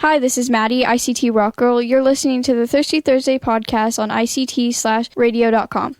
Hi, this is Maddie, ICT Rock Girl. You're listening to the Thirsty Thursday podcast on ICT/radio.com.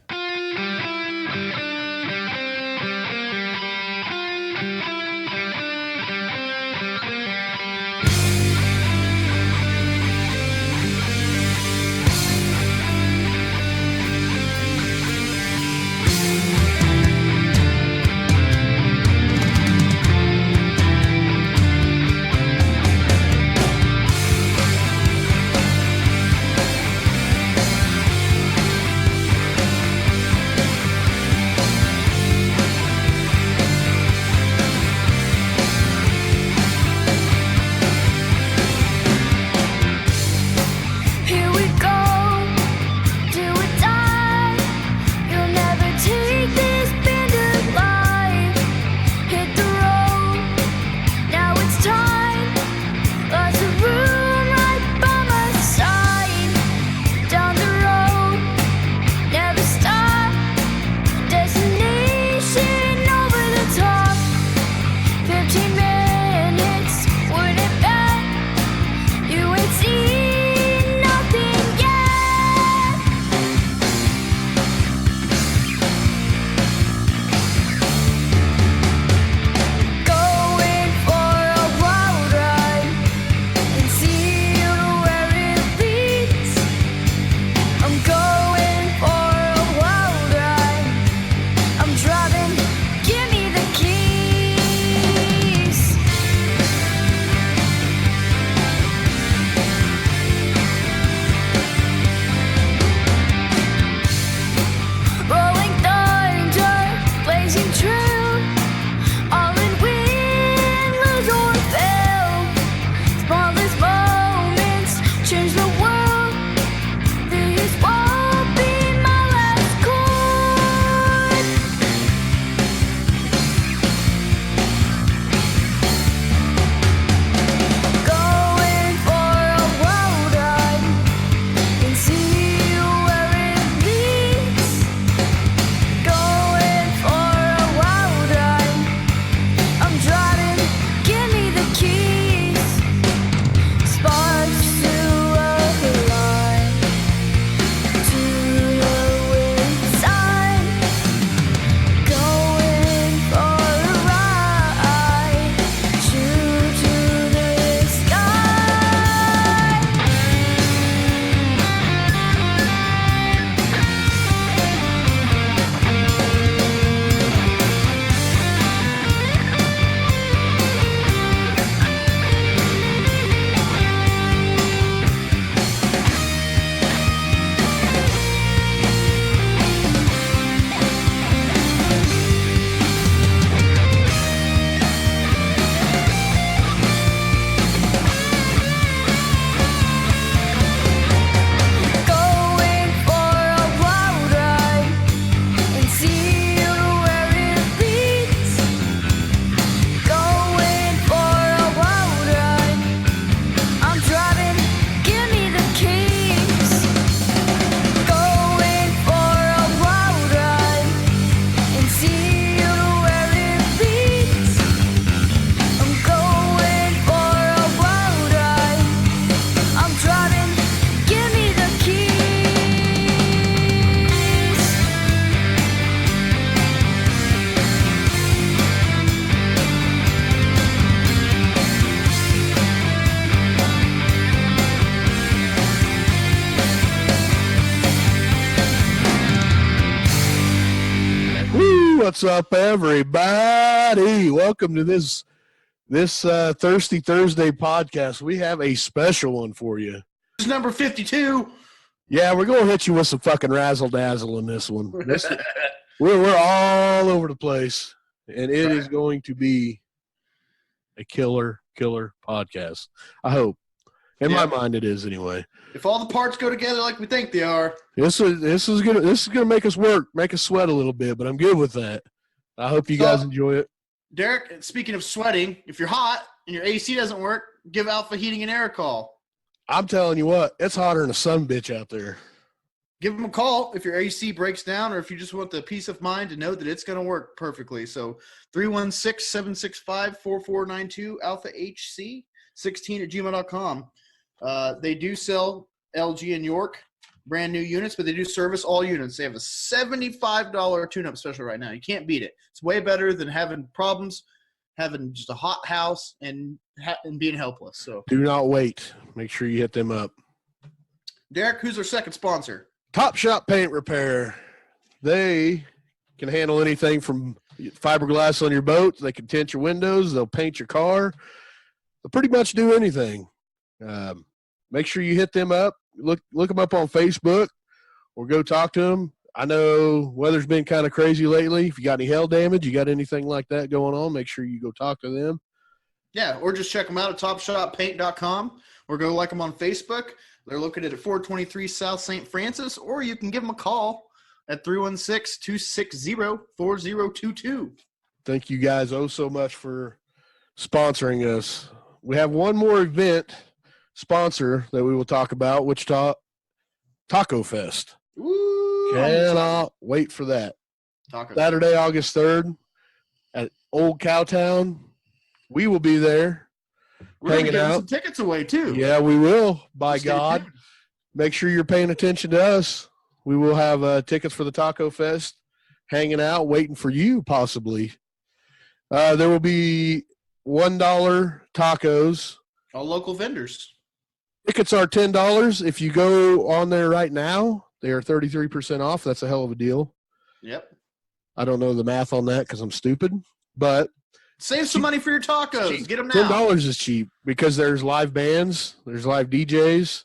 What's up, everybody? Welcome to this Thirsty Thursday podcast. We have a special one for you. It's number 52. Yeah, we're going to hit you with some fucking razzle-dazzle in this one. We're all over the place, and it is going to be a killer podcast. I hope. In my mind, it is anyway. If all the parts go together like we think they are. This is gonna make us work, make us sweat a little bit, but I'm good with that. I hope you guys enjoy it. Derek, speaking of sweating, if you're hot and your AC doesn't work, give Alpha Heating and Air a call. I'm telling you what, it's hotter than a sunbitch out there. Give them a call if your AC breaks down or if you just want the peace of mind to know that it's going to work perfectly. So 316-765-4492, Alpha HC. 16 at gmail.com. They do sell LG and York brand new units, but they do service all units. They have a $75 tune-up special right now. You can't beat it. It's way better than having problems, having just a hot house, and being helpless. So do not wait. Make sure you hit them up. Derek, who's our second sponsor? Top Shop Paint Repair. They can handle anything from fiberglass on your boat. They can tint your windows. They'll paint your car. They'll pretty much do anything. Make sure you hit them up. Look them up on Facebook or go talk to them. I know weather's been kind of crazy lately. If you got any hail damage, you got anything like that going on, make sure you go talk to them. Yeah, or just check them out at topshoppaint.com or go like them on Facebook. They're located at 423 South St. Francis, or you can give them a call at 316-260-4022. Thank you guys so much for sponsoring us. We have one more event sponsor that we will talk about, Wichita Taco Fest. Ooh, cannot wait for that. Tacos. Saturday, August 3rd at Old Cowtown. We will be there. We're going to hanging give out. some tickets away, too. Yeah, we will, by Stay God. tuned. Make sure you're paying attention to us. We will have tickets for the Taco Fest, hanging out, waiting for you, possibly. There will be $1 tacos. All local vendors. Tickets are $10. If you go on there right now, they are 33% off. That's a hell of a deal. Yep. I don't know the math on that because I'm stupid, but Save some money for your tacos. cheap. Get them now. $10 is cheap because there's live bands, there's live DJs,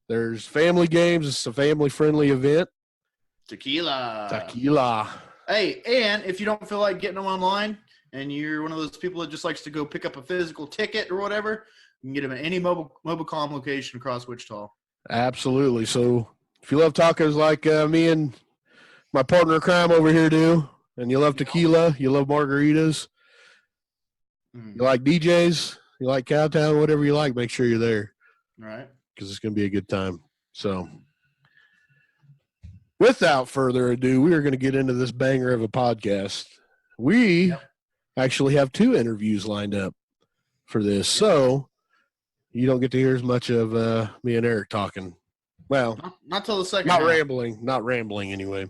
there's family games. It's a family-friendly event. Tequila. Hey, and if you don't feel like getting them online and you're one of those people that just likes to go pick up a physical ticket or whatever, you can get them at any Mobilecom location across Wichita. Absolutely. So if you love tacos like me and my partner in crime over here do, and you love tequila, you love margaritas, you like DJs, you like Cowtown, whatever you like, make sure you're there. All right. Because it's going to be a good time. So without further ado, we are going to get into this banger of a podcast. We actually have 2 interviews lined up for this. So you don't get to hear as much of me and Eric talking. Well, not till the second. Not rambling anyway.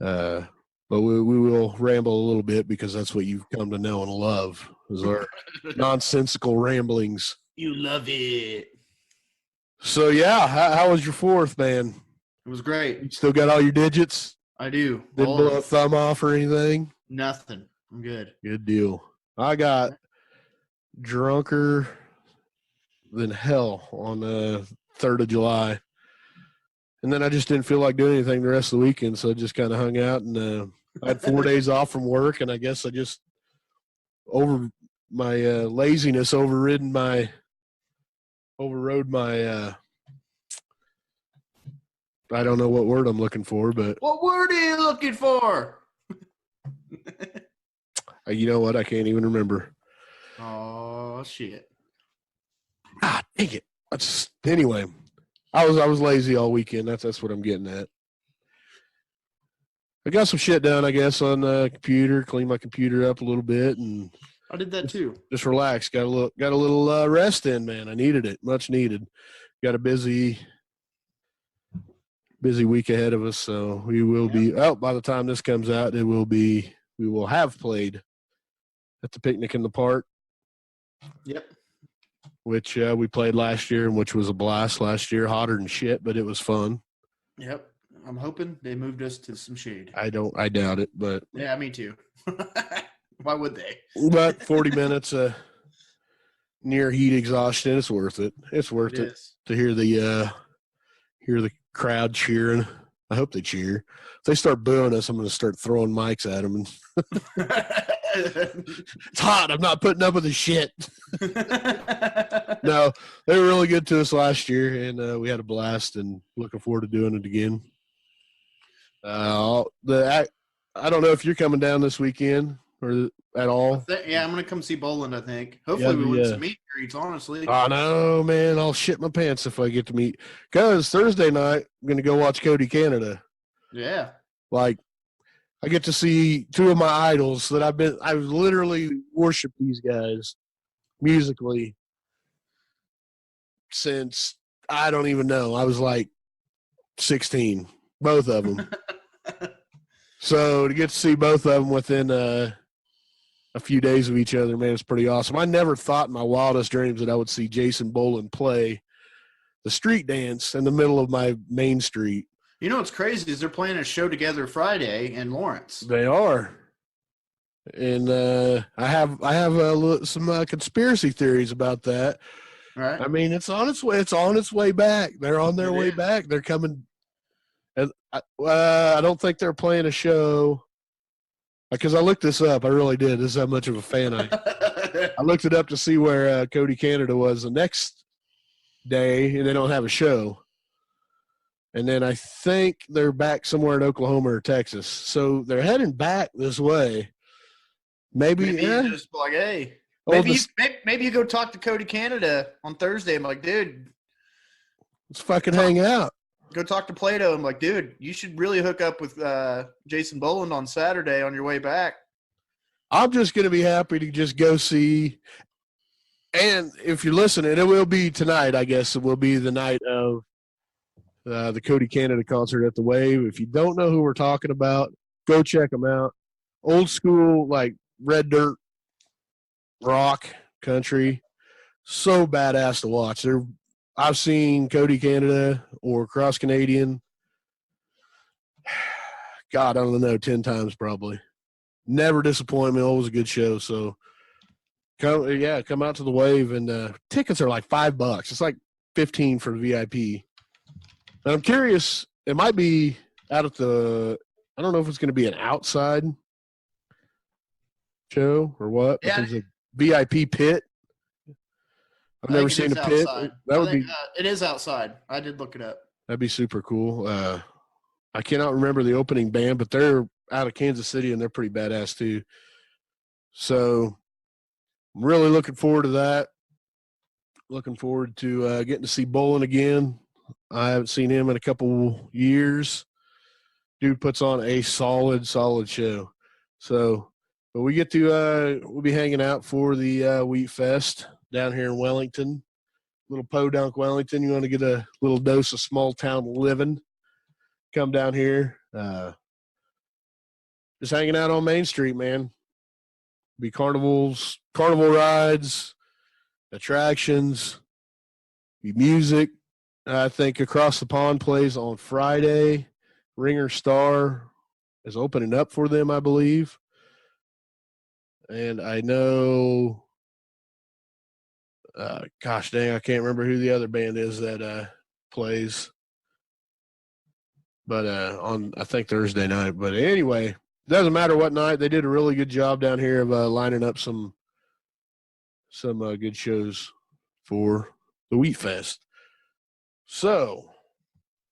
But we will ramble a little bit because that's what you've come to know and love, is our nonsensical ramblings. You love it. So, yeah, how was your 4th, man? It was great. You still got all your digits? I do. Didn't blow a thumb off or anything? Nothing. I'm good. Good deal. I got drunker than hell on the 3rd of July. And then I just didn't feel like doing anything the rest of the weekend, so I just kind of hung out. And I had 4 days off from work, and I guess I just laziness overrode my I don't know what word I'm looking for, but What word are you looking for? you know what? I can't even remember. Oh shit! Ah, dang it! Anyway, I was lazy all weekend. That's what I'm getting at. I got some shit done, I guess, on the computer. Cleaned my computer up a little bit, and I did that too. just relaxed. Got a little rest in, man. I needed it, much needed. Got a busy week ahead of us, so we will be out by the time this comes out. We will have played at the picnic in the park. Yep. Which we played last year, and which was a blast last year. Hotter than shit, but it was fun. Yep. I'm hoping they moved us to some shade. I doubt it, but Yeah, me too. Why would they? But 40 minutes near heat exhaustion, it's worth it. It's worth it to hear the crowd cheering. I hope they cheer. If they start booing us, I'm going to start throwing mics at them. It's hot. I'm not putting up with the shit. No, they were really good to us last year, and we had a blast, and looking forward to doing it again. I don't know if you're coming down this weekend or at all. Yeah, I'm going to come see Boland, I think. Hopefully we win some meet and greets, honestly. I know, man. I'll shit my pants if I get to meet. Because Thursday night, I'm going to go watch Cody Canada. Yeah. Like, I get to see 2 of my idols that I've literally worshiped these guys musically since I don't even know. I was like 16, both of them. So to get to see both of them within a few days of each other, man, it's pretty awesome. I never thought in my wildest dreams that I would see Jason Boland play the street dance in the middle of my main street. You know what's crazy is they're playing a show together Friday in Lawrence. They are. And I have some conspiracy theories about that. Right. I mean, it's on its way. It's on its way back. They're on their way back. They're coming. And I don't think they're playing a show because I looked this up. I really did. This is how much of a fan I looked it up to see where Cody Canada was the next day, and they don't have a show. And then I think they're back somewhere in Oklahoma or Texas. So they're heading back this way. Maybe just like, hey, maybe you go talk to Cody Canada on Thursday. I'm like, dude, let's fucking hang out. Go talk to Plato. I'm like, dude, you should really hook up with Jason Boland on Saturday on your way back. I'm just going to be happy to just go see. And if you're listening, it will be tonight, I guess. It will be the night of the Cody Canada concert at the Wave. If you don't know who we're talking about, go check them out. Old school, like red dirt rock country. So badass to watch. I've seen Cody Canada or Cross Canadian, God, I don't know, 10 times probably. Never disappoint me. Always a good show. So, come out to the Wave. And tickets are like $5. It's like $15 for the VIP. And I'm curious, it might be out at I don't know if it's going to be an outside show or what. Yeah. There's a VIP pit. I've never seen a pit. It is outside. I did look it up. That'd be super cool. I cannot remember the opening band, but they're out of Kansas City and they're pretty badass too. So I'm really looking forward to that. Looking forward to getting to see Boland again. I haven't seen him in a couple years. Dude puts on a solid show. So, but we get to we'll be hanging out for the Wheat Fest down here in Wellington, little Podunk, Wellington. You want to get a little dose of small town living? Come down here. Just hanging out on Main Street, man. Be carnival rides, attractions, be music. I think Across the Pond plays on Friday. Ringer Star is opening up for them, I believe. And I know, gosh dang, I can't remember who the other band is that plays. But on, I think, Thursday night. But anyway, doesn't matter what night. They did a really good job down here of lining up some good shows for the Wheat Fest. So,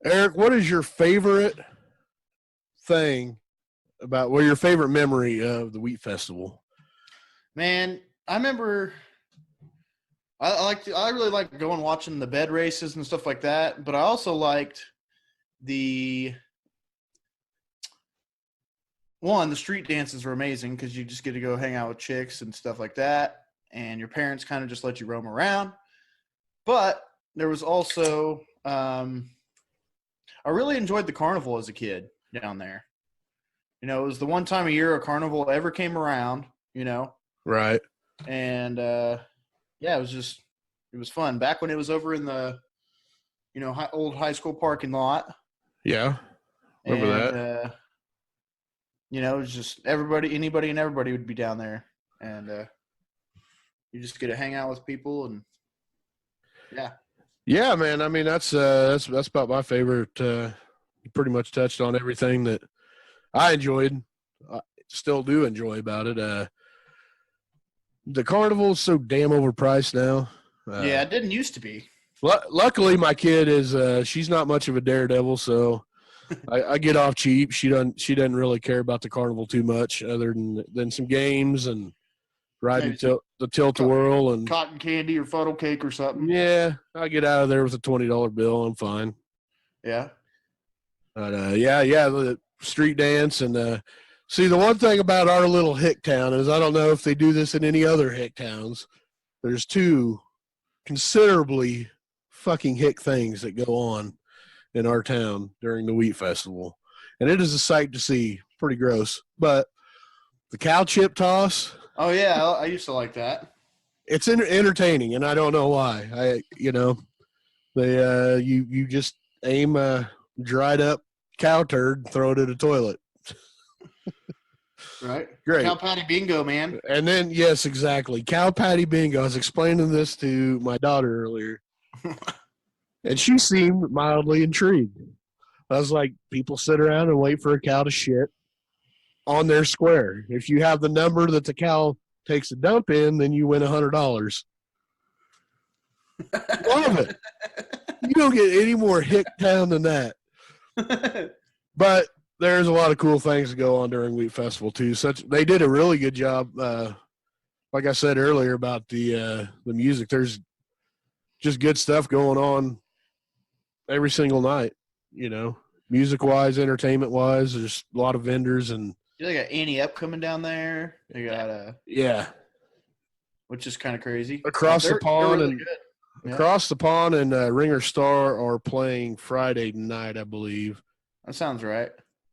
Eric, what is your favorite thing about, your favorite memory of the Wheat Festival? Man, I remember I really liked going watching the bed races and stuff like that, but I also liked the street dances were amazing because you just get to go hang out with chicks and stuff like that, and your parents kind of just let you roam around. But there was also I really enjoyed the carnival as a kid down there. You know, it was the one time a year a carnival ever came around, you know. Right. And it was fun. Back when it was over in the, old high school parking lot. Yeah. Remember that. It was just anybody and everybody would be down there. And you just get to hang out with people and yeah. Yeah, man. I mean, that's about my favorite. You pretty much touched on everything that I enjoyed. I still do enjoy about it. The carnival is so damn overpriced now. Yeah, it didn't used to be. Luckily, my kid is she's not much of a daredevil, so I get off cheap. She doesn't really care about the carnival too much, other than some games and riding the tilt-a-whirl and cotton candy or funnel cake or something. Yeah, I get out of there with a $20 bill. I'm fine. Yeah. But the street dance and see, the one thing about our little hick town is I don't know if they do this in any other hick towns. There's two considerably fucking hick things that go on in our town during the wheat festival. And it is a sight to see. Pretty gross. But the cow chip toss. Oh, yeah. I used to like that. It's entertaining, and I don't know why. You just aim a dried up cow turd, throw it in a toilet. Right. Great. Cow patty bingo, man. And then, yes, exactly. Cow patty bingo. I was explaining this to my daughter earlier, and she seemed mildly intrigued. I was like, people sit around and wait for a cow to shit on their square. If you have the number that the cow takes a dump in, then you win $100. Love it. You don't get any more hick town than that. But there's a lot of cool things that go on during Wheat Festival too. They did a really good job. Like I said earlier about the music, there's just good stuff going on every single night. You know, music wise, entertainment wise, there's a lot of vendors and. They got Annie Up coming down there. They got which is kind of crazy. Across the pond really and Across the Pond and Ringer Star are playing Friday night, I believe. That sounds right.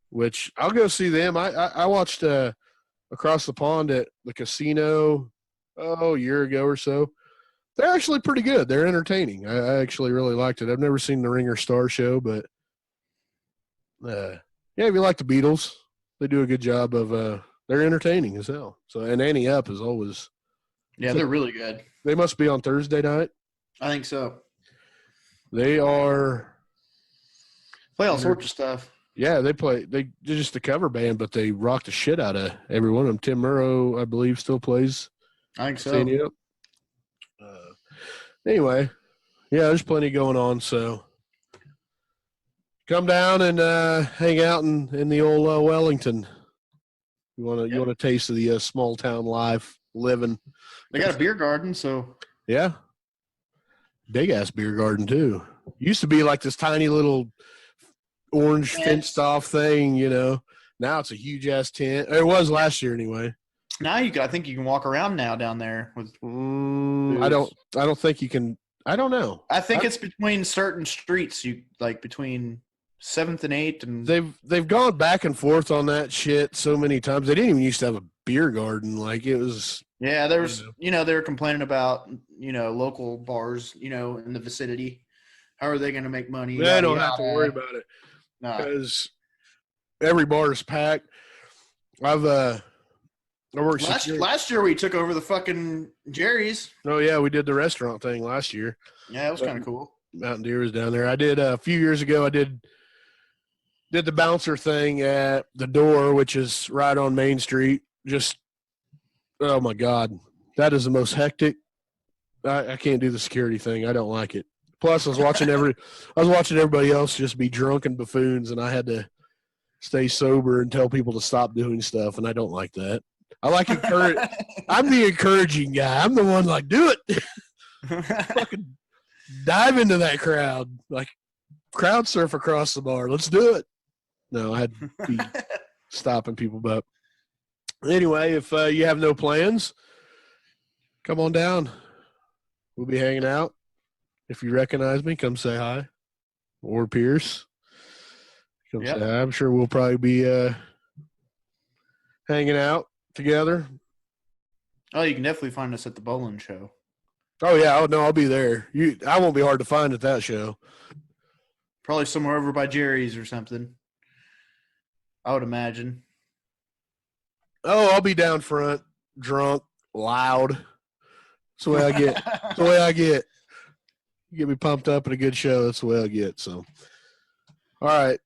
Which I'll go see them. I watched Across the Pond at the casino a year ago or so. They're actually pretty good. They're entertaining. I actually really liked it. I've never seen the Ringer Star show, but if you like the Beatles, they do a good job of they're entertaining as hell. So and Annie Up is always they're really good. They must be on Thursday night. I think so. They are play all sorts of stuff. Yeah, they're just a cover band, but they rock the shit out of every one of them. Tim Murrow, I believe, still plays. I think so. Anyway, there's plenty going on, so come down and hang out in the old Wellington. You want a taste of the small town life living. They got a beer garden, so yeah, big ass beer garden too. Used to be like this tiny little orange fenced off thing, you know. Now it's a huge ass tent. It was last year anyway. Now I think you can walk around now down there with. I don't think you can. I don't know. I think it's between certain streets. You like between 7th and 8th, and they've gone back and forth on that shit so many times. They didn't even used to have a beer garden. Like it was. Yeah, there was. They were complaining about local bars in the vicinity. How are they going to make money? They don't have to worry about it because every bar is packed. Last year we took over the fucking Jerry's. Oh yeah, we did the restaurant thing last year. Yeah, it was kind of cool. Mountain Deer was down there. I did a few years ago. I did the bouncer thing at the Door, which is right on Main Street. Just oh my god, that is the most hectic. I can't do the security thing. I don't like it. Plus, I was watching everybody else just be drunken buffoons, and I had to stay sober and tell people to stop doing stuff, and I don't like that. I like encourage. I'm the encouraging guy. I'm the one like, do it. Fucking dive into that crowd, like crowd surf across the bar. Let's do it. No, I had to be stopping people. But anyway, if you have no plans, come on down. We'll be hanging out. If you recognize me, come say hi. Or Pierce. Come say hi. I'm sure we'll probably be hanging out together. Oh, you can definitely find us at the bowling show. Oh, yeah. Oh, no, I'll be there. I won't be hard to find at that show. Probably somewhere over by Jerry's or something. I would imagine. Oh, I'll be down front, drunk, loud. That's the way I get. That's the way I get. You get me pumped up at a good show. That's the way I get. So, all right.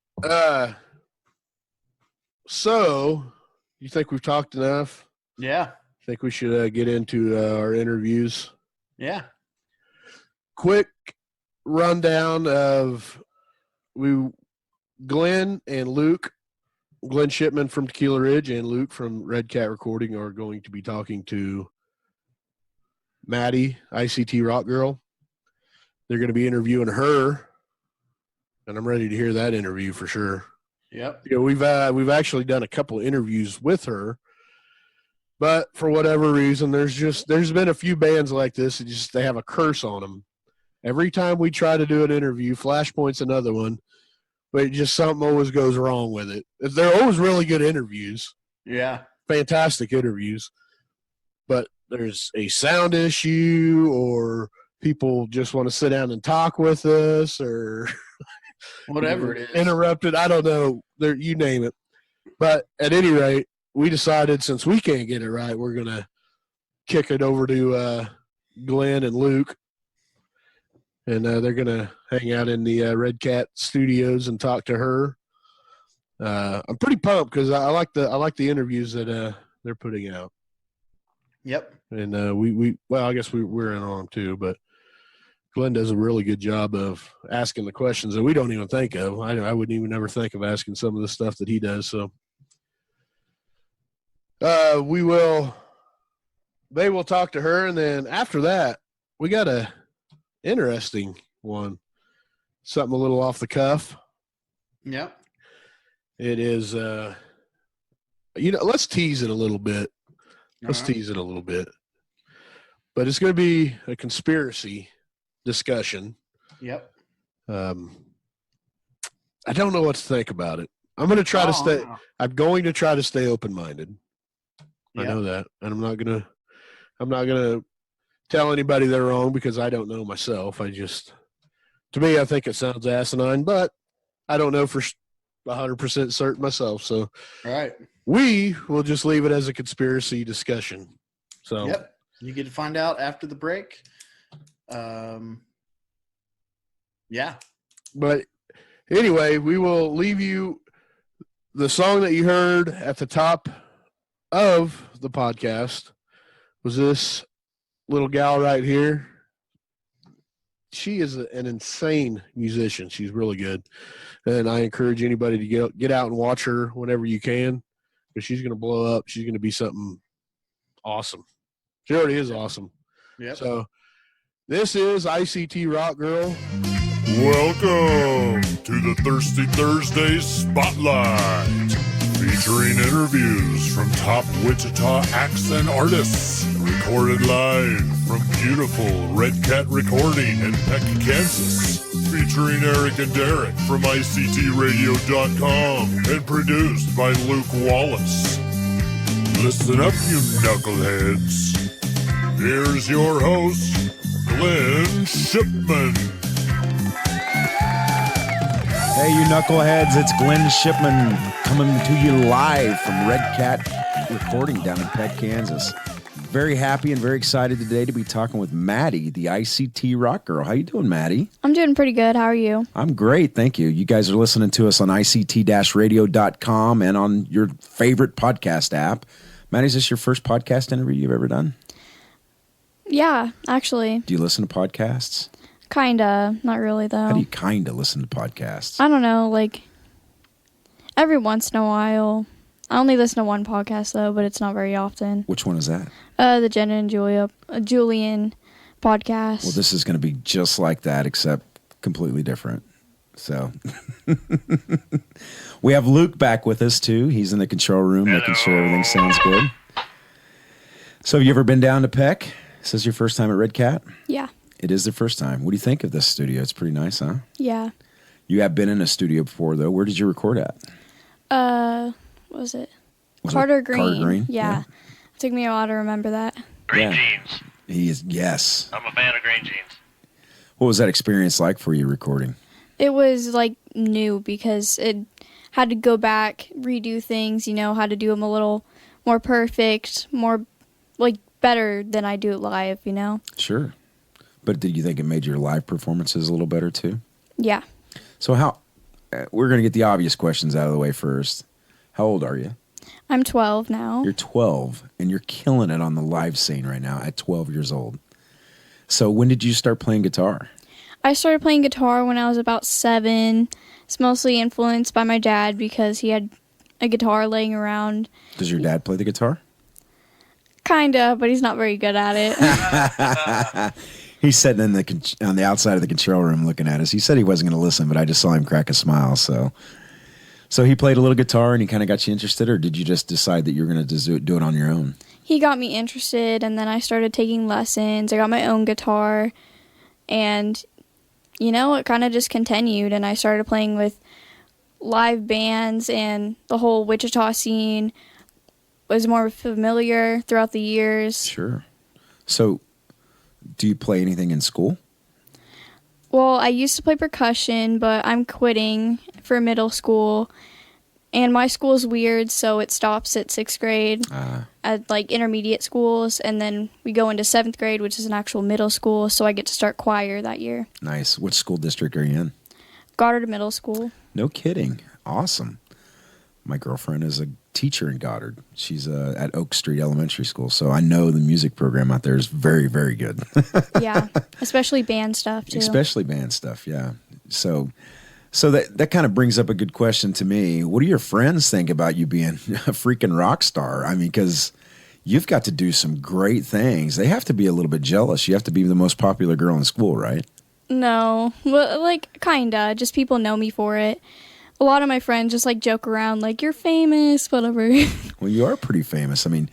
So, you think we've talked enough? Yeah. Think we should get into our interviews? Yeah. Quick rundown of Glenn and Luke. Glenn Shipman from Tequila Ridge and Luke from Red Cat Recording are going to be talking to Maddie, ICT Rock Girl. They're going to be interviewing her, and I'm ready to hear that interview for sure. Yep. We've actually done a couple of interviews with her, but for whatever reason, there's been a few bands like this that they have a curse on them, Every time we try to do an interview, Flashpoint's another one, but just something always goes wrong with it. They're always really good interviews. Yeah. Fantastic interviews. But there's a sound issue, or people just want to sit down and talk with us, or Whatever it is. interrupted. I don't know. You name it. But at any rate, we decided since we can't get it right, we're going to kick it over to Glenn and Luke. And they're going to hang out in the Red Cat studios and talk to her. I'm pretty pumped because I like the interviews that they're putting out. Yep. And I guess we're in on them too, but Glenn does a really good job of asking the questions that we don't even think of. I wouldn't even ever think of asking some of the stuff that he does. So they will talk to her. And then after that, we got a interesting one, something a little off the cuff. Yep. It is, let's tease it a little bit. Tease it a little bit. But it's going to be a conspiracy discussion. Yep. I don't know what to think about it. I'm going to try to stay. I'm going to try to stay open-minded. Yep. I know that, and I'm not going to tell anybody they're wrong because I don't know myself. To me, I think it sounds asinine, but I don't know for 100% certain myself. So, all right. We will just leave it as a conspiracy discussion. So, yep, you get to find out after the break. Yeah. But anyway, we will leave you the song that you heard at the top of the podcast was this little gal right here. She is an insane musician. She's really good. And I encourage anybody to get out and watch her whenever you can. Because she's going to blow up. She's going to be something awesome. She already is awesome. Yep. So this is ICT Rock Girl. Welcome to the Thirsty Thursday Spotlight, featuring interviews from top Wichita acts and artists, recorded live from beautiful Red Cat Recording in Peck, Kansas. Featuring Eric and Derek from ICTRadio.com and produced by Luke Wallace. Listen up, you knuckleheads. Here's your host, Glenn Shipman. Hey, you knuckleheads, it's Glenn Shipman coming to you live from Red Cat Recording down in Peck, Kansas. Very happy and very excited today to be talking with Maddie, the ICT Rock Girl. How you doing, Maddie? I'm doing pretty good. How are you? I'm great, thank you. You guys are listening to us on ICT-radio.com and on your favorite podcast app. Maddie, is this your first podcast interview you've ever done? Yeah, actually. Do you listen to podcasts? Kinda. Not really, though. How do you kinda listen to podcasts? I don't know, like, every once in a while. I only listen to one podcast, though, but it's not very often. Which one is that? The Jenna and Julian podcast. Well, this is going to be just like that, except completely different. So we have Luke back with us, too. He's in the control room, making sure everything sounds good. So have you ever been down to Peck? Is this your first time at Red Cat? Yeah. It is the first time. What do you think of this studio? It's pretty nice, huh? Yeah. You have been in a studio before, though. Where did you record at? What was it? Carter Green. Carter Green? Yeah. It took me a while to remember that. Green jeans. He is, yes. I'm a fan of green jeans. What was that experience like for you recording? It was, like, new because it had to go back, redo things, had to do them a little more perfect, more, like, better than I do it live, Sure. But did you think it made your live performances a little better, too? Yeah. So we're going to get the obvious questions out of the way first. How old are you? I'm 12 now. You're 12, and you're killing it on the live scene right now at 12 years old. So when did you start playing guitar? I started playing guitar when I was about 7. It's mostly influenced by my dad because he had a guitar laying around. Does your dad play the guitar? Kinda, but he's not very good at it. He's sitting on the outside of the control room looking at us. He said he wasn't going to listen, but I just saw him crack a smile. So he played a little guitar and he kind of got you interested, or did you just decide that you were going to do it on your own? He got me interested, and then I started taking lessons. I got my own guitar, And, it kind of just continued, and I started playing with live bands, and the whole Wichita scene was more familiar throughout the years. Sure. So, do you play anything in school? Well, I used to play percussion, but I'm quitting for middle school. And my school is weird, so it stops at 6th grade at intermediate schools, and then we go into 7th grade, which is an actual middle school, so I get to start choir that year. Nice. Which school district are you in? Goddard Middle School. No kidding. Awesome. My girlfriend is a teacher in Goddard. She's at Oak Street Elementary School, so I know the music program out there is very, very good. Yeah, especially band stuff, too. Especially band stuff, yeah. So that kind of brings up a good question to me. What do your friends think about you being a freaking rock star? I mean, because you've got to do some great things. They have to be a little bit jealous. You have to be the most popular girl in school, right? No, well, kinda. Just people know me for it. A lot of my friends just joke around, you're famous, whatever. Well, you are pretty famous. I mean,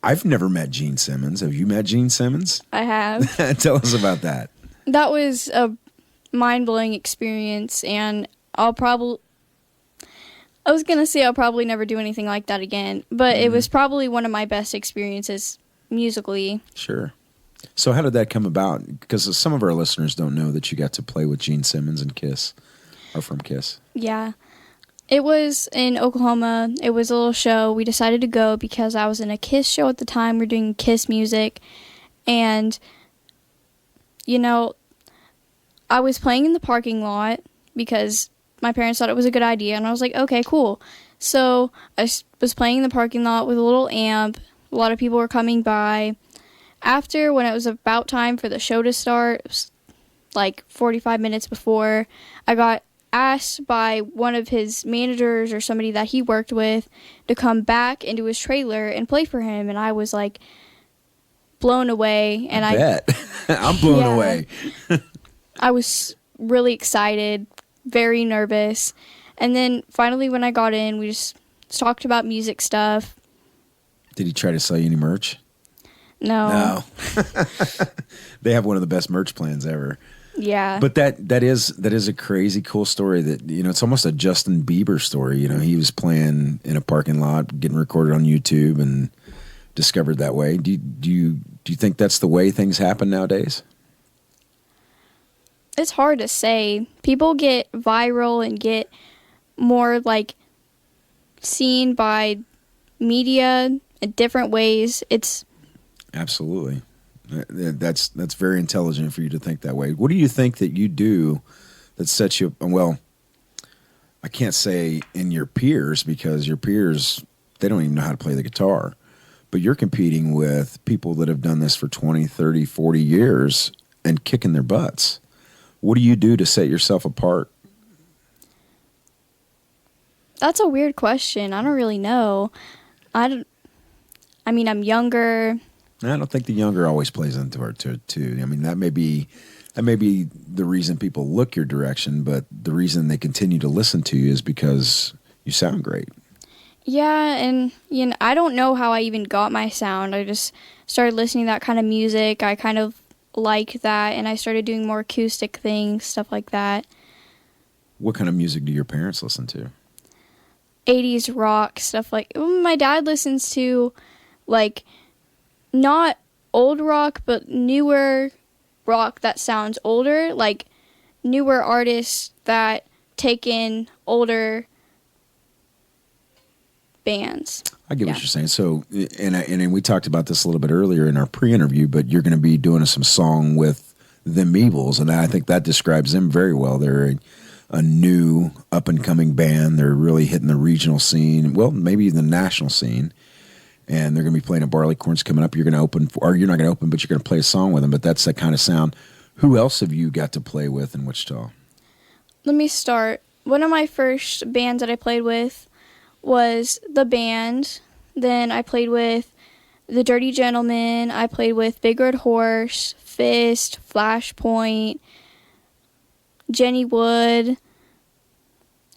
I've never met Gene Simmons. Have you met Gene Simmons? I have. Tell us about that. That was a mind-blowing experience, and I'll probably never do anything like that again, but it was probably one of my best experiences musically. Sure. So how did that come about? Because some of our listeners don't know that you got to play with Gene Simmons and Kiss, or from Kiss. Yeah. It was in Oklahoma. It was a little show. We decided to go because I was in a Kiss show at the time. We're doing Kiss music, and I was playing in the parking lot because my parents thought it was a good idea, and I was like, okay, cool. So I was playing in the parking lot with a little amp. A lot of people were coming by. After, when it was about time for the show to start, it was 45 minutes before, I got asked by one of his managers or somebody that he worked with to come back into his trailer and play for him, and I was blown away. And I bet. I'm blown away. I was really excited, very nervous. And then finally when I got in, we just talked about music stuff. Did he try to sell you any merch? No. They have one of the best merch plans ever. Yeah. But that is a crazy cool story that, it's almost a Justin Bieber story. He was playing in a parking lot, getting recorded on YouTube and discovered that way. Do you think that's the way things happen nowadays? It's hard to say. People get viral and get more seen by media in different ways. It's absolutely. That's very intelligent for you to think that way. What do you think that you do that sets you, well, I can't say in your peers, because your peers, they don't even know how to play the guitar, but you're competing with people that have done this for 20, 30, 40 years and kicking their butts. What do you do to set yourself apart? That's a weird question. I don't really know. I'm younger. I don't think the younger always plays into it too. I mean, that may be the reason people look your direction, but the reason they continue to listen to you is because you sound great. Yeah, and I don't know how I even got my sound. I just started listening to that kind of music. I kind of like that, and I started doing more acoustic things, stuff like that. What kind of music do your parents listen to? 80s rock, stuff my dad listens to not old rock, but newer rock that sounds older, newer artists that take in older bands. I get what you're saying. So, and we talked about this a little bit earlier in our pre-interview, but you're going to be doing some song with Them Evils, and I think that describes them very well. They're a new up-and-coming band. They're really hitting the regional scene, well, maybe the national scene, and they're going to be playing at Barleycorns coming up. You're going to open, or you're not going to open, but you're going to play a song with them, but that's that kind of sound. Who else have you got to play with in Wichita? Let me start. One of my first bands that I played with was The Band. Then I played with The Dirty Gentleman. I played with Big Red Horse, Fist, Flashpoint, Jenny Wood.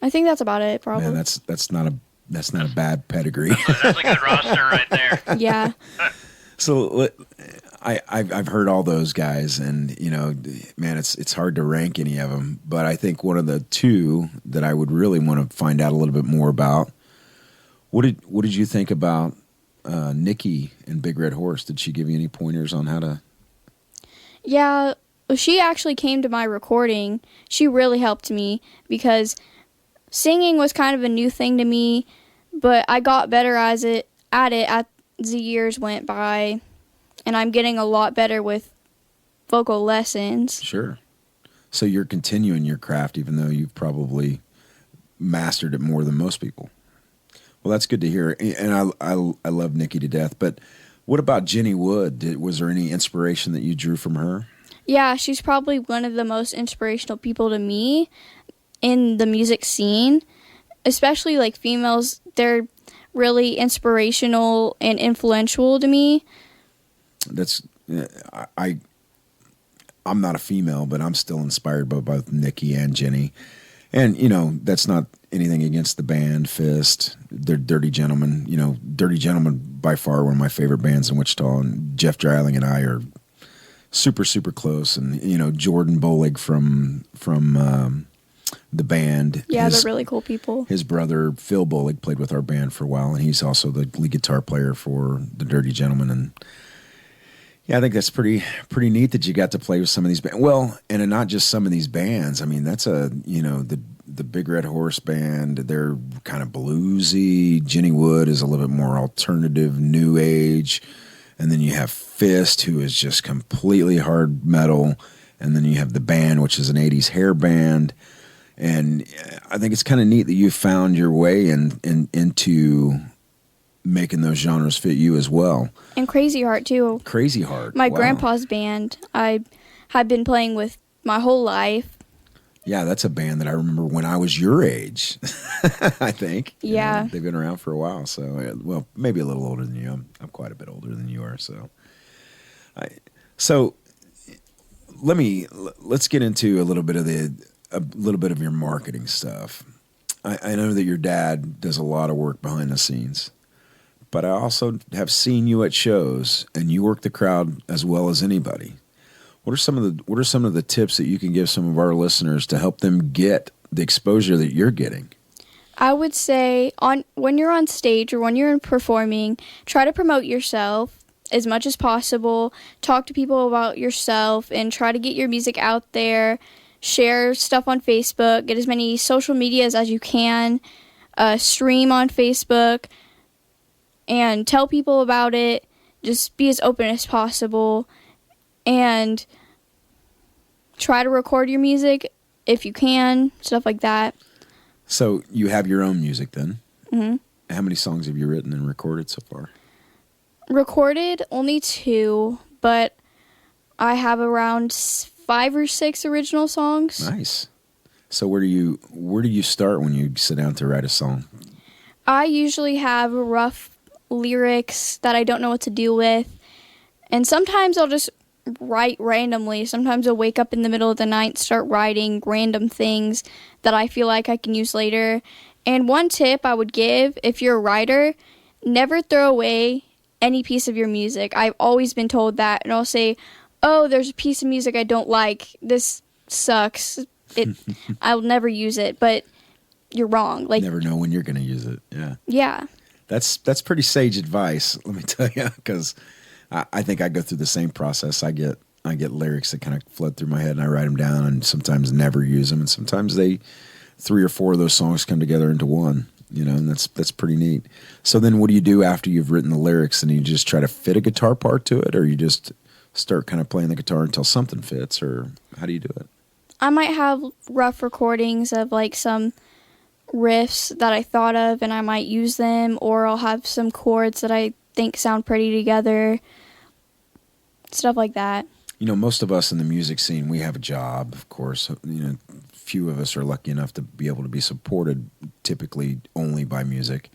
I think that's about it, probably. Man, that's not a bad pedigree. That's a good roster right there. Yeah. So I've heard all those guys, and man, it's hard to rank any of them. But I think one of the two that I would really want to find out a little bit more about. What did you think about Nikki and Big Red Horse? Did she give you any pointers on how to? Yeah, she actually came to my recording. She really helped me because singing was kind of a new thing to me, but I got better at it as the years went by, and I'm getting a lot better with vocal lessons. Sure. So you're continuing your craft even though you've probably mastered it more than most people. Well, that's good to hear. And I love Nikki to death, but what about Jenny Wood? Was there any inspiration that you drew from her? Yeah, she's probably one of the most inspirational people to me in the music scene, especially like females. They're really inspirational and influential to me. I'm not a female, but I'm still inspired by both Nikki and Jenny. And, that's not anything against the band Fist. They're Dirty Gentlemen. Dirty Gentlemen, by far one of my favorite bands in Wichita. And Jeff Dreiling and I are super, super close. And, Jordan Bolig from the band. Yeah, they're really cool people. His brother, Phil Bolig, played with our band for a while. And he's also the lead guitar player for the Dirty Gentlemen. And yeah, I think that's pretty neat that you got to play with some of these bands. Well, and not just some of these bands. I mean, that's the Big Red Horse band. They're kind of bluesy. Jenny Wood is a little bit more alternative, new age. And then you have Fist, who is just completely hard metal. And then you have the band, which is an 80s hair band. And I think it's kind of neat that you found your way into making those genres fit you as well. And Crazy Heart, too. Crazy Heart. My wow. grandpa's band I had been playing with my whole life. Yeah, that's a band that I remember when I was your age, I think. Yeah. They've been around for a while, so, well, maybe a little older than you. I'm quite a bit older than you are, so. Let's get into a little bit of your marketing stuff. I know that your dad does a lot of work behind the scenes. But I also have seen you at shows, and you work the crowd as well as anybody. What are some of the tips that you can give some of our listeners to help them get the exposure that you're getting? I would say when you're on stage or when you're performing, try to promote yourself as much as possible. Talk to people about yourself and try to get your music out there. Share stuff on Facebook. Get as many social medias as you can. Stream on Facebook. And tell people about it. Just be as open as possible. And try to record your music if you can. Stuff like that. So you have your own music then? Mm-hmm. How many songs have you written and recorded so far? Recorded only 2, but I have around 5 or 6 original songs. Nice. So where do you start when you sit down to write a song? I usually have rough lyrics that I don't know what to do with, and sometimes I'll just write randomly. Sometimes I'll wake up in the middle of the night and start writing random things that I feel like I can use later. And one tip I would give, if you're a writer, never throw away any piece of your music. I've always been told that, and I'll say, oh, there's a piece of music I don't like, this sucks, I'll never use it. But you're wrong. Like, never know when you're going to use it. Yeah. That's pretty sage advice, let me tell you, because I think I go through the same process. I get lyrics that kind of flood through my head, and I write them down, and sometimes never use them, and sometimes 3 or 4 of those songs come together into one. And that's pretty neat. So then, what do you do after you've written the lyrics, and you just try to fit a guitar part to it, or you just start kind of playing the guitar until something fits, or how do you do it? I might have rough recordings of like some riffs that I thought of, and I might use them, or I'll have some chords that I think sound pretty together, stuff like that. Most of us in the music scene, we have a job, of course. Few of us are lucky enough to be able to be supported typically only by music.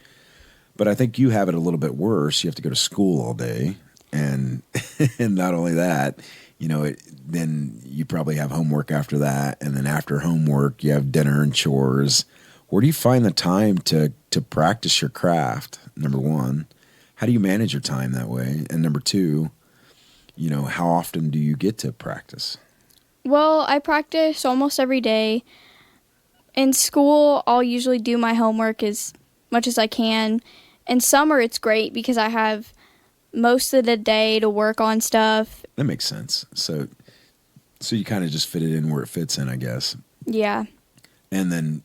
But I think you have it a little bit worse. You have to go to school all day, and and not only that, then you probably have homework after that, and then after homework, you have dinner and chores. Where do you find the time to practice your craft, number one? How do you manage your time that way? And number two, how often do you get to practice? Well, I practice almost every day. In school, I'll usually do my homework as much as I can. In summer, it's great because I have most of the day to work on stuff. That makes sense. So you kind of just fit it in where it fits in, I guess. Yeah. And then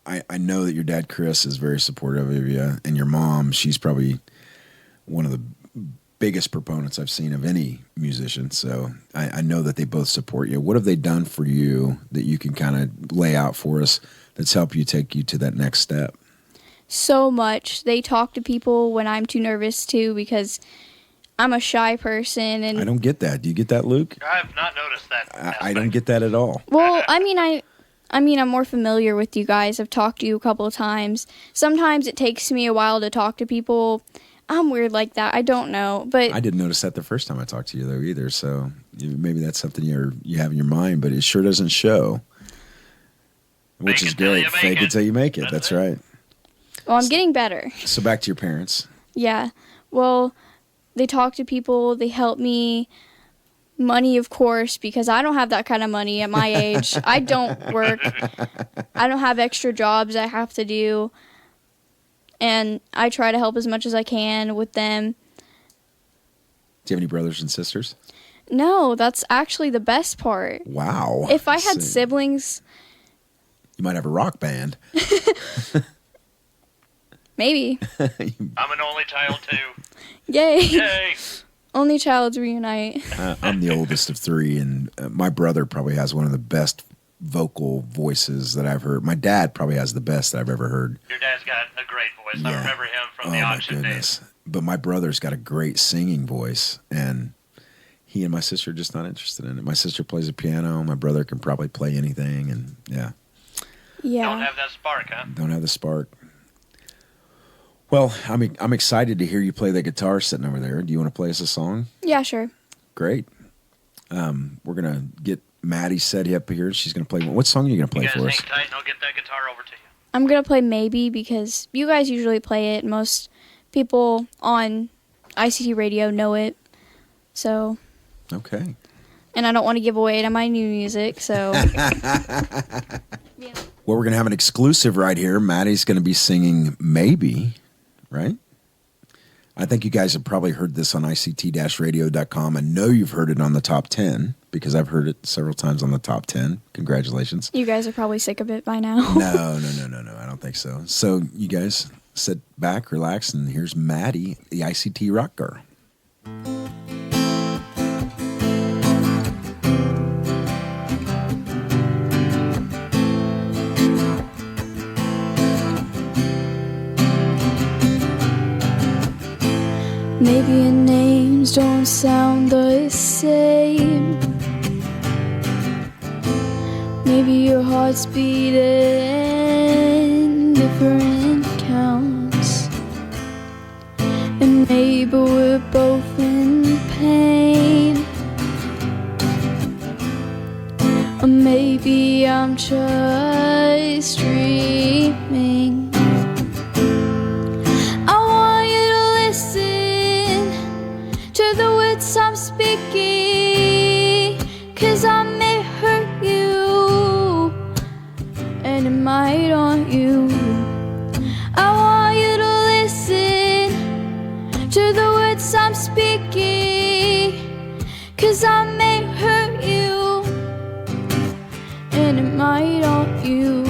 I know that your dad, Chris, is very supportive of you, and your mom, she's probably one of the biggest proponents I've seen of any musician. So I know that they both support you. What have they done for you that you can kind of lay out for us that's helped you take you to that next step? So much. They talk to people when I'm too nervous to because I'm a shy person. And I don't get that. Do you get that, Luke? I have not noticed that. I don't get that at all. Well, I'm more familiar with you guys. I've talked to you a couple of times. Sometimes it takes me a while to talk to people. I'm weird like that. I don't know, but I didn't notice that the first time I talked to you though either. So maybe that's something you have in your mind, but it sure doesn't show. Which is great. Fake it till you make it. That's right. Well, I'm getting better. So back to your parents. Yeah. Well, they talk to people. They help me. Money, of course, because I don't have that kind of money at my age. I don't work. I don't have extra jobs I have to do. And I try to help as much as I can with them. Do you have any brothers and sisters? No, that's actually the best part. Wow. If I had siblings... You might have a rock band. Maybe. I'm an only child, too. Yay. Yay! Only childs reunite. I'm the oldest of three, and my brother probably has one of the best vocal voices that I've heard. My dad probably has the best that I've ever heard. Your dad's got a great voice. Yeah. I remember him from the my auction goodness. days. But my brother's got a great singing voice, and he and my sister are just not interested in it. My sister plays the piano. My brother can probably play anything, and yeah. Don't have that spark, huh? Don't have the spark. Well, I'm excited to hear you play the guitar sitting over there. Do you want to play us a song? Yeah, sure. Great. We're going to get Maddie set up here. She's going to play. What song are you going to play You guys for us? hang tight and I'll get that guitar over to you. I'm going to play Maybe because you guys usually play it. Most people on ICT radio know it. So. Okay. And I don't want to give away any of my new music, so. Well, we're going to have an exclusive right here. Maddie's going to be singing Maybe, right? I think you guys have probably heard this on ICT-radio.com. I know you've heard it on the top 10 because I've heard it several times on the top 10. Congratulations. You guys are probably sick of it by now. No. I don't think so. So you guys sit back, relax, and here's Maddie, the ICT rock girl. Maybe your names don't sound the same. Maybe your heart's beating different counts. And maybe we're both in pain. Or maybe I'm just dreaming. I'm speaking, 'cause I may hurt you, and it might haunt you. I want you to listen to the words I'm speaking, 'cause I may hurt you, and it might haunt you.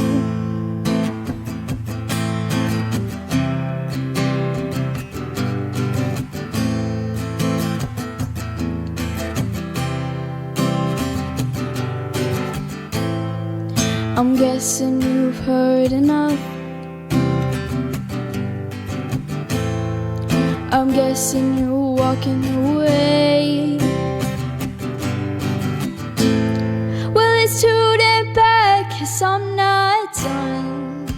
I'm guessing you've heard enough. I'm guessing you're walking away. Well, it's too damn bad, 'cause I'm not done.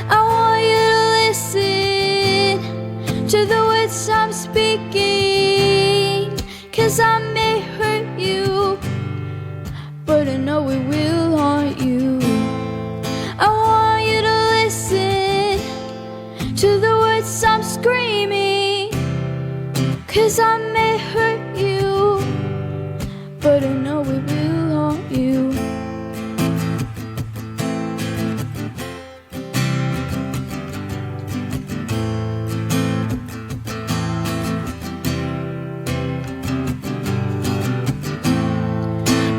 I want you to listen to the words I'm speaking, 'cause I may hurt you, but I know it will haunt you. I want you to listen to the words I'm screaming. 'cause I may hurt you, but I know it will haunt you.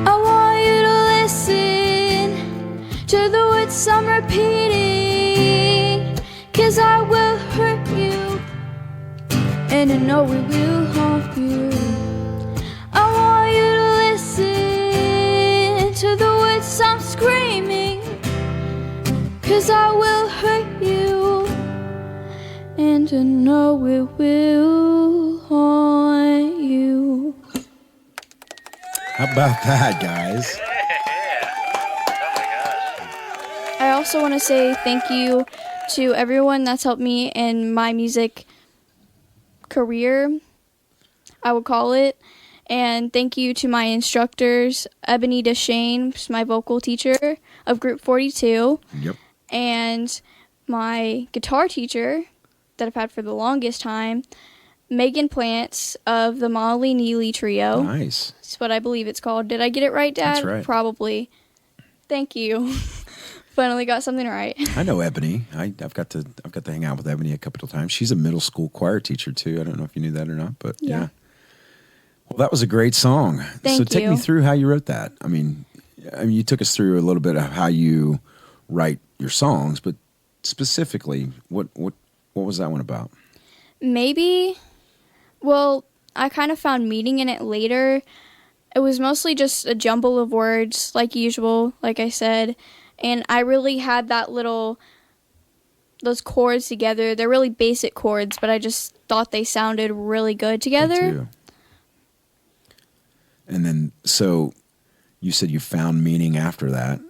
I want you to listen to the words I'm repeating, 'cause I will hurt you, and I know it will haunt you. I want you to listen to the words I'm screaming, 'cause I will hurt you, and I know it will haunt you. How about that, guys? I also want to say thank you to everyone that's helped me in my music career, I would call it. And thank you to my instructors, Ebony Deshane, who's my vocal teacher of Group 42. Yep. And my guitar teacher that I've had for the longest time, Megan Plants of the Molly Neely Trio. Nice. That's what I believe it's called. Did I get it right, Dad? That's right. Probably. Thank you. Finally got something right. I know Ebony. I've got to hang out with Ebony a couple of times. She's a middle school choir teacher too. I don't know if you knew that or not, but yeah. Well, that was a great song. Thank so take you. me through how you wrote that. I mean, you took us through a little bit of how you write your songs, but specifically, what was that one about? Maybe, well, I kind of found meaning in it later. It was mostly just a jumble of words, like usual, like I said. And I really had those chords together. They're really basic chords, but I just thought they sounded really good together. Me too. And then, so you said you found meaning after that.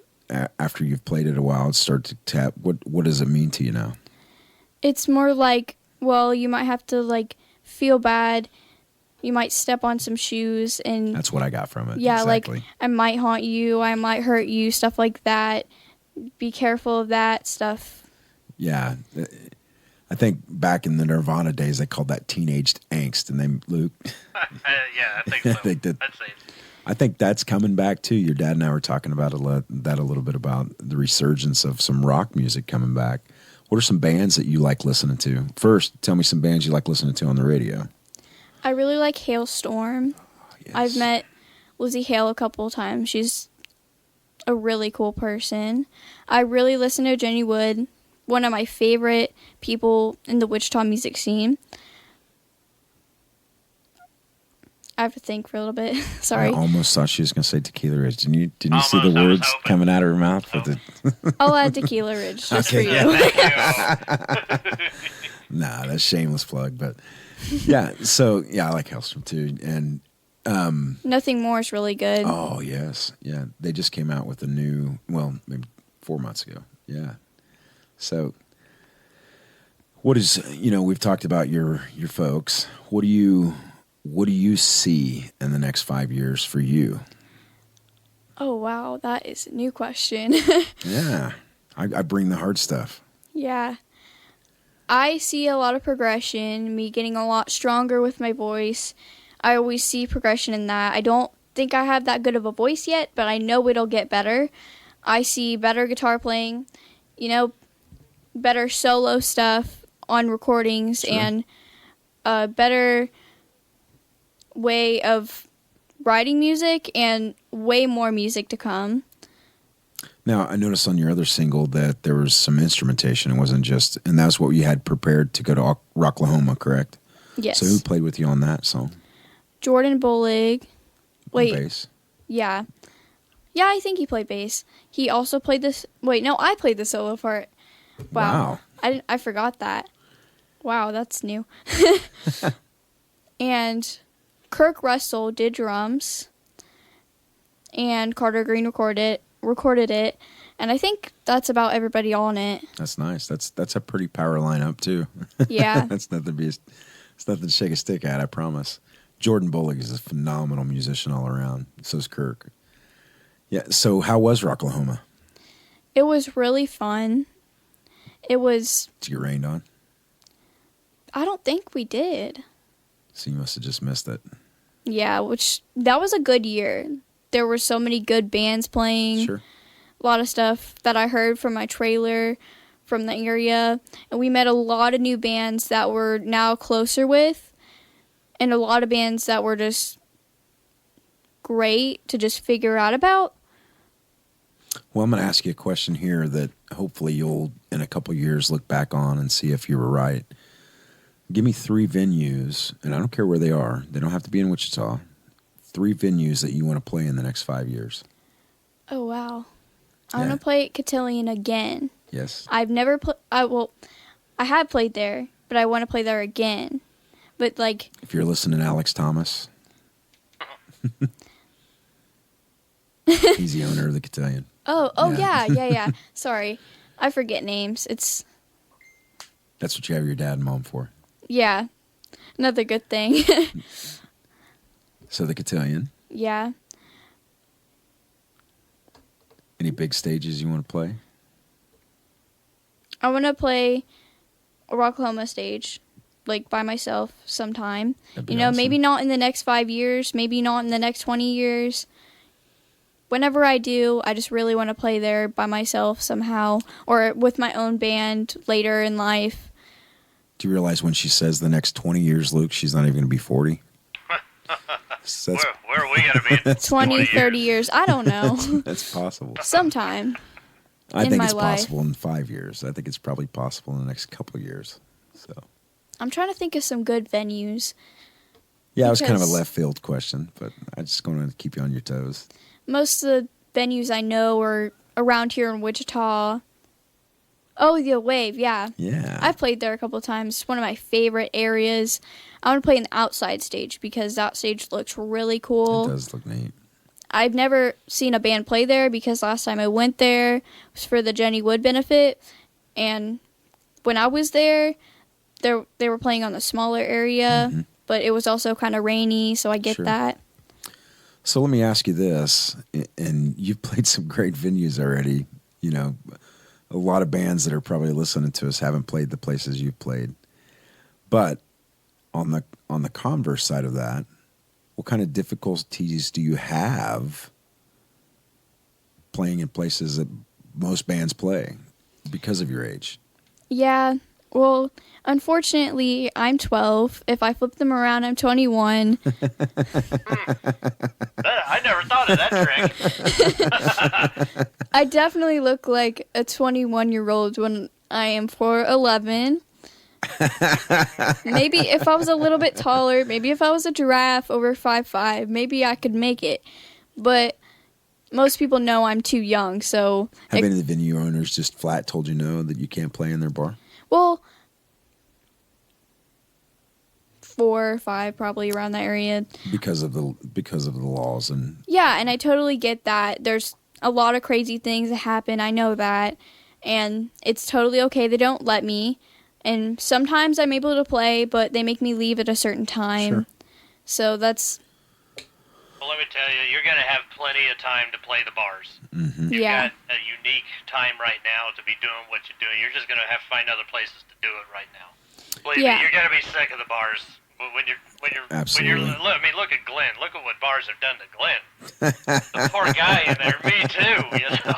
After you've played it a while, it started to tap. What does it mean to you now? It's more like, well, you might have to like feel bad. You might step on some shoes, and That's what I got from it. yeah, exactly. like I might haunt you, I might hurt you, stuff like that. Be careful of that stuff. Yeah. I think back in the Nirvana days, they called that teenage angst, and they, Luke. Yeah, I think so. I'd say I think that's coming back too. Your dad and I were talking about that a little bit about the resurgence of some rock music coming back. What are some bands that you like listening to? First, tell me some bands you like listening to on the radio. I really like Hailstorm. Yes. I've met Lizzie Hale a couple of times. She's a really cool person. I really listen to Jenny Wood, one of my favorite people in the Wichita music scene. I have to think for a little bit. Sorry. I almost thought she was going to say Tequila Ridge. Didn't you see Almost, the I was words hoping. coming out of her mouth? With the I'll add Tequila Ridge just for Okay, you. yeah, thank you. Nah, that's a shameless plug. But yeah, so yeah, I like Hellstrom too. And Nothing More is really good. oh yes, yeah, they just came out with a new, well, maybe 4 months ago. Yeah. So what is, we've talked about your folks. What do you see in the next 5 years for you? Oh, wow. That is a new question. Yeah. I bring the hard stuff. Yeah. I see a lot of progression, me getting a lot stronger with my voice. I always see progression in that. I don't think I have that good of a voice yet, but I know it'll get better. I see better guitar playing, better solo stuff on recordings, Sure. and a better way of writing music and way more music to come. Now, I noticed on your other single that there was some instrumentation. It wasn't just, and that's what you had prepared to go to Rocklahoma, correct? Yes. So who played with you on that song? Jordan Bullig. On Wait. bass? Yeah. Yeah, I think he played bass. He also played this. Wait, no, I played the solo part. Wow. I forgot that. Wow, that's new. And Kirk Russell did drums. And Carter Green recorded it. And I think that's about everybody on it. That's nice. That's a pretty power lineup too. Yeah. It's nothing to shake a stick at, I promise. Jordan Bullig is a phenomenal musician all around. So is Kirk. Yeah. So how was Rocklahoma? It was really fun. It was. Did you get rained on? I don't think we did. So you must have just missed it. Yeah, which that was a good year. There were so many good bands playing. Sure. A lot of stuff that I heard from my trailer from the area. And we met a lot of new bands that we're now closer with. And a lot of bands that were just great to just figure out about. Well, I'm going to ask you a question here that hopefully you'll, in a couple years, look back on and see if you were right. Give me 3 venues, and I don't care where they are. They don't have to be in Wichita. 3 venues that you want to play in the next 5 years. Oh, wow. I Yeah. want to play at Cotillion again. Yes. I've never played, I have played there, but I want to play there again. But, like, If you're listening, Alex Thomas. He's the owner of the Cotillion. yeah, Yeah. yeah. Sorry. I forget names. That's what you have your dad and mom for. Yeah. Another good thing. So the Cotillion. Yeah. Any big stages you want to play? I want to play a Rocklahoma stage, like, by myself sometime. That'd be You know, awesome. maybe not in the next 5 years, maybe not in the next 20 years. Whenever I do, I just really want to play there by myself somehow, or with my own band later in life. Do you realize when she says the next 20 years, Luke, she's not even going to be 40? So Where are we going to be in 20, 30 years. I don't know. that's possible. Sometime. I in think my it's life. possible in 5 years. I think it's probably possible in the next couple of years. So, I'm trying to think of some good venues. yeah, it was kind of a Because- left field question, but I just want to keep you on your toes. Most of the venues I know are around here in Wichita. Oh, the Wave, yeah. Yeah. I've played there a couple of times. It's one of my favorite areas. I want to play in the outside stage because that stage looks really cool. It does look neat. I've never seen a band play there because last time I went there was for the Jenny Wood benefit. And when I was there, they were playing on the smaller area, but it was also kind of rainy, so I get Sure. that. So let me ask you this, and you've played some great venues already. You know, a lot of bands that are probably listening to us haven't played the places you've played. But on the converse side of that, what kind of difficulties do you have playing in places that most bands play because of your age? Yeah, well, unfortunately, I'm 12. If I flip them around, I'm 21. I never thought of that trick. I definitely look like a 21-year-old when I am 4'11". Maybe if I was a little bit taller, maybe if I was a giraffe over 5'5", maybe I could make it. But most people know I'm too young, so... Have any of the venue owners just flat told you no, that you can't play in their bar? Well, 4 or 5 probably around that area. Because of the laws and Yeah, and I totally get that. There's a lot of crazy things that happen. I know that. And it's totally okay. They don't let me. And sometimes I'm able to play, but they make me leave at a certain time. Sure. So that's, Well, let me tell you, you're going to have plenty of time to play the bars. Mm-hmm. You've yeah. got a unique time right now to be doing what you're doing. You're just going to have to find other places to do it right now. Believe Yeah. me, you're going to be sick of the bars. But Absolutely. Look at Glenn. Look at what bars have done to Glenn. The poor guy in there. Me too. You know.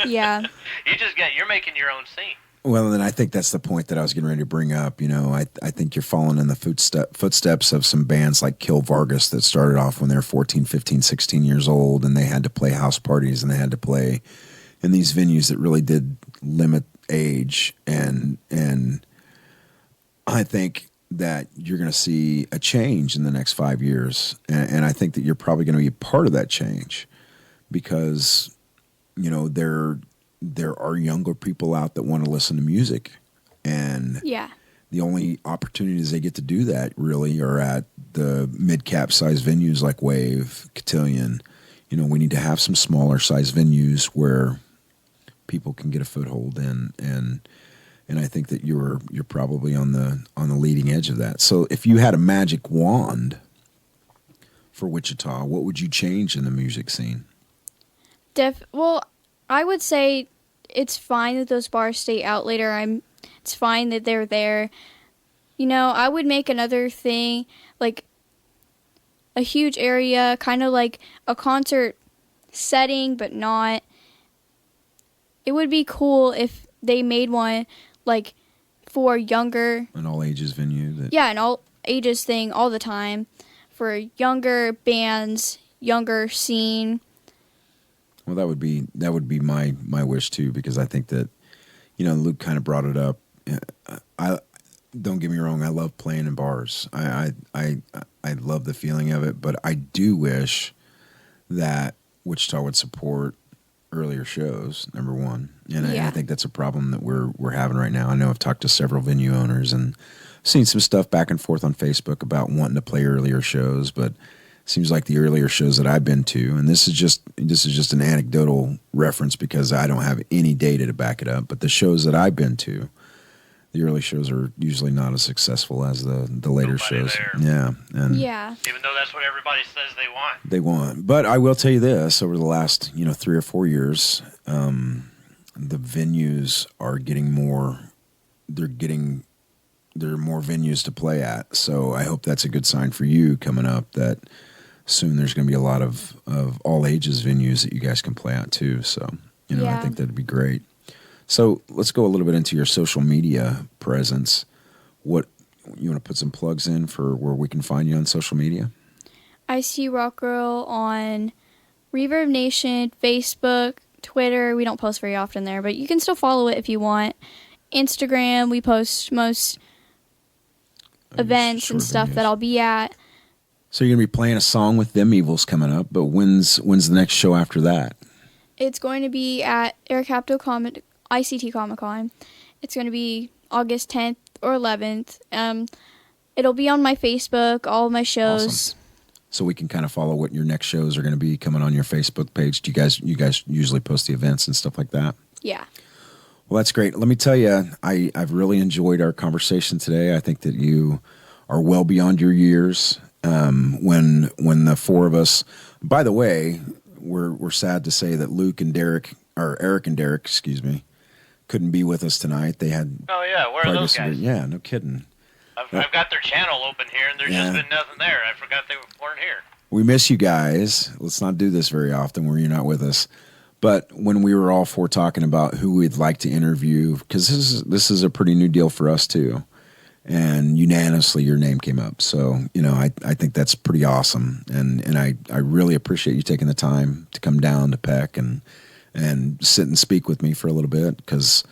Yeah. You're making your own scene. Well, and I think that's the point that I was getting ready to bring up. You know, I think you're following in the footsteps of some bands like Kill Vargas that started off when they were 14, 15, 16 years old, and they had to play house parties and they had to play in these venues that really did limit age. And I think that you're going to see a change in the next 5 years. And I think that you're probably going to be a part of that change because, you know, there are younger people out that want to listen to music. And Yeah. the only opportunities they get to do that really are at the mid-cap size venues like Wave, Cotillion. You know, we need to have some smaller size venues where people can get a foothold in, and I think that you're probably on the leading edge of that. So if you had a magic wand for Wichita, what would you change in the music scene? Well, I would say it's fine that those bars stay out later. It's fine that they're there. I would make another thing, like a huge area, kind of like a concert setting, but not. It would be cool if they made one, like, for younger. An all ages venue. Yeah, an all ages thing all the time for younger bands, younger scene. Well, that would be my wish too, because I think that, Luke kind of brought it up. I don't get me wrong, I love playing in bars. I love the feeling of it, but I do wish that Wichita would support earlier shows, number one. And I think that's a problem that we're having right now. I know I've talked to several venue owners and seen some stuff back and forth on Facebook about wanting to play earlier shows, but it seems like the earlier shows that I've been to, and this is just an anecdotal reference because I don't have any data to back it up, but the shows that I've been to, the early shows are usually not as successful as the later shows. There. Yeah. And even though that's what everybody says they want. But I will tell you this, over the last, 3 or 4 years, the venues are getting more, there are more venues to play at. So I hope that's a good sign for you coming up, that soon there's going to be a lot of all ages venues that you guys can play at too. So, I think that'd be great. So let's go a little bit into your social media presence. What, you want to put some plugs in for where we can find you on social media? ICT Rock Girl on Reverb Nation, Facebook, Twitter. We don't post very often there, but you can still follow it if you want. Instagram, we post most events and stuff that I'll be at. So you're going to be playing a song with Them Evils coming up, but when's the next show after that? It's going to be at Air Capital ICT Comic Con. It's going to be August 10th or 11th. It'll be on my Facebook, all of my shows. Awesome. So we can kind of follow what your next shows are going to be coming on your Facebook page. Do you guys usually post the events and stuff like that? Yeah. Well, that's great. Let me tell you, I've really enjoyed our conversation today. I think that you are well beyond your years. When the four of us, by the way, we're sad to say that Eric and Derek, excuse me, couldn't be with us tonight. They had. Oh yeah, where are those guys? Yeah, no kidding. I've got their channel open here, and there's just been nothing there. I forgot they weren't here. We miss you guys. Let's not do this very often where you're not with us. But when we were all four talking about who we'd like to interview, because this is a pretty new deal for us too, and unanimously your name came up. So I think that's pretty awesome, and I really appreciate you taking the time to come down to Peck and sit and speak with me for a little bit, because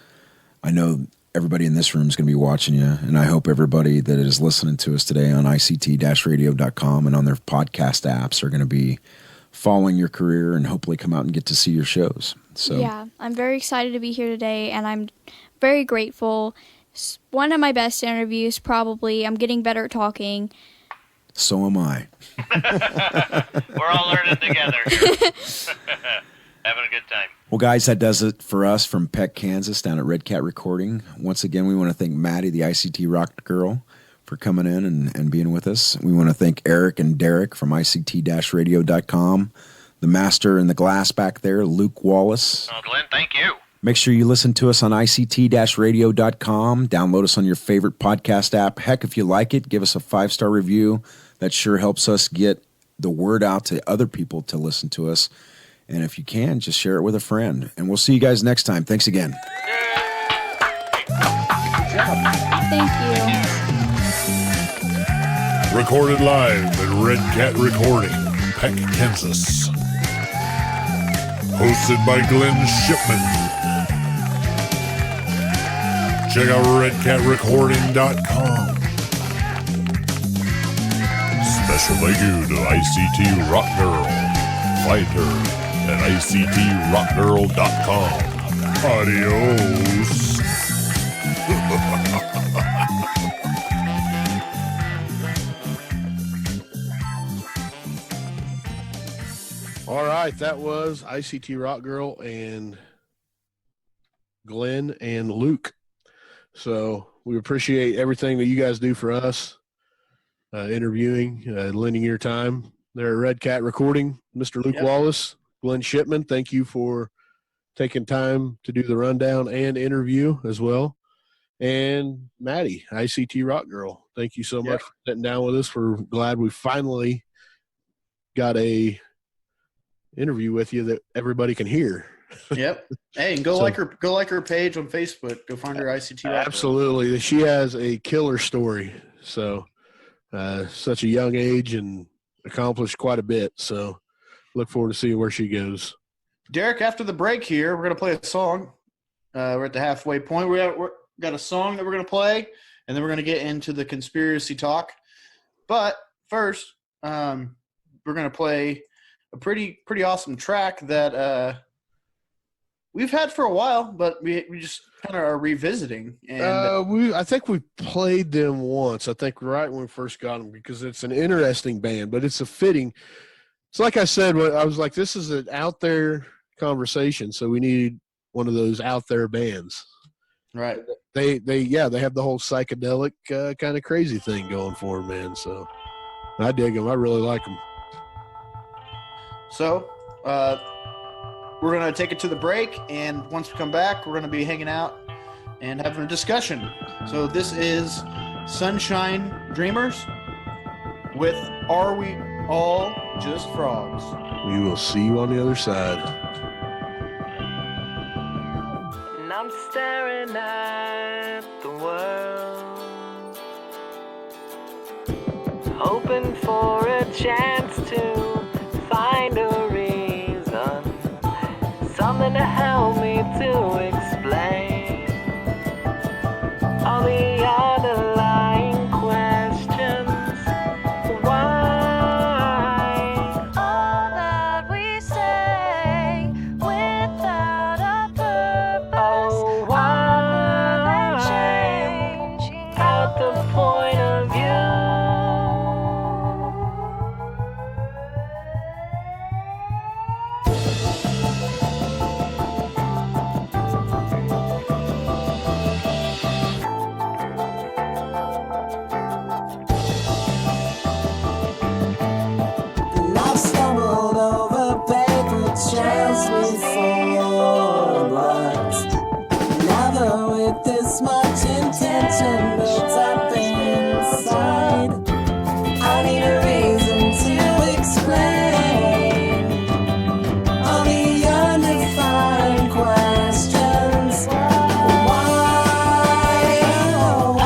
I know everybody in this room is going to be watching you, and I hope everybody that is listening to us today on ICT-radio.com and on their podcast apps are going to be following your career and hopefully come out and get to see your shows. So yeah, I'm very excited to be here today, and I'm very grateful. It's one of my best interviews, probably. I'm getting better at talking. So am I. We're all learning together. Having a good time. Well, guys, that does it for us from Peck, Kansas, down at Red Cat Recording. Once again, we want to thank Maddie, the ICT Rock Girl, for coming in and being with us. We want to thank Eric and Derek from ICT-radio.com, the master in the glass back there, Luke Wallace. Oh, Glenn, thank you. Make sure you listen to us on ICT-radio.com. Download us on your favorite podcast app. Heck, if you like it, give us a 5-star review. That sure helps us get the word out to other people to listen to us. And if you can, just share it with a friend. And we'll see you guys next time. Thanks again. Thank you. Recorded live at Red Cat Recording, Peck, Kansas. Hosted by Glenn Shipman. Check out redcatrecording.com. Special thank you to ICT Rock Girl. Find her at ICTRockGirl.com. Adios. All right, that was ICT Rock Girl and Glenn and Luke. So we appreciate everything that you guys do for us, interviewing, lending your time there at Red Cat Recording. Mr. Luke Wallace, Glenn Shipman, thank you for taking time to do the rundown and interview as well. And Maddie, ICT Rock Girl. Thank you so much for sitting down with us. We're glad we finally got a interview with you that everybody can hear. Yep. Hey, and go like her page on Facebook. Go find her ICT Rock Girl. Absolutely. She has a killer story. So such a young age and accomplished quite a bit. So look forward to seeing where she goes. Derek, after the break here, we're going to play a song. We're at the halfway point. We're got a song that we're going to play, and then we're going to get into the conspiracy talk. But first, we're going to play a pretty awesome track that we've had for a while, but we just kind of are revisiting. And I think we played them once. I think right when we first got them, because it's an interesting band, but it's a fitting. It's like I said, I was like, this is an out there conversation, so we need one of those out there bands. Right. They have the whole psychedelic kind of crazy thing going for them, man. So I dig them. I really like them. So we're going to take it to the break, and once we come back, we're going to be hanging out and having a discussion. So this is Sunshine Dreamers with Are We All Just Frogs? We will see you on the other side. And I'm staring at the world, hoping for a chance to find a reason, something to help me to explain all the underlying questions. Why all that we say without a purpose, Oh, other than why changing out the point of view? And I've stumbled over paper trails before, but never with this much intention built up inside. I need a reason to explain all the undefined questions. Why, oh, I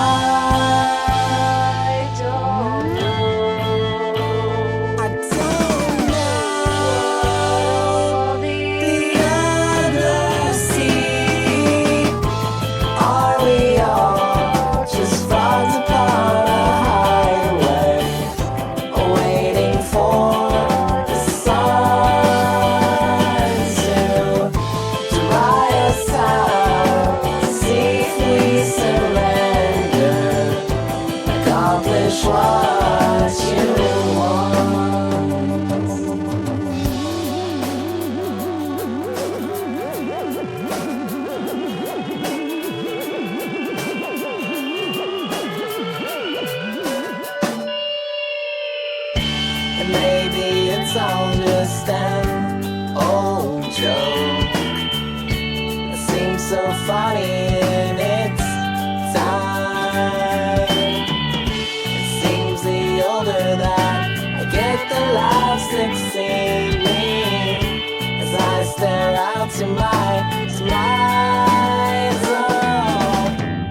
don't know. I don't know the other sea. Are we all just frogs upon a highway, waiting for the sun to dry us out? See if we surrender, accomplish what you want. And maybe it's all just an old joke. It seems so funny in its time. It seems the older that I get, the laughs exceed me as I stare out to my zone.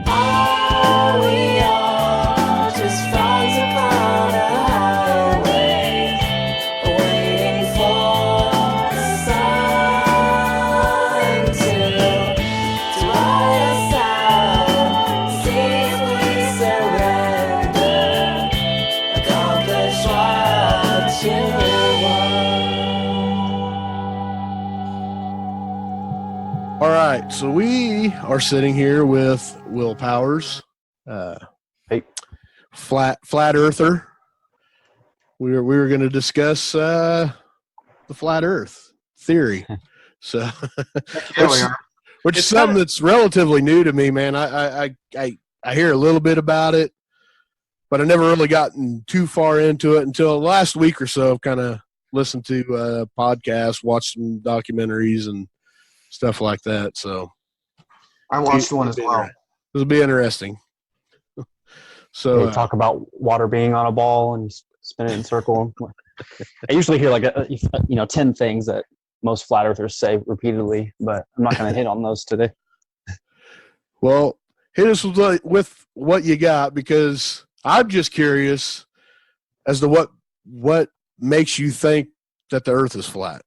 Are we all just frogs upon a highway, waiting for the sun to dry us out? See if we surrender, accomplish what you want. All right, so we are sitting here with Will Powers, Hey. flat earther. We were going to discuss the flat Earth theory, so which is something that's relatively new to me, man. I hear a little bit about it, but I never really gotten too far into it until the last week or so. I've kind of listened to podcasts, watched some documentaries, and stuff like that. So I watched one as well. This will be interesting. So They talk about water being on a ball and spin it in a circle. I usually hear like 10 things that most flat earthers say repeatedly, but I'm not going to hit on those today. well, hit us with what you got, because I'm just curious as to what makes you think that the Earth is flat.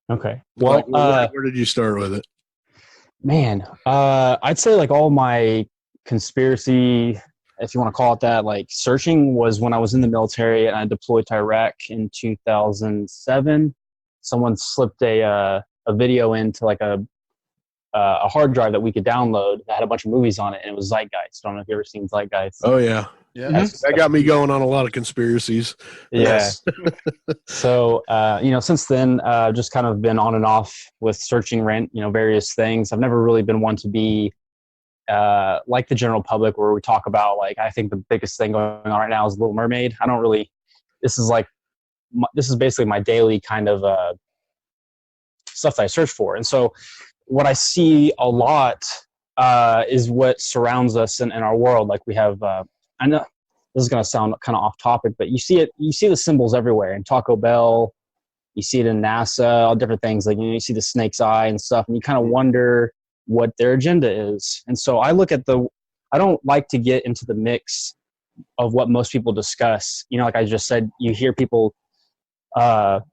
Okay. Well, where did you start with it? Man, I'd say like all my conspiracy, if you want to call it that, like searching was when I was in the military and I deployed to Iraq in 2007. Someone slipped a video into like a hard drive that we could download that had a bunch of movies on it, and it was Zeitgeist. I don't know if you've ever seen Zeitgeist. Oh yeah. That got me going on a lot of conspiracies. Yeah. So, since then, just kind of been on and off with searching various things. I've never really been one to be like the general public where we talk about, like, I think the biggest thing going on right now is Little Mermaid. I don't really, this is basically my daily kind of stuff that I search for. And so what I see a lot is what surrounds us in our world. Like we have, I know this is going to sound kind of off topic, but you see the symbols everywhere in Taco Bell, you see it in NASA, all different things. Like, you see the snake's eye and stuff, and you kind of wonder what their agenda is. And so I look at I don't like to get into the mix of what most people discuss. Like I just said, you hear people talk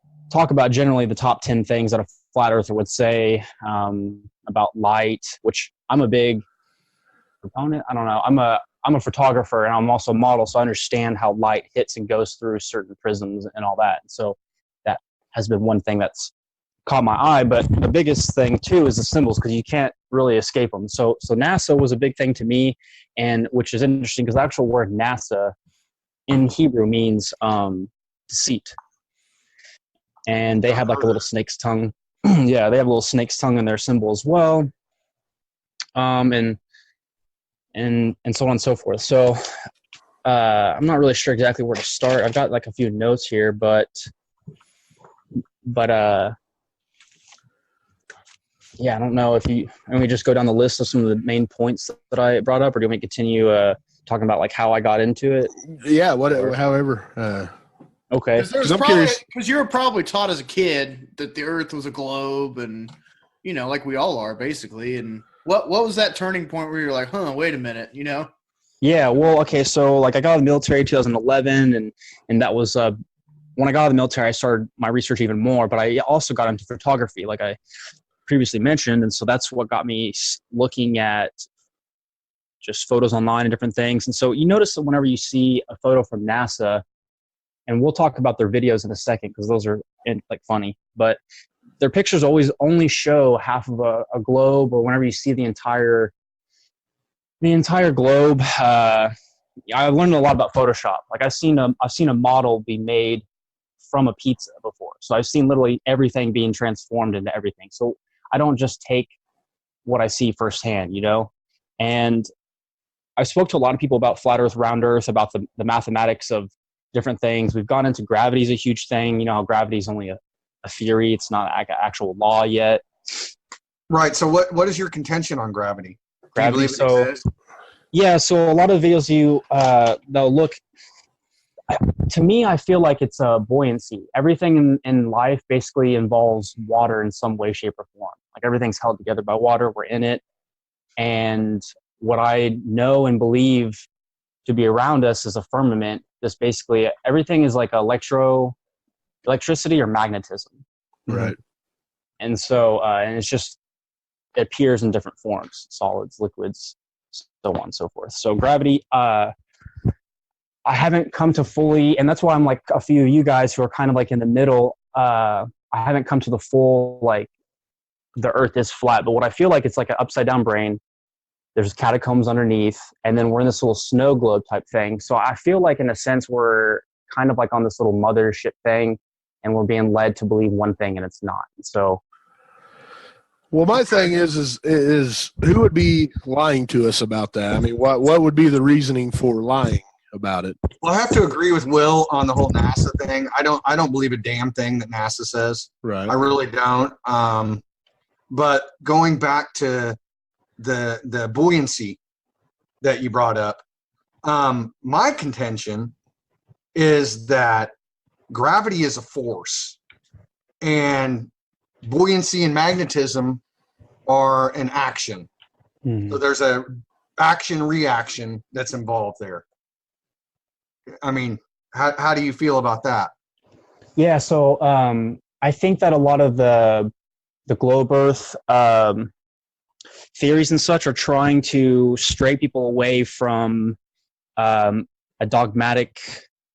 about generally the top 10 things that a flat earther would say about light, which I'm a big proponent. I don't know. I'm a photographer and I'm also a model, so I understand how light hits and goes through certain prisms and all that. So that has been one thing that's caught my eye. But the biggest thing too is the symbols, because you can't really escape them. So NASA was a big thing to me, and which is interesting because the actual word NASA in Hebrew means deceit, and they have like a little snake's tongue. Yeah, they have a little snake's tongue in their symbol as well, and so on and so forth. So I'm not really sure exactly where to start. I've got like a few notes here, but yeah, I don't know if you let me just go down the list of some of the main points that I brought up, or do you want me to continue talking about like how I got into it? Yeah, however. Okay. Because you were probably taught as a kid that the Earth was a globe, and like we all are basically. And what was that turning point where you're like, wait a minute, Yeah, well, okay, so like I got out of the military in 2011, and that was when I got out of the military, I started my research even more. But I also got into photography, like I previously mentioned, and so that's what got me looking at just photos online and different things. And so you notice that whenever you see a photo from NASA, and we'll talk about their videos in a second because those are like funny, but their pictures always only show half of a globe, or whenever you see the entire globe. I learned a lot about Photoshop. Like I've seen a model be made from a pizza before, so I've seen literally everything being transformed into everything. So I don't just take what I see firsthand, And I spoke to a lot of people about flat Earth, round Earth, about the mathematics of different things. We've gone into gravity is a huge thing. How gravity is only a theory. It's not actual law yet. Right. So what is your contention on gravity? Gravity. So a lot of videos they'll look, to me, I feel like it's a buoyancy. Everything in life basically involves water in some way, shape, or form. Like everything's held together by water. We're in it. And what I know and believe to be around us is a firmament. This basically everything is like electricity or magnetism. Right. And so, and it's just, it appears in different forms, solids, liquids, so on and so forth. So gravity, I haven't come to fully, and that's why I'm like a few of you guys who are kind of like in the middle. I haven't come to the full, like the Earth is flat, but what I feel like it's like an upside down brain. There's catacombs underneath, and then we're in this little snow globe type thing. So I feel like in a sense we're kind of like on this little mothership thing, and we're being led to believe one thing and it's not. So, well, my thing is who would be lying to us about that? I mean, what would be the reasoning for lying about it? Well, I have to agree with Will on the whole NASA thing. I don't believe a damn thing that NASA says. Right. I really don't. But going back to the buoyancy that you brought up. My contention is that gravity is a force, and buoyancy and magnetism are an action. So there's a action reaction that's involved there. I mean, how do you feel about that? Yeah, so I think that a lot of the globe Earth theories and such are trying to stray people away from a dogmatic,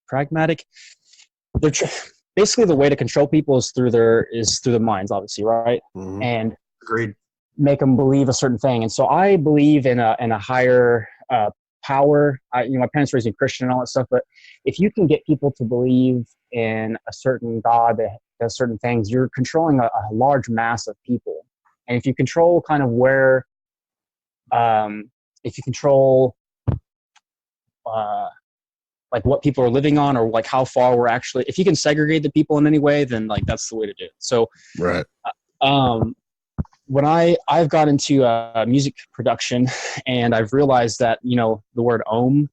pragmatic. Basically, the way to control people is through their minds, obviously, right? Mhm. And Agreed. make them believe a certain thing. And so I believe in a higher power. My parents raised me Christian and all that stuff, but if you can get people to believe in a certain God that does certain things, you're controlling a large mass of people. And if you control kind of where, if you control like what people are living on, or like how far we're actually, if you can segregate the people in any way, then like that's the way to do it. So Right. When I've got into music production, and I've realized that, the word Om,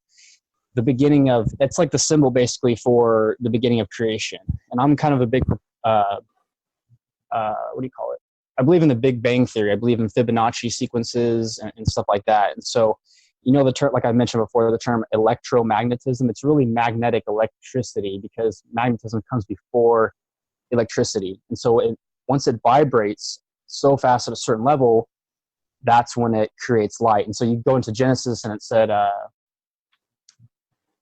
the beginning of, it's like the symbol basically for the beginning of creation. And I'm kind of a big, what do you call it? I believe in the Big Bang Theory. I believe in Fibonacci sequences and stuff like that. And so, the term, like I mentioned before, the term electromagnetism, it's really magnetic electricity, because magnetism comes before electricity. And so once it vibrates so fast at a certain level, that's when it creates light. And so you go into Genesis and it said,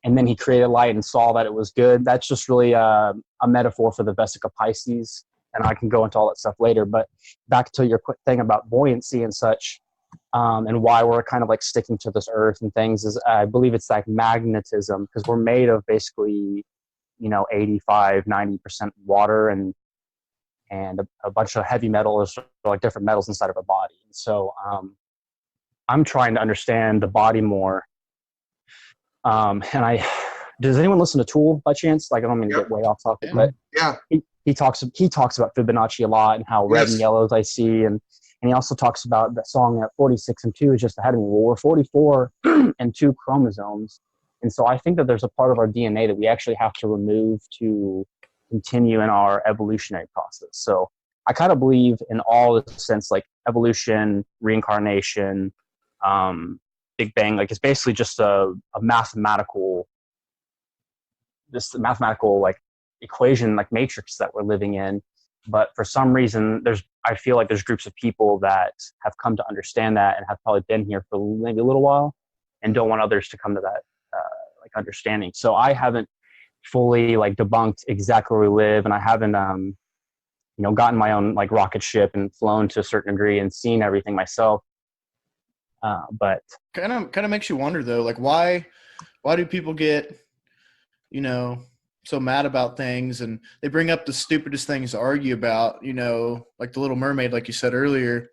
and then he created light and saw that it was good. That's just really a metaphor for the Vesica Pisces. And I can go into all that stuff later. But back to your quick thing about buoyancy and such, and why we're kind of like sticking to this earth and things, is I believe it's like magnetism, because we're made of basically, 85, 90% water and a bunch of heavy metals, or like different metals inside of our body. So I'm trying to understand the body more. Does anyone listen to Tool by chance? Like, I don't mean to get way off topic, but Yeah. he talks about Fibonacci a lot, and how red and yellows I see, and he also talks about that song at 46 and 2 is just ahead of me. Well, we're 44 and 2 chromosomes, and so I think that there's a part of our DNA that we actually have to remove to continue in our evolutionary process. So I kind of believe in all the sense, like evolution, reincarnation, Big Bang. Like, it's basically just a mathematical like equation, like matrix that we're living in. But for some reason, I feel like there's groups of people that have come to understand that and have probably been here for maybe a little while and don't want others to come to that like understanding. So I haven't fully like debunked exactly where we live, and I haven't gotten my own like rocket ship and flown to a certain degree and seen everything myself. But kind of makes you wonder though, like why do people get so mad about things, and they bring up the stupidest things to argue about, like the Little Mermaid, like you said earlier,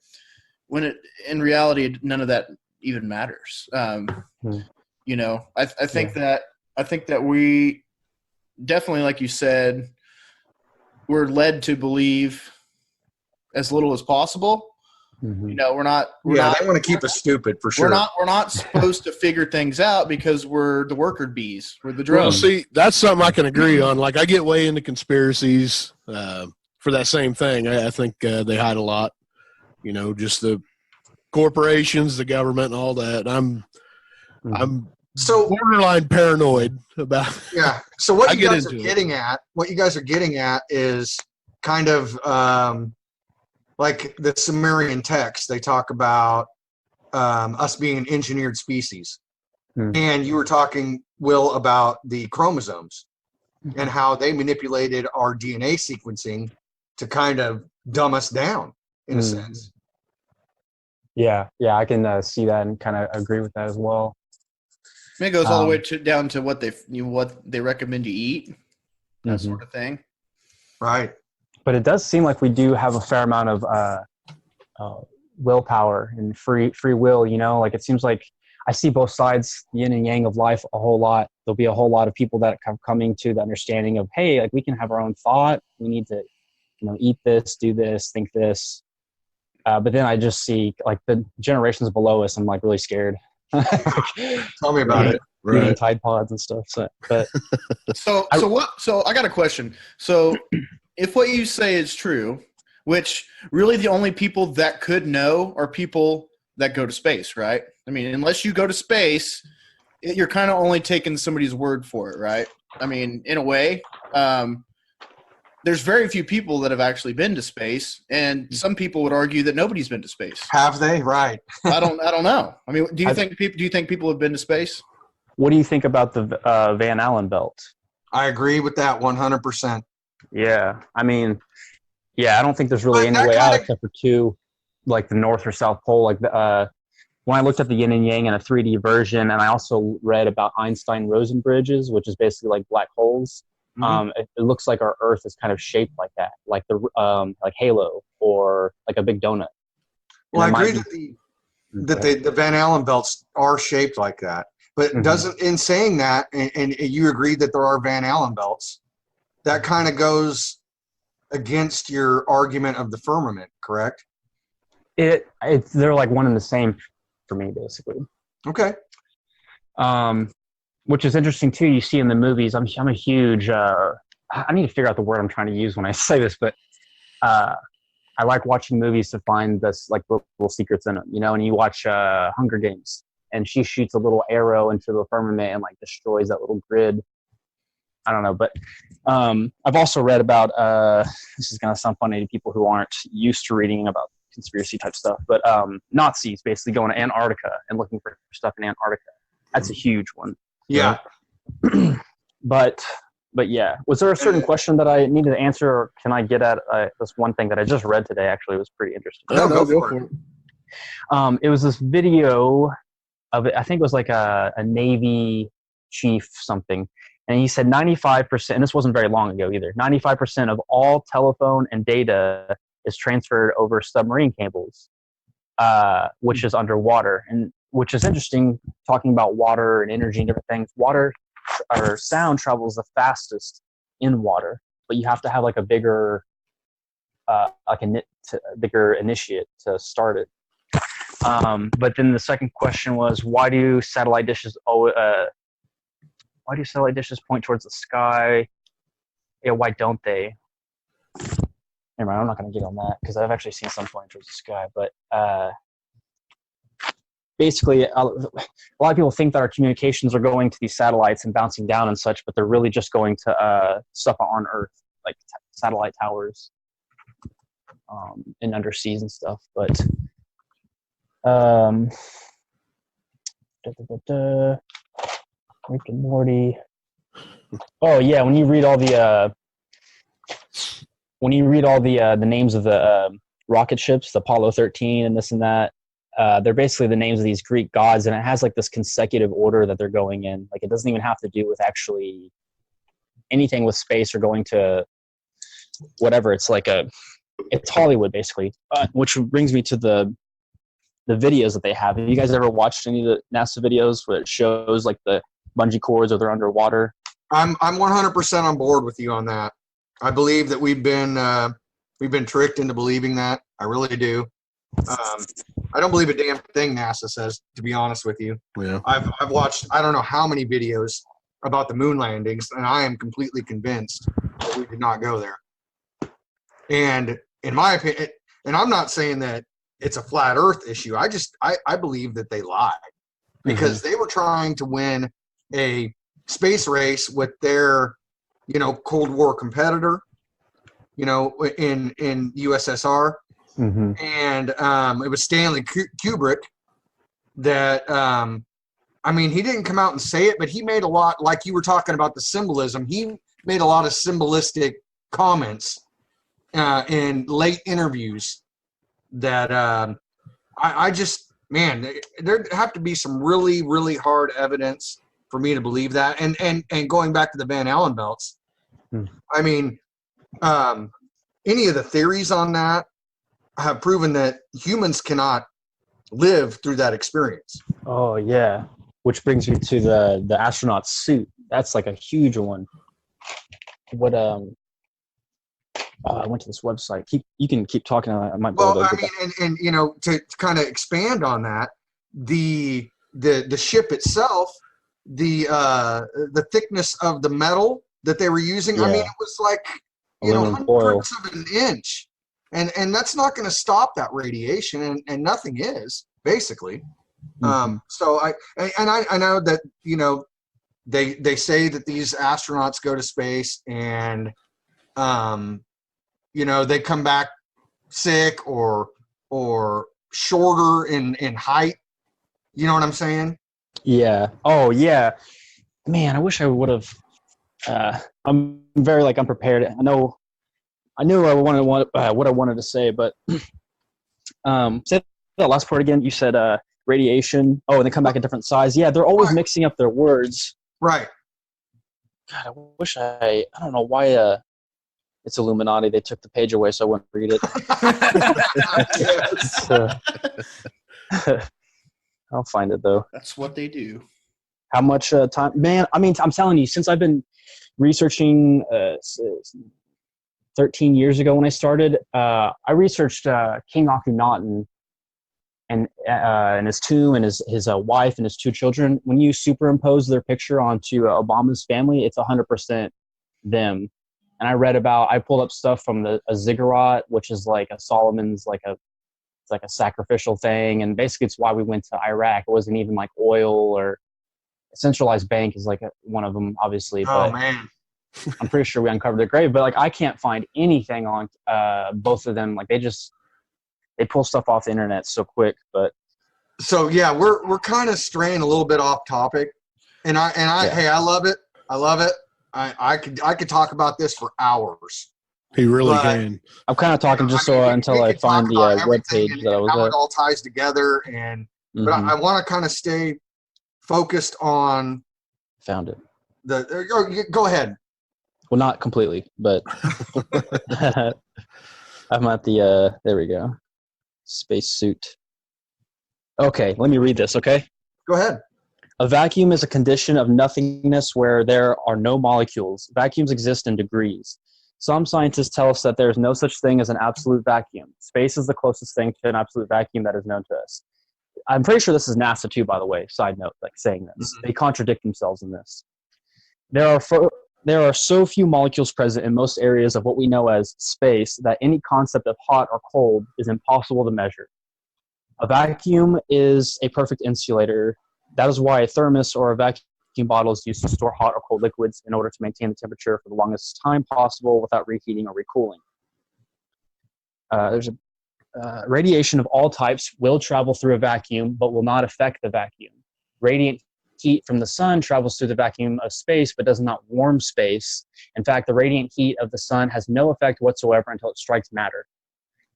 when in reality none of that even matters. I think that we definitely, like you said, we're led to believe as little as possible. We're not. They want to keep us stupid for sure. We're not supposed to figure things out because we're the worker bees. We're the drones. Well, see, that's something I can agree on. Like, I get way into conspiracies for that same thing. I think they hide a lot. Just the corporations, the government, and all that. I'm so borderline paranoid about. Yeah. So what you guys are getting at is kind of like the Sumerian text. They talk about us being an engineered species, and you were talking, Will, about the chromosomes and how they manipulated our DNA sequencing to kind of dumb us down in a sense. Yeah, I can see that and kind of agree with that as well. It goes all the way down to what they recommend you eat, that sort of thing. Right. But it does seem like we do have a fair amount of willpower and free will. Like, it seems like I see both sides, yin and yang of life, a whole lot. There'll be a whole lot of people that are coming to the understanding of, hey, like, we can have our own thought. We need to, eat this, do this, think this. But then I just see like the generations below us. I'm like really scared. Tell me about it. Eating Right. Tide Pods and stuff. So, but So I got a question. So if what you say is true, which really the only people that could know are people that go to space, right? I mean, unless you go to space, you're kind of only taking somebody's word for it, right? I mean, in a way, there's very few people that have actually been to space, and some people would argue that nobody's been to space. Have they? Right. I don't know. I mean, do you think people have been to space? what do you think about the Van Allen belt? I agree with that 100%. Yeah, I mean, yeah, I don't think there's really But any that way out kinda- except for two, like the North or South Pole. Like when I looked at the yin and yang in a 3D version, and I also read about Einstein-Rosen bridges, which is basically like black holes. It looks like our Earth is kind of shaped like that, like the like Halo or like a big donut. Well, I And it agree might that the Van Allen belts are shaped like that. But Mhm. doesn't, in saying that, and you agree that there are Van Allen belts, that kind of goes against your argument of the firmament, correct? they're like one and the same for me, basically. Okay. Which is interesting too. You see in the movies. I'm a huge. I need to figure out the word I'm trying to use when I say this, but I like watching movies to find this like little secrets in them. You know, and you watch Hunger Games, and she shoots a little arrow into the firmament and like destroys that little grid. I don't know, but I've also read about. This is gonna sound funny to people who aren't used to reading about conspiracy type stuff, but Nazis basically going to Antarctica and looking for stuff in Antarctica. That's a huge one. Yeah. But yeah, was there a certain question that I needed to answer, or can I get at this one thing that I just read today? Actually, it was pretty interesting. No, go for it. It was this video of it. I think it was like a Navy chief something, and he said 95%. And this wasn't very long ago either. 95% of all telephone and data is transferred over submarine cables, which is underwater, and which is interesting. Talking about water and energy and different things, water or sound travels the fastest in water, but you have to have like a bigger, bigger initiate to start it. But then the second question was, why do satellite dishes point towards the sky? Yeah, why don't they? Never mind, I'm not going to get on that because I've actually seen some pointing towards the sky. But basically, a lot of people think that our communications are going to these satellites and bouncing down and such, but they're really just going to stuff on Earth, like satellite towers and underseas and stuff. But Rick and Morty. Oh yeah, when you read all the names of the rocket ships, the Apollo 13 and this and that, they're basically the names of these Greek gods, and it has like this consecutive order that they're going in. Like it doesn't even have to do with actually anything with space or going to whatever. It's Hollywood basically, which brings me to the videos that they have. Have you guys ever watched any of the NASA videos where it shows like the bungee cords or they're underwater? I'm 100% on board with you on that. I believe that we've been tricked into believing that. I really do. I don't believe a damn thing NASA says, to be honest with you. Yeah. I've watched I don't know how many videos about the moon landings, and I am completely convinced that we did not go there. And in my opinion, and I'm not saying that it's a flat Earth issue. I believe that they lied because they were trying to win a space race with their, Cold War competitor, in USSR. Mm-hmm. And it was Stanley Kubrick that, he didn't come out and say it, but he made a lot, like you were talking about the symbolism, he made a lot of symbolistic comments in late interviews that there'd have to be some really, really hard evidence for me to believe that. And going back to the Van Allen belts, any of the theories on that have proven that humans cannot live through that experience. Oh yeah, which brings me to the astronaut suit. That's like a huge one. What I went to this website. You can keep talking. I might be Well, able to I get mean, and you know, to kind of expand on that, the ship itself, the thickness of the metal that they were using. I mean, Yeah. it was like Aluminum foil. hundredths of an inch, and that's not going to stop that radiation, and nothing is basically. Mhm. So I know that they say that these astronauts go to space and they come back sick or shorter in height. You know what I'm saying? Yeah. Oh, yeah. Man, I wish I would have. I'm very unprepared. I knew what I wanted to say, but say that last part again. You said radiation. Oh, and they come back a different size. Yeah, they're always Right. mixing up their words. Right. God, I wish I don't know why it's Illuminati. They took the page away so I wouldn't read it. Yes. I'll find it though. That's what they do. How much time? Man, I mean, I'm telling you, since I've been researching 13 years ago when I started, I researched King Akhenaten and his tomb and his wife and his two children. When you superimpose their picture onto Obama's family, it's 100% them. And I pulled up stuff from a ziggurat, which is like a Solomon's it's like a sacrificial thing, and basically it's why we went to Iraq. It wasn't even like oil or a centralized bank is one of them, obviously. Oh But man. I'm pretty sure we uncovered the grave. But I can't find anything on both of them. They pull stuff off the internet so quick. But So yeah, we're kind of straying a little bit off topic, and hey, I love it. I love it. I could talk about this for hours. He really But- can. I'm kind of talking until we I could find talk the about web everything page and that I was how at. it all ties together, but Mhm. I want to kind of stay focused on Found it. Go ahead. Well, not completely, but I'm at the there we go. Spacesuit. Okay, let me read this, okay? Go ahead. A vacuum is a condition of nothingness where there are no molecules. Vacuums exist in degrees. Some scientists tell us that there is no such thing as an absolute vacuum. Space is the closest thing to an absolute vacuum that is known to us. I'm pretty sure this is NASA too, by the way, side note, saying this. They contradict themselves in this. There are so few molecules present in most areas of what we know as space that any concept of hot or cold is impossible to measure. A vacuum is a perfect insulator. That is why a thermos or a vacuum bottle is used to store hot or cold liquids in order to maintain the temperature for the longest time possible without reheating or recooling. There's radiation of all types will travel through a vacuum, but will not affect the vacuum. Radiant heat from the sun travels through the vacuum of space, but does not warm space. In fact, the radiant heat of the sun has no effect whatsoever until it strikes matter.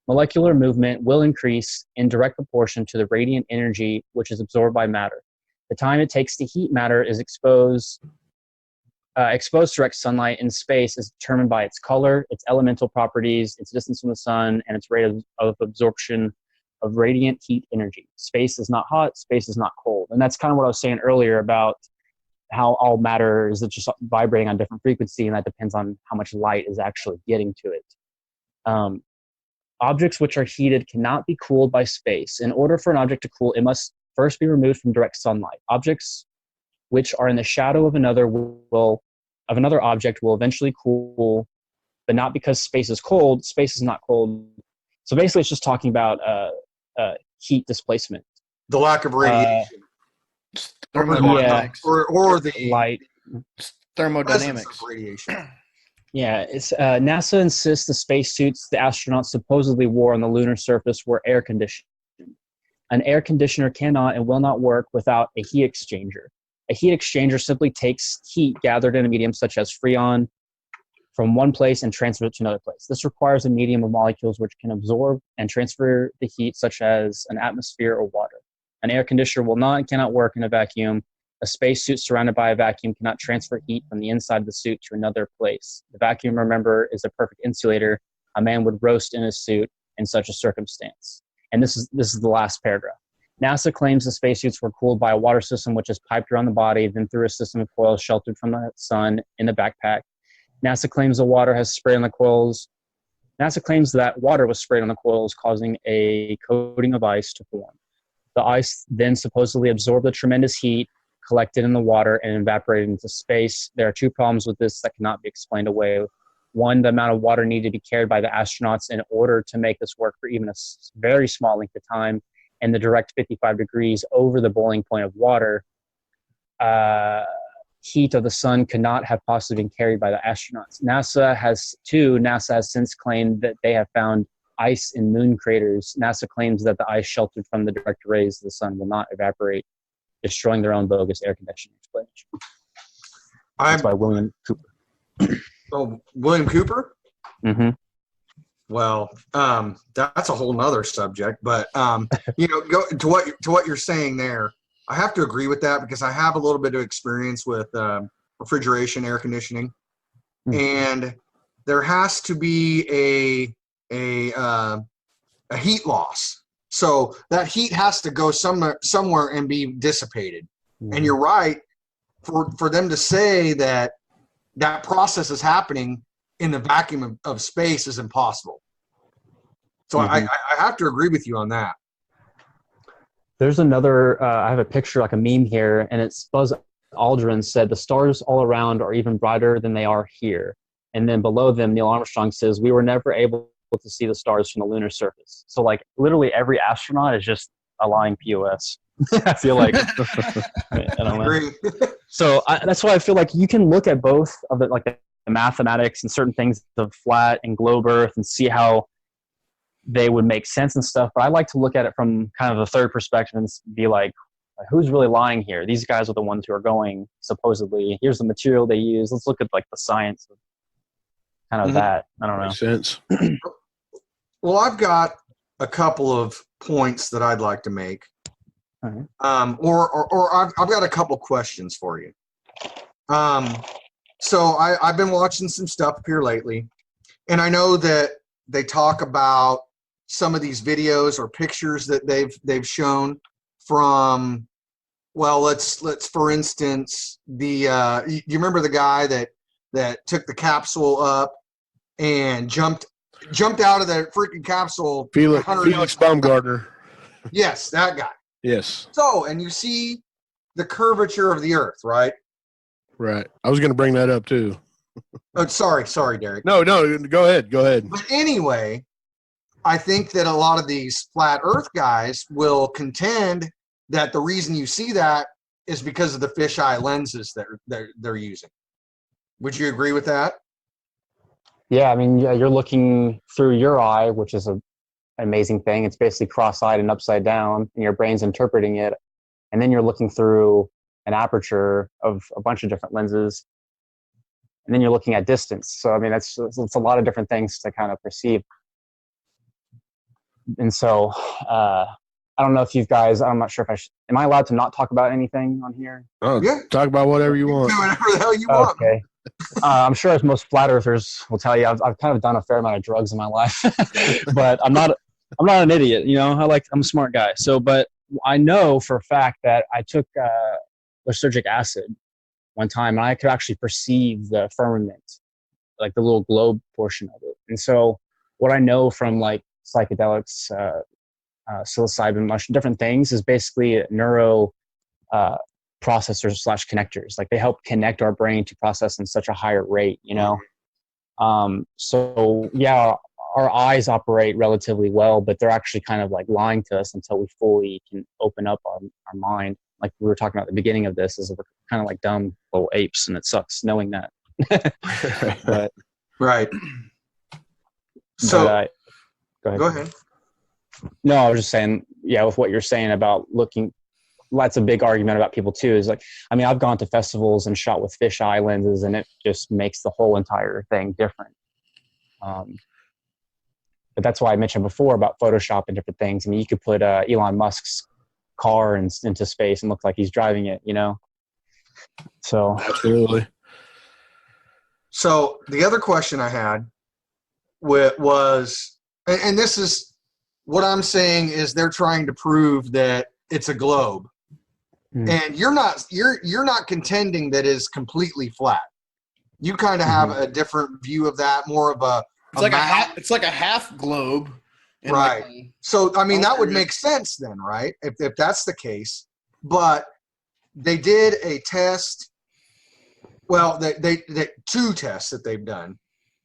Molecular movement will increase in direct proportion to the radiant energy which is absorbed by matter. The time it takes to heat matter is exposed direct sunlight in space is determined by its color, its elemental properties, its distance from the sun, and its rate of absorption of radiant heat energy. Space is not hot, space is not cold. And that's kind of what I was saying earlier about how all matter is just vibrating on different frequency, and that depends on how much light is actually getting to it. Objects which are heated cannot be cooled by space. In order for an object to cool, it must first be removed from direct sunlight. Objects which are in the shadow of another object will eventually cool, but not because space is cold. Space is not cold. So basically, it's just talking about heat displacement. The lack of radiation. Thermodynamics. Or the light. Thermodynamics. presence of radiation. Yeah, it's NASA insists the spacesuits the astronauts supposedly wore on the lunar surface were air conditioned. An air conditioner cannot and will not work without a heat exchanger. A heat exchanger simply takes heat gathered in a medium such as Freon from one place and transfers it to another place. This requires a medium of molecules which can absorb and transfer the heat, such as an atmosphere or water. An air conditioner will not and cannot work in a vacuum. A spacesuit surrounded by a vacuum cannot transfer heat from the inside of the suit to another place. The vacuum, remember, is a perfect insulator. A man would roast in his suit in such a circumstance. And this is the last paragraph. NASA claims the spacesuits were cooled by a water system which is piped around the body, then through a system of coils sheltered from the sun in the backpack. NASA claims the water has sprayed on the coils NASA claims that water was sprayed on the coils, causing a coating of ice to form. The ice then supposedly absorbed the tremendous heat, collected in the water, and evaporated into space. There are two problems with this that cannot be explained away. One, the amount of water needed to be carried by the astronauts in order to make this work for even a very small length of time, and the direct 55 degrees over the boiling point of water. Heat of the sun could not have possibly been carried by the astronauts. NASA has since claimed that they have found ice in moon craters. NASA claims that the ice sheltered from the direct rays of the sun will not evaporate, destroying their own bogus air conditioning explanation. That's by William Cooper. Oh, William Cooper? Mm-hmm. Well, that's a whole nother subject, but go to what you're saying there. I have to agree with that because I have a little bit of experience with refrigeration, air conditioning, and there has to be a heat loss. So that heat has to go somewhere and be dissipated. And you're right, for them to say that process is happening in the vacuum of space is impossible. So I have to agree with you on that. There's another, I have a picture, like a meme here, and it's Buzz Aldrin said, "The stars all around are even brighter than they are here." And then below them, Neil Armstrong says, "We were never able to see the stars from the lunar surface." So like literally every astronaut is just a lying POS. I feel like, I don't know. So that's why I feel like you can look at both of it, like the mathematics and certain things of flat and globe Earth, and see how they would make sense and stuff. But I like to look at it from kind of a third perspective and be like, who's really lying here? These guys are the ones who are going, supposedly, here's the material they use. Let's look at like the science of kind of that. I don't know. Makes sense. Well, I've got a couple of points that I'd like to make. Right. Or I've got a couple questions for you. So I've been watching some stuff here lately, and I know that they talk about some of these videos or pictures that they've shown from, well, let's for instance, you remember the guy that took the capsule up and jumped out of the freaking capsule? Felix Baumgartner. Yes, that guy. Yes. So, and you see the curvature of the Earth, right? Right. I was going to bring that up too. Oh, sorry, Derek. No, go ahead. But anyway, I think that a lot of these flat Earth guys will contend that the reason you see that is because of the fisheye lenses that they're using. Would you agree with that? Yeah, I mean, you're looking through your eye, which is an amazing thing. It's basically cross-eyed and upside down, and your brain's interpreting it. And then you're looking through an aperture of a bunch of different lenses. And then you're looking at distance. So, I mean, it's a lot of different things to kind of perceive. And so, I don't know if you guys, I'm not sure if am I allowed to not talk about anything on here? Oh, yeah. Talk about whatever you want. Do whatever the hell you want. Okay. I'm sure as most flat earthers will tell you, I've kind of done a fair amount of drugs in my life, but I'm not an idiot, I'm a smart guy. So, but I know for a fact that I took lysergic acid one time, and I could actually perceive the firmament, like the little globe portion of it. And so what I know from like psychedelics, psilocybin, much different things, is basically neuro processors / connectors. Like they help connect our brain to process in such a higher rate, So yeah, our eyes operate relatively well, but they're actually kind of like lying to us until we fully can open up our mind. Like we were talking about at the beginning of this, is we're kind of like dumb little apes, and it sucks knowing that. But, right. So go ahead. No, I was just saying, yeah, with what you're saying about looking, that's a big argument about people too, is like, I mean, I've gone to festivals and shot with fisheye lenses, and it just makes the whole entire thing different. But that's why I mentioned before about Photoshop and different things. I mean, you could put Elon Musk's car into space and look like he's driving it, So absolutely. So the other question I had was, and this is what I'm saying, is they're trying to prove that it's a globe, and you're not contending that it's completely flat. You kind of have a different view of that, more of It's like a half globe. and Right. like, So, I mean, that would Okay. make sense then, right? If that's the case. But they did a test. Well, they two tests that they've done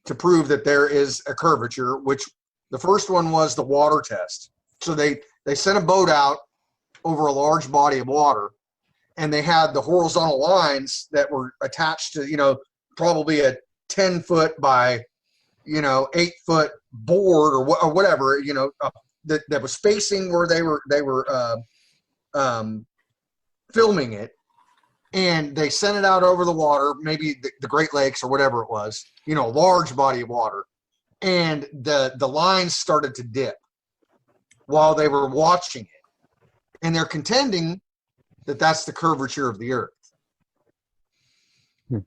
to prove that there is a curvature, which the first one was the water test. So they sent a boat out over a large body of water, and they had the horizontal lines that were attached to, probably a 10-foot by, 8-foot board or whatever, that was spacing where they were filming it. And they sent it out over the water, maybe the Great Lakes or whatever it was, a large body of water. And the lines started to dip while they were watching it. And they're contending that that's the curvature of the Earth. I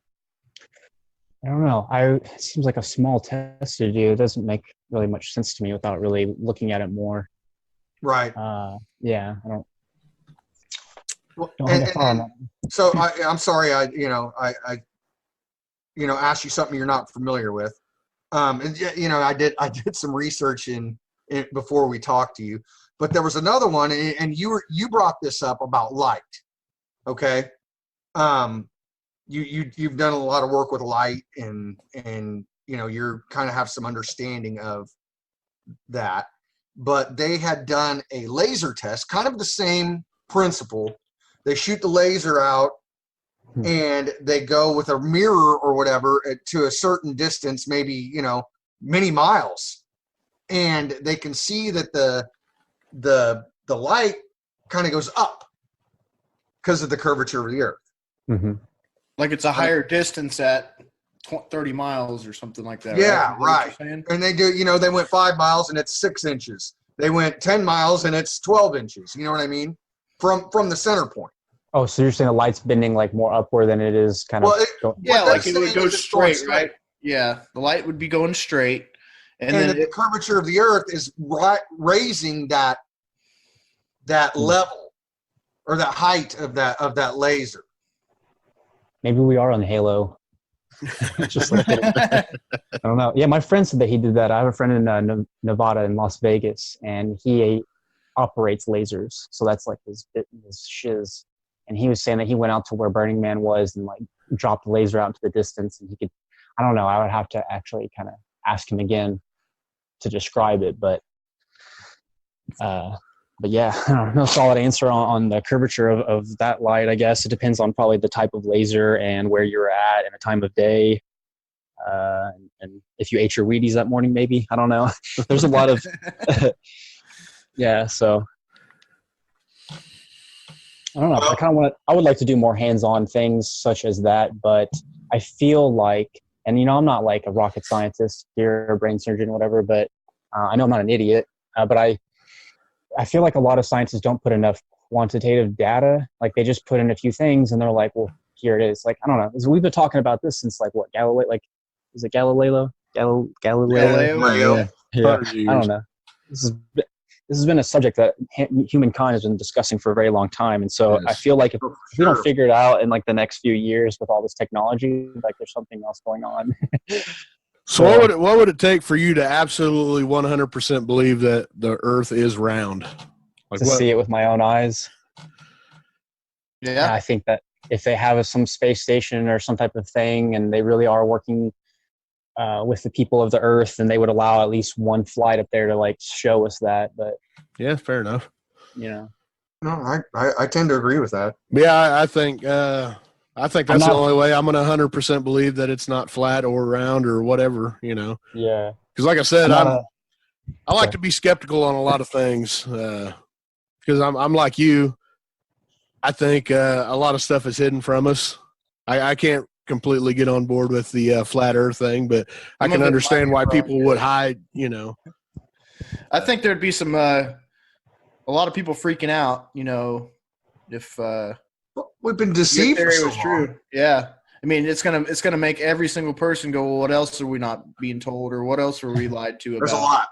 don't know. It seems like a small test to do. It doesn't make really much sense to me without really looking at it more. Right. Yeah, I don't. Well, Don't have a thought on that. So I'm sorry. I asked you something you're not familiar with. I did some research in before we talked to you, but there was another one, and you brought this up about light. Okay. You've done a lot of work with light, and you're kind of have some understanding of that. But they had done a laser test, kind of the same principle. They shoot the laser out, and they go with a mirror or whatever to a certain distance, maybe many miles, and they can see that the light kind of goes up because of the curvature of the Earth. Mm-hmm. Like it's a higher distance at 30 miles or something like that. Yeah, Is that what right. you're saying? And they do, they went 5 miles and it's 6 inches. They went 10 miles and it's 12 inches. You know what I mean? From the center point. Oh, so you're saying the light's bending like more upward than it is kind of. Yeah, what like they're it would saying go is it's going straight, right? Yeah, the light would be going straight, and And then the curvature of the Earth is raising that level or that height of that laser. Maybe we are on Halo. Just like I don't know. Yeah, my friend said that he did that. I have a friend in Nevada in Las Vegas, and he operates lasers. So that's like his shiz. And he was saying that he went out to where Burning Man was and like dropped the laser out into the distance, and he could. I don't know. I would have to actually kind of ask him again to describe it, but yeah, I don't know, no solid answer on the curvature of that light. I guess it depends on probably the type of laser and where you're at and the time of day. And if you ate your Wheaties that morning, maybe. I don't know. There's a lot of yeah. So I don't know. I would like to do more hands-on things such as that, but I feel like, and I'm not like a rocket scientist here, or brain surgeon, or whatever, but I know I'm not an idiot. But I feel like a lot of scientists don't put enough quantitative data. Like they just put in a few things and they're like, well, here it is. Like, I don't know. We've been talking about this since like what, Galileo? Like, is it Galileo? Galileo. Yeah. I don't know. This has been a subject that humankind has been discussing for a very long time. And so I feel like if we don't figure it out in like the next few years with all this technology, like there's something else going on. So what would it take for you to absolutely 100% believe that the Earth is round? Like to see it with my own eyes. Yeah. I think that if they have some space station or some type of thing and they really are working with the people of the Earth, then they would allow at least one flight up there to like show us that. But yeah, fair enough. No, I tend to agree with that. Yeah, I think that's the only way I'm going to 100% believe that it's not flat or round or whatever, Yeah. Because like I said, I like to be skeptical on a lot of things because I'm like you. I think a lot of stuff is hidden from us. I can't completely get on board with the flat Earth thing, but I can understand why people would hide. I think there'd be some a lot of people freaking out. If we've been deceived. Your theory was true. Yeah. I mean, it's gonna make every single person go, well, what else are we not being told, or what else are we lied to about? There's a lot.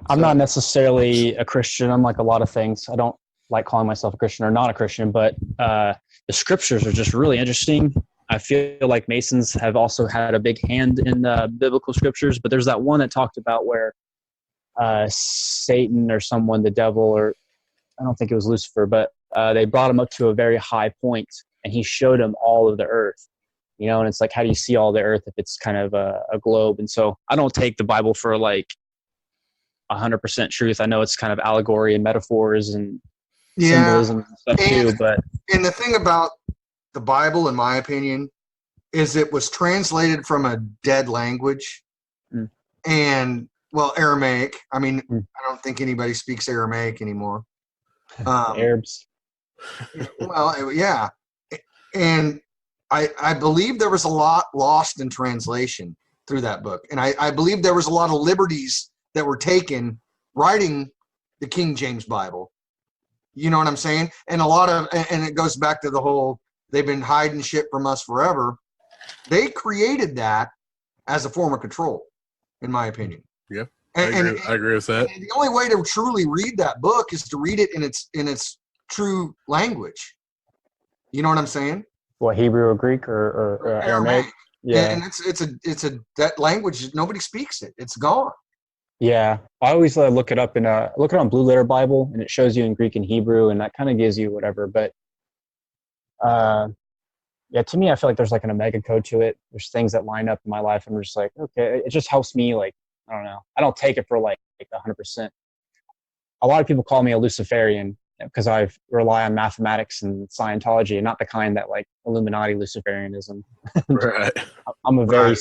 I'm not necessarily a Christian. I'm like a lot of things. I don't like calling myself a Christian or not a Christian, but the scriptures are just really interesting. I feel like Masons have also had a big hand in biblical scriptures, but there's that one that talked about where Satan or someone, the devil, or I don't think it was Lucifer, but they brought him up to a very high point, and he showed him all of the earth. And it's like, how do you see all the earth if it's kind of a globe? And so I don't take the Bible for like 100% truth. I know it's kind of allegory and metaphors and symbolism and stuff too, but and the thing about the Bible, in my opinion, is it was translated from a dead language, and Aramaic. I mean, I don't think anybody speaks Aramaic anymore. Arabs. Yeah, and I believe there was a lot lost in translation through that book, and I believe there was a lot of liberties that were taken writing the King James Bible. You know what I'm saying? And and it goes back to the whole, they've been hiding shit from us forever. They created that as a form of control, in my opinion. Yeah, I agree with that. And the only way to truly read that book is to read it in its true language. You know what I'm saying? What, Hebrew or Greek or Aramaic? Yeah, and it's that language, nobody speaks it. It's gone. Yeah, I always look it up look it on Blue Letter Bible, and it shows you in Greek and Hebrew, and that kind of gives you whatever. But yeah, to me, I feel like there's like an omega code to it. There's things that line up in my life, and I'm just like, okay, it just helps me. Like, I don't know, I don't take it for like 100%. A lot of people call me a Luciferian because I rely on mathematics and Scientology, and not the kind that like Illuminati Luciferianism. Right. I'm a very a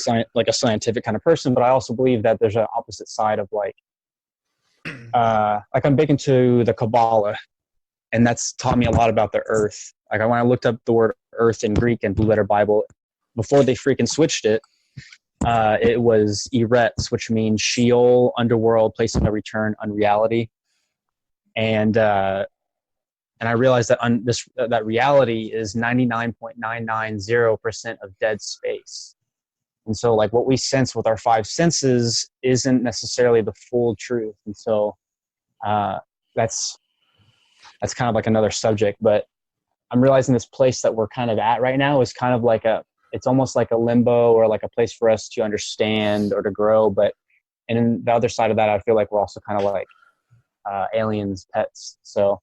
scientific kind of person, but I also believe that there's an opposite side of like I'm big into the Kabbalah, and that's taught me a lot about the earth. Like when I looked up the word earth in Greek and Blue Letter Bible, before they freaking switched it, it was Eretz, which means Sheol, underworld, place of no return, unreality. And I realized that that reality is 99.990% of dead space. And so like what we sense with our five senses isn't necessarily the full truth. And so that's kind of like another subject, but I'm realizing this place that we're kind of at right now is kind of like it's almost like a limbo or like a place for us to understand or to grow. But, and then the other side of that, I feel like we're also kind of like aliens, pets. So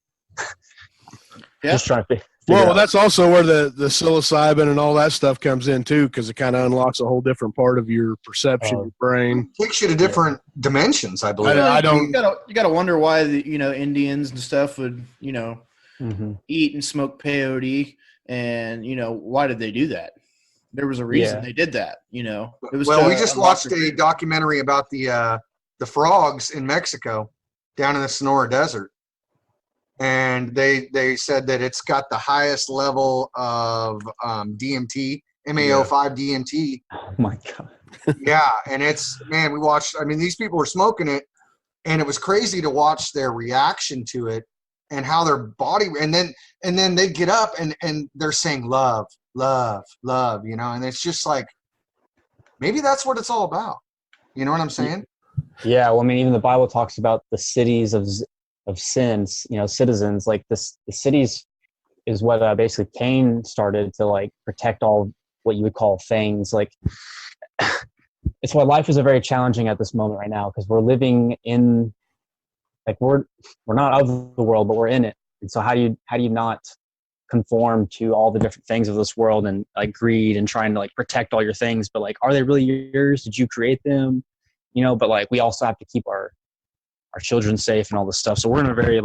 just trying to figure well, out. That's also where the psilocybin and all that stuff comes in too, because it kind of unlocks a whole different part of your perception, your brain. It takes you to different dimensions, I believe. I don't. You gotta wonder why the Indians and stuff would eat and smoke peyote, and why did they do that? There was a reason they did that. It was we just watched a documentary about the frogs in Mexico down in the Sonora Desert. And they said that it's got the highest level of DMT, MAO5 DMT. Oh my God. Yeah, and we watched, these people were smoking it, and it was crazy to watch their reaction to it and how their body, and then they get up and they're saying love, love, love, and it's just like, maybe that's what it's all about. You know what I'm saying? Yeah, well, even the Bible talks about the cities of sins, citizens. Like the cities is what basically Cain started to like protect all what you would call things. Like it's why life is very challenging at this moment right now, because we're living in, like we're not of the world, but we're in it. And so how do you not conform to all the different things of this world and like greed and trying to like protect all your things, but like, are they really yours? Did you create them? But like we also have to keep our children safe and all this stuff. So we're in a very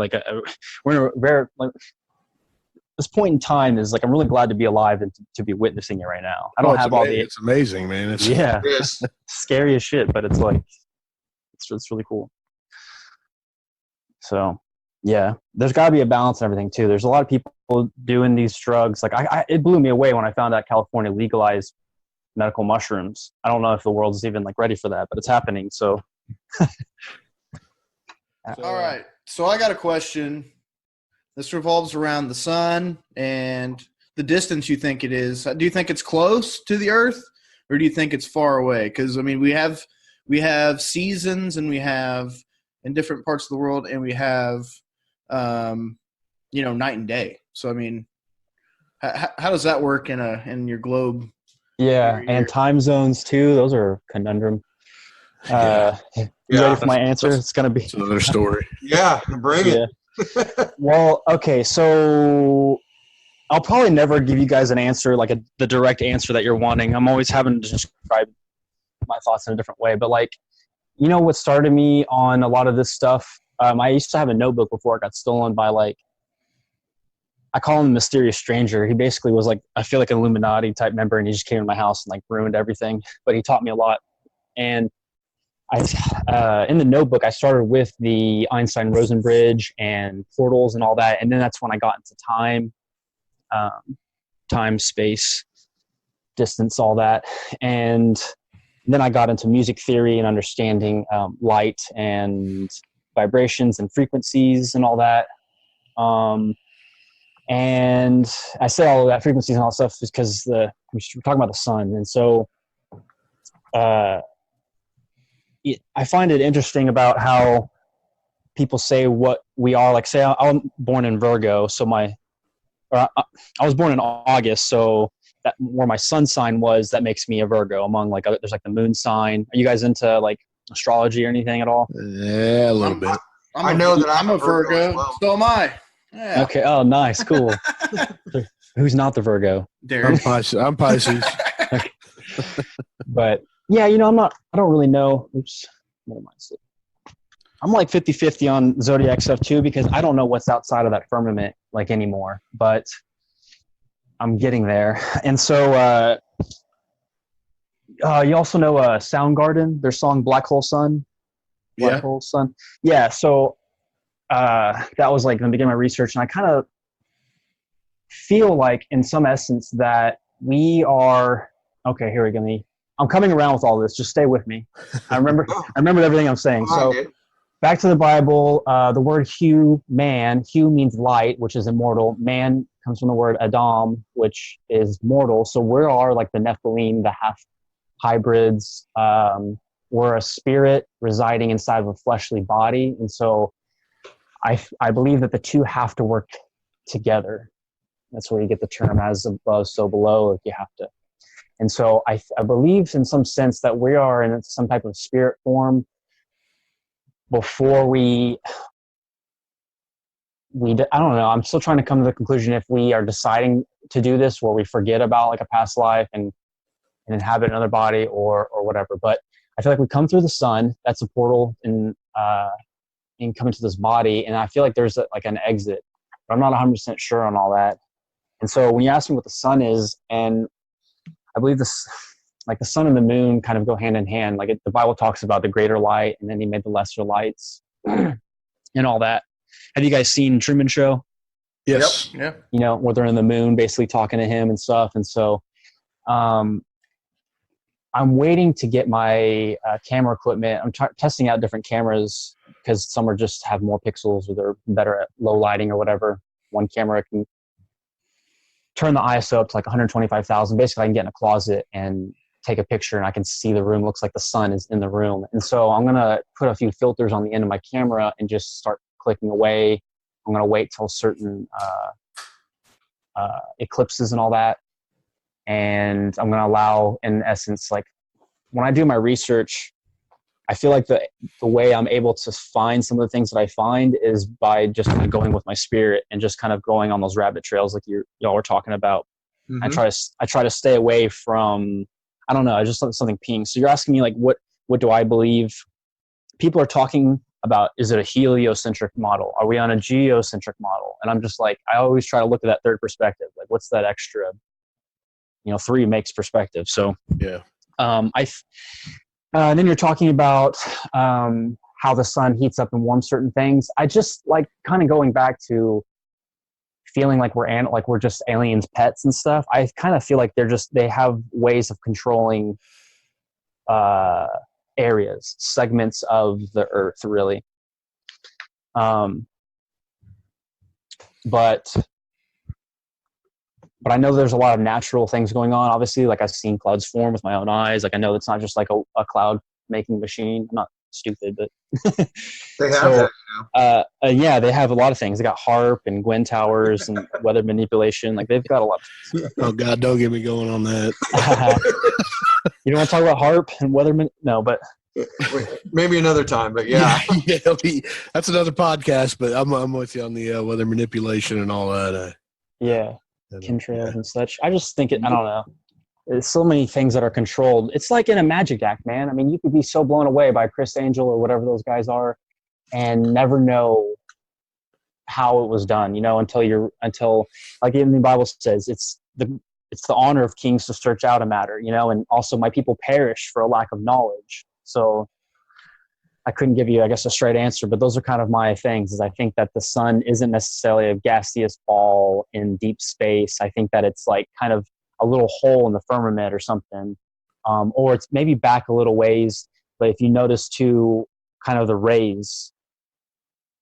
this point in time is like, I'm really glad to be alive and to be witnessing it right now. I don't have all the. It's amazing, man. It's scary as shit, but it's like, it's really cool. So yeah, there's gotta be a balance and everything too. There's a lot of people doing these drugs. Like it blew me away when I found out California legalized medical mushrooms. I don't know if the world is even like ready for that, but it's happening. So. All right. So I got a question. This revolves around the sun and the distance you think it is. Do you think it's close to the Earth, or do you think it's far away? Because we have seasons, and we have in different parts of the world, and we have night and day. So How does that work in your globe? Yeah, Here. and time zones too. Those are conundrum. You ready for my answer? It's gonna be It's another story. Yeah, bring it. Well, okay, so I'll probably never give you guys an answer like the direct answer that you're wanting. I'm always having to describe my thoughts in a different way. But like, you know, what started me on a lot of this stuff? I used to have a notebook before it got stolen by like, I call him the mysterious stranger. He basically was like, I feel like an Illuminati type member, and he just came to my house and like ruined everything. But he taught me a lot. And in the notebook, I started with the Einstein-Rosen bridge and portals and all that. And then that's when I got into time, space, distance, all that. And then I got into music theory and understanding light and vibrations and frequencies and all that. And I say all of that, frequencies and all that stuff, is because we're talking about the sun. And so I find it interesting about how people say what we are. Like, say I'm born in Virgo, so I was born in August, so that where my sun sign was, that makes me a Virgo. Among like there's like the moon sign. Are you guys into like astrology or anything at all? Yeah, a little bit. I know that I'm a Virgo. as well. So am I. Yeah. Okay. Oh, nice. Cool. Who's not the Virgo? Derek. I'm Pisces. But yeah, you know, I don't really know. Oops. What am I saying? I'm like 50-50 on zodiac stuff too, because I don't know what's outside of that firmament like anymore, but I'm getting there. And so you also know Soundgarden, their song Black Hole Sun. Black Hole Sun. Yeah. So that was like in the beginning of my research, and I kind of feel like in some essence that we are, okay, here we go. I'm coming around with all this. Just stay with me. I remember everything I'm saying. So back to the Bible, the word hue, man, hue means light, which is immortal. Man comes from the word Adam, which is mortal. So we are like the Nephilim, the half hybrids. We're a spirit residing inside of a fleshly body. And so I believe that the two have to work together. That's where you get the term as above, so below, if you have to. And so I believe in some sense that we are in some type of spirit form before I don't know. I'm still trying to come to the conclusion if we are deciding to do this where we forget about like a past life and inhabit another body or whatever. But I feel like we come through the sun. That's a portal in coming to this body. And I feel like there's like an exit, but I'm not 100% sure on all that. And so when you ask me what the sun is, and I believe this, like the sun and the moon kind of go hand in hand. Like the Bible talks about the greater light, and then he made the lesser lights and all that. Have you guys seen Truman Show? Yes. Yep. Yeah. You know, where they're in the moon basically talking to him and stuff. And so I'm waiting to get my camera equipment. I'm testing out different cameras because some are just have more pixels or they're better at low lighting or whatever. One camera can turn the ISO up to like 125,000. Basically, I can get in a closet and take a picture and I can see the room. Looks like the sun is in the room. And so I'm going to put a few filters on the end of my camera and just start clicking away. I'm going to wait till certain eclipses and all that. And I'm going to allow, in essence, like when I do my research, I feel like the way I'm able to find some of the things that I find is by just kind of going with my spirit and just kind of going on those rabbit trails like y'all were talking about. Mm-hmm. I try to stay away from, I don't know, I just let something ping. So you're asking me like, what do I believe? People are talking about, is it a heliocentric model? Are we on a geocentric model? And I'm just like, I always try to look at that third perspective. Like, what's that extra? 3 makes perspective. So yeah. And then you're talking about how the sun heats up and warms certain things. I just like kind of going back to feeling like we're just aliens' pets and stuff. I kind of feel like they have ways of controlling areas, segments of the earth, really. But I know there's a lot of natural things going on. Obviously, like I've seen clouds form with my own eyes. Like I know it's not just like a cloud making machine. I'm not stupid, but They have so that. yeah, they have a lot of things. They got HARP and Gwen towers and weather manipulation. Like they've got a lot of things. Oh God, don't get me going on that. You don't want to talk about HARP and no, but Maybe another time, but yeah. That's another podcast. But I'm with you on the weather manipulation and all that. Yeah, chemtrails and such. I just think I don't know. There's so many things that are controlled. It's like in a magic act, man. I mean, you could be so blown away by Chris Angel or whatever those guys are, and never know how it was done. Until like even the Bible says, it's the honor of kings to search out a matter. And also my people perish for a lack of knowledge. So I couldn't give you, I guess, a straight answer, but those are kind of my things. Is I think that the sun isn't necessarily a gaseous ball in deep space. I think that it's like kind of a little hole in the firmament or something, or it's maybe back a little ways. But if you notice too, kind of the rays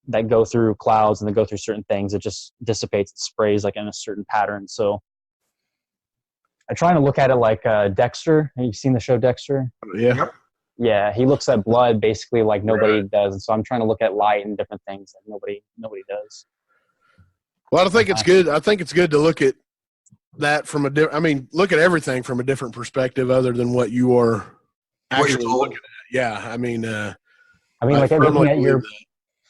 that go through clouds and that go through certain things, it just dissipates, it sprays like in a certain pattern. So I try to look at it like Dexter. Have you seen the show Dexter? Yeah. Yep. Yeah, he looks at blood basically like nobody does. And so I'm trying to look at light and different things that nobody does. Well, I think it's good. I think it's good to look at that from look at everything from a different perspective other than what you are actually looking at. Yeah, like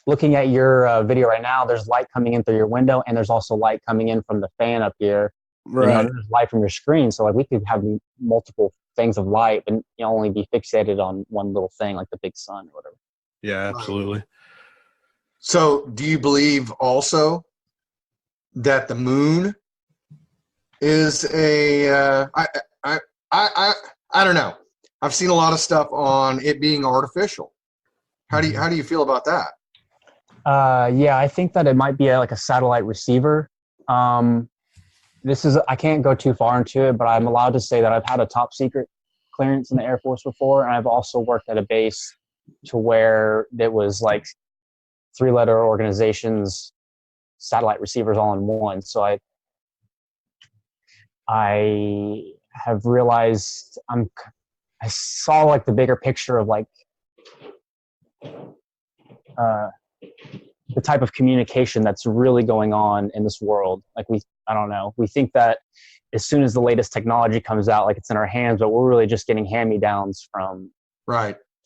looking at your video right now, there's light coming in through your window, and there's also light coming in from the fan up here. Right. There's light from your screen, so like we could have multiple things of light, but only be fixated on one little thing, like the big sun or whatever. Yeah, absolutely. So, do you believe also that the moon is I don't know. I've seen a lot of stuff on it being artificial. How do you feel about that? Yeah, I think that it might be like a satellite receiver. I can't go too far into it, but I'm allowed to say that I've had a top secret clearance in the Air Force before, and I've also worked at a base to where it was like 3-letter organizations, satellite receivers all in one. So I have realized I saw like the bigger picture of like the type of communication that's really going on in this world. Like I don't know. We think that as soon as the latest technology comes out, like it's in our hands, but we're really just getting hand-me-downs from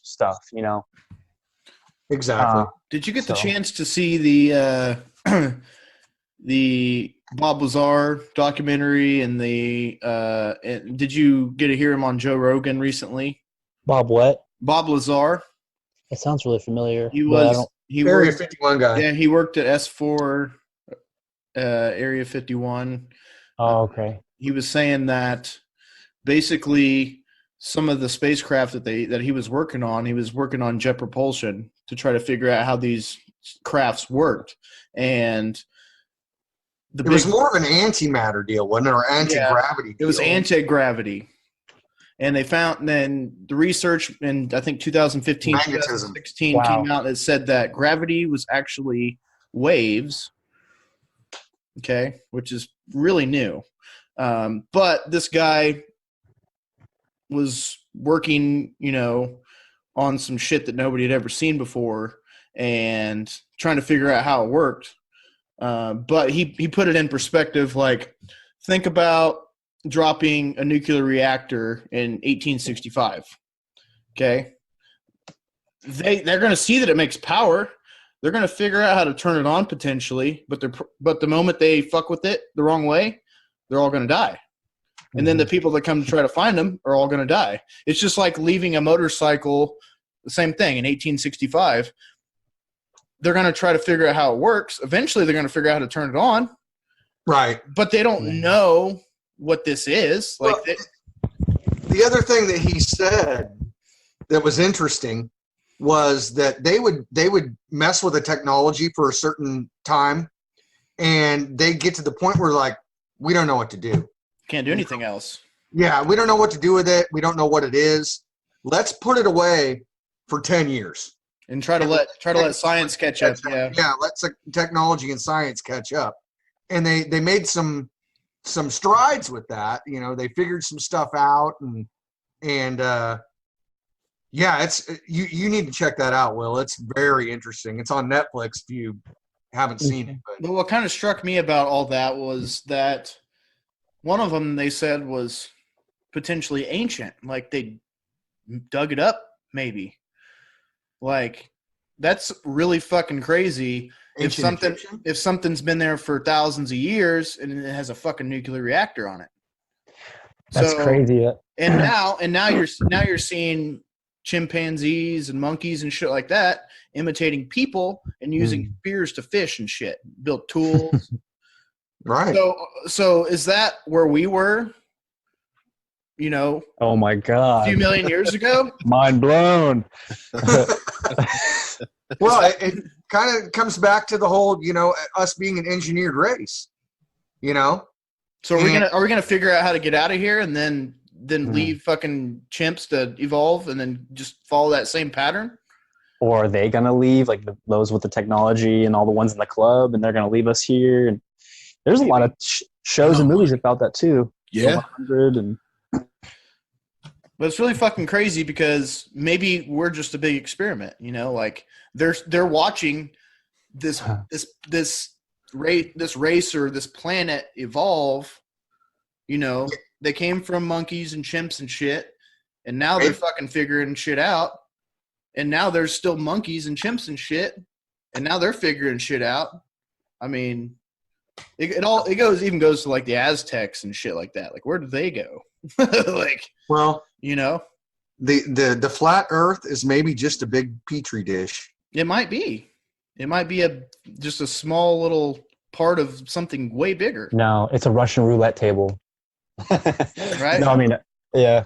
stuff, Exactly. Did you get the chance to see the the Bob Lazar documentary and did you get to hear him on Joe Rogan recently? Bob what? Bob Lazar. It sounds really familiar. He Area 51 guy. Yeah, he worked at S4 Area 51. Oh, okay. He was saying that basically some of the spacecraft that he was working on jet propulsion to try to figure out how these crafts worked. And it was more of an antimatter deal, wasn't it? Or anti-gravity deal. It was anti-gravity. And they found then the research in, I think, 2015, 2016 came out that said that gravity was actually waves, okay, which is really new. But this guy was working, on some shit that nobody had ever seen before and trying to figure out how it worked. But he put it in perspective, like, think about dropping a nuclear reactor in 1865. Okay. They're going to see that it makes power. They're going to figure out how to turn it on potentially, but the moment they fuck with it the wrong way, they're all going to die. And then the people that come to try to find them are all going to die. It's just like leaving a motorcycle, the same thing in 1865. They're going to try to figure out how it works. Eventually they're going to figure out how to turn it on. Right. But they don't know what this is. Like, the other thing that he said that was interesting was that they would mess with the technology for a certain time, and they get to the point where, like, we don't know what to do. Can't do anything else. Yeah, we don't know what to do with it. We don't know what it is. Let's put it away for 10 years and try to let science catch up. Yeah, let technology and science catch up. And they made some strides with that. They figured some stuff out, and Yeah, it's you need to check that out, Will. It's very interesting. It's on Netflix if you haven't seen it. But But what kind of struck me about all that was that one of them they said was potentially ancient, like they dug it up, maybe. Like that's really fucking crazy. Ancient Egyptian? If something's been there for thousands of years and it has a fucking nuclear reactor on it. That's So crazy. and now you're seeing chimpanzees and monkeys and shit like that imitating people and using spears to fish and shit, built tools. Right. So is that where we were? You know, Oh my a god. few million years ago. Mind blown. Well, it kind of comes back to the whole, us being an engineered race. So are we gonna figure out how to get out of here and then leave fucking chimps to evolve and then just follow that same pattern? Or are they gonna leave, like those with the technology and all the ones in the club, and they're gonna leave us here? And there's a lot of shows and movies about that too. Yeah. 100 and But it's really fucking crazy because maybe we're just a big experiment, like they're watching this race or this planet evolve. They came from monkeys and chimps and shit, and now they're fucking figuring shit out. And now there's still monkeys and chimps and shit, and now they're figuring shit out. I mean, it goes to like the Aztecs and shit like that. Like, where did they go? Like, well, the flat Earth is maybe just a big petri dish. It might be. It might be just a small little part of something way bigger. no, it's a Russian roulette table. Right? No, I mean, yeah.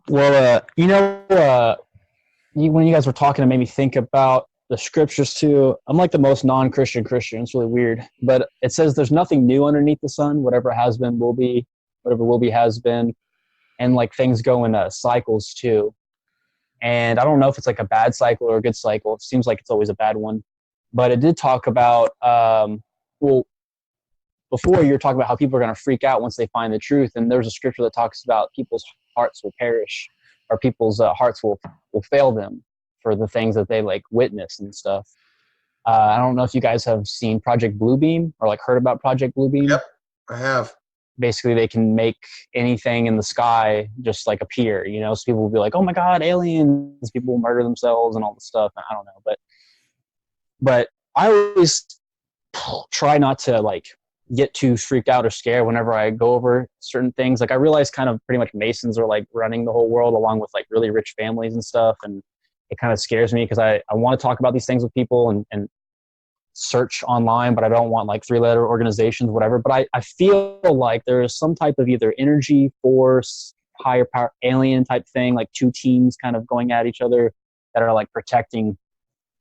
Well, when you guys were talking, it made me think about the scriptures too. I'm like the most non-Christian Christian. It's really weird, but it says there's nothing new underneath the sun. Whatever has been will be. Whatever will be has been, and like things go in cycles too. And I don't know if it's like a bad cycle or a good cycle. It seems like it's always a bad one. But it did talk about, before you were talking about how people are going to freak out once they find the truth. And there's a scripture that talks about people's hearts will perish, or people's hearts will fail them for the things that they like witness and stuff. I don't know if you guys have seen Project Bluebeam or like heard about Project Bluebeam. Yep, I have. Basically, they can make anything in the sky just like appear, so people will be like, oh my God, aliens. People will murder themselves and all this stuff. I don't know. But I always try not to like get too freaked out or scared whenever I go over certain things. Like I realize kind of pretty much Masons are like running the whole world along with like really rich families and stuff. And it kind of scares me because I want to talk about these things with people and search online, but I don't want like 3-letter organizations, whatever. But I feel like there is some type of either energy, force, higher power, alien type thing, like two teams kind of going at each other that are like protecting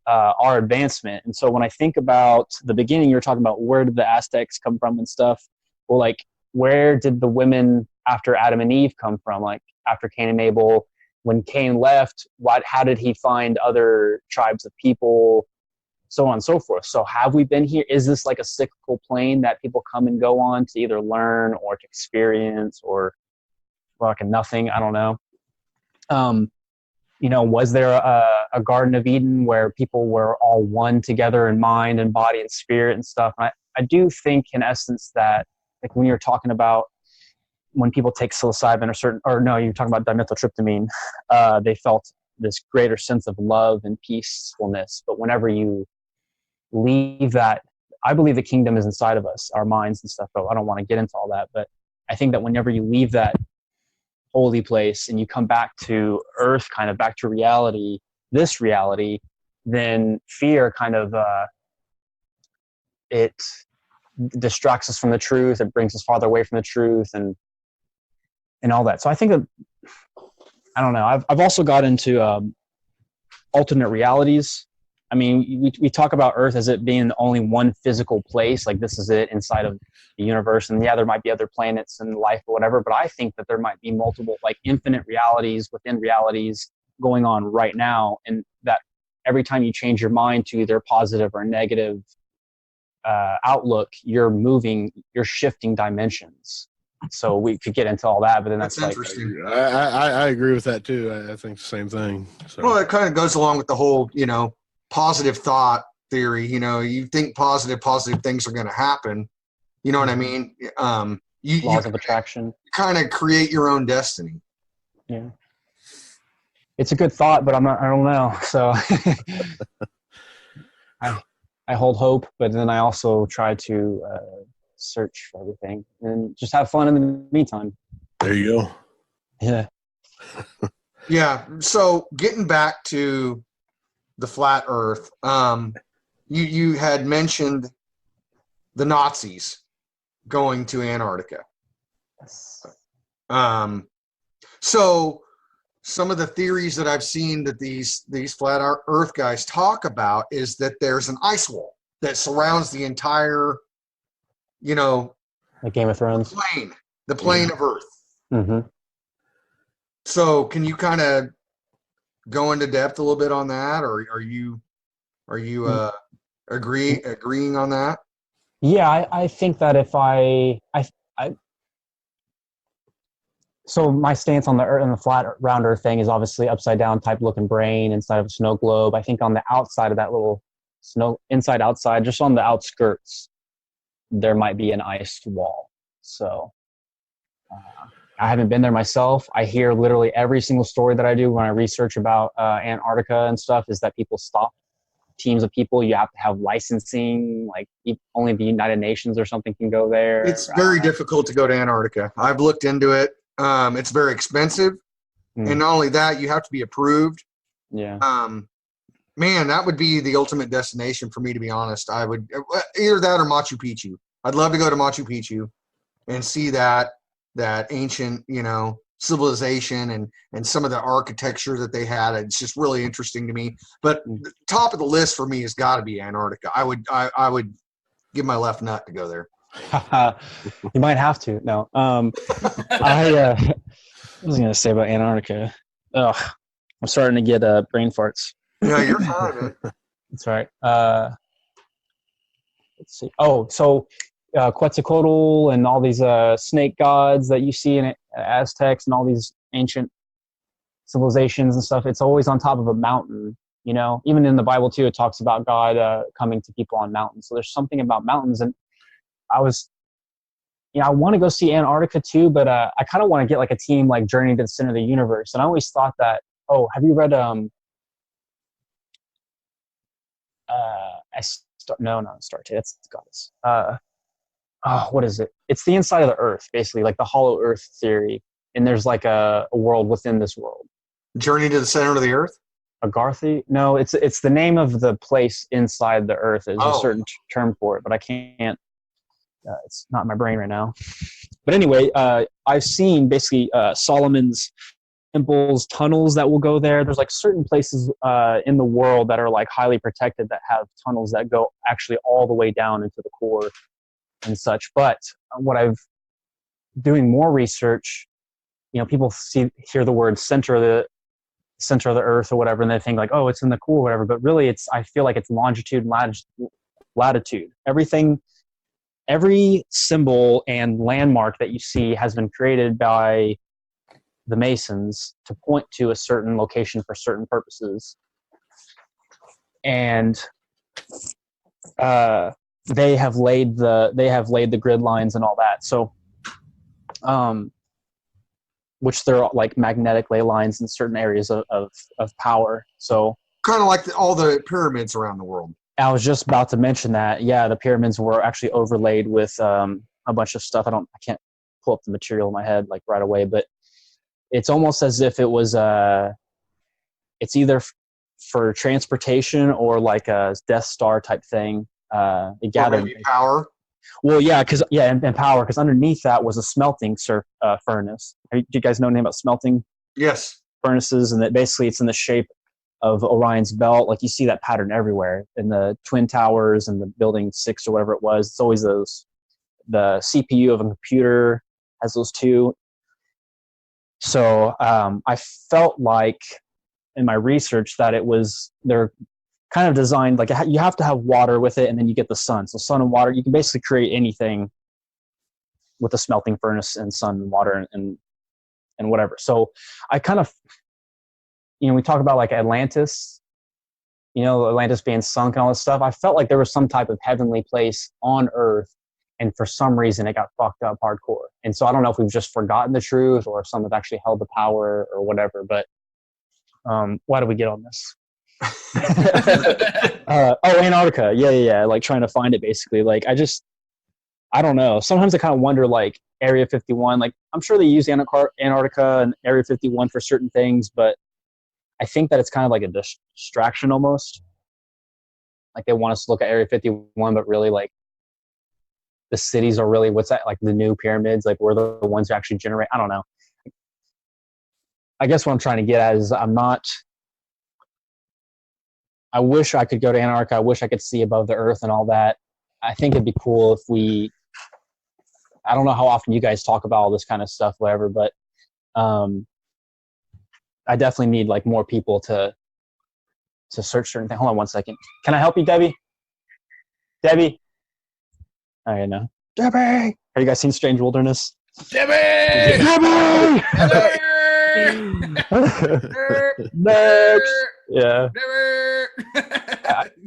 our advancement. And so when I think about the beginning, you're talking about where did the Aztecs come from and stuff. Well, like where did the women after Adam and Eve come from? Like after Cain and Abel, when Cain left, how did he find other tribes of people? So on and so forth. So have we been here? Is this like a cyclical plane that people come and go on to either learn or to experience or fucking nothing? I don't know. Was there a Garden of Eden where people were all one together in mind and body and spirit and stuff? And I do think in essence that like when you're talking about when people take psilocybin you're talking about dimethyltryptamine, they felt this greater sense of love and peacefulness. But whenever you leave that, I believe the kingdom is inside of us, our minds and stuff, but I don't want to get into all that. But I think that whenever you leave that holy place and you come back to earth, kind of back to reality, this reality, then fear kind of, it distracts us from the truth. It brings us farther away from the truth and all that. So I think that, I don't know. I've also got into alternate realities. I mean, we talk about Earth as it being only one physical place, like this is it inside of the universe. And yeah, there might be other planets and life or whatever, but I think that there might be multiple, like infinite realities within realities going on right now. And that every time you change your mind to either positive or negative outlook, you're shifting dimensions. So we could get into all that, but then That's that's like, interesting. I agree with that too. I think the same thing. So. Well, it kind of goes along with the whole, positive thought theory. You think positive things are going to happen. You know what I mean? You laws of attraction. kind of create your own destiny. Yeah. It's a good thought, but I don't know. So I hold hope, but then I also try to search for everything and just have fun in the meantime. There you go. Yeah. Yeah. So getting back to the flat Earth, you had mentioned the Nazis going to Antarctica. Yes. So some of the theories that I've seen that these flat Earth guys talk about is that there's an ice wall that surrounds the entire, Like Game of Thrones. the plane of Earth. Mm-hmm. So can you kind of go into depth a little bit on that, or are you agreeing on that? Yeah, I think that if so my stance on the Earth and the flat round Earth thing is obviously upside down type looking brain inside of a snow globe. I think on the outside of that little inside outside, just on the outskirts, there might be an ice wall. So I haven't been there myself. I hear literally every single story that I do when I research about Antarctica and stuff is that people stop teams of people. You have to have licensing, like only the United Nations or something can go there. It's very difficult to go to Antarctica. I've looked into it. It's very expensive. And not only that, you have to be approved. Yeah. Man, that would be the ultimate destination for me, to be honest. I would either that or Machu Picchu. I'd love to go to Machu Picchu and see that ancient, civilization and some of the architecture that they had. It's just really interesting to me. But the top of the list for me has got to be Antarctica. I would give my left nut to go there. You might have to. No. I was going to say about Antarctica. Ugh, I'm starting to get brain farts. Yeah, you're fine, man. That's right. Let's see. Oh, so Quetzalcoatl and all these snake gods that you see in Aztecs and all these ancient civilizations and stuff, it's always on top of a mountain. Even in the Bible too, it talks about God coming to people on mountains. So there's something about mountains. And I want to go see Antarctica too, but I kind of want to get like a team like Journey to the Center of the Universe. And I always thought that, have you read Astarte, that's the goddess. What is it? It's the inside of the Earth, basically, like the hollow Earth theory. And there's like a world within this world. Journey to the Center of the Earth? Agartha? No, it's the name of the place inside the Earth. There's a certain term for it, but I can't. It's not in my brain right now. But anyway, I've seen basically Solomon's temples, tunnels that will go there. There's like certain places in the world that are like highly protected that have tunnels that go actually all the way down into the core and such. But what I've doing more research, people hear the word center of the Earth or whatever, and they think like, oh, it's in the core or whatever. But really, I feel like it's longitude and latitude. Every symbol and landmark that you see has been created by the Masons to point to a certain location for certain purposes. And they have laid the grid lines and all that. So, which they're like magnetic ley lines in certain areas of power. So kind of like all the pyramids around the world. I was just about to mention that. Yeah, the pyramids were actually overlaid with a bunch of stuff. I can't pull up the material in my head like right away, but it's almost as if it was it's either for transportation or like a Death Star type thing. It gathered power. Well, yeah, and power, because underneath that was a smelting furnace. Do you guys know anything about smelting? Yes. Furnaces, and that basically it's in the shape of Orion's belt. Like you see that pattern everywhere in the Twin Towers and the Building 6 or whatever it was. It's always those. The CPU of a computer has those two. So I felt like in my research that they're kind of designed like you have to have water with it, and then you get the sun. So sun and water, you can basically create anything with a smelting furnace and sun and water and whatever. So I kind of, we talk about like Atlantis, Atlantis being sunk and all this stuff. I felt like there was some type of heavenly place on Earth, and for some reason it got fucked up hardcore. And so I don't know if we've just forgotten the truth or if someone actually held the power or whatever. But why do we get on this? Antarctica. Yeah. Like trying to find it basically. Like I don't know. Sometimes I kind of wonder, like Area 51. Like I'm sure they use Antarctica and Area 51 for certain things, but I think that it's kind of like a distraction almost. Like they want us to look at Area 51, but really like the cities are really what's that, like the new pyramids, like we're the ones who actually generate. I don't know. I guess what I'm trying to get at is I wish I could go to Antarctica. I wish I could see above the earth and all that. I think it'd be cool if I don't know how often you guys talk about all this kind of stuff, whatever, but I definitely need like more people to search certain things. Hold on one second. Can I help you, Debbie? Debbie? I know. Debbie! Have you guys seen Strange Wilderness? Debbie! Debbie! Next! Yeah.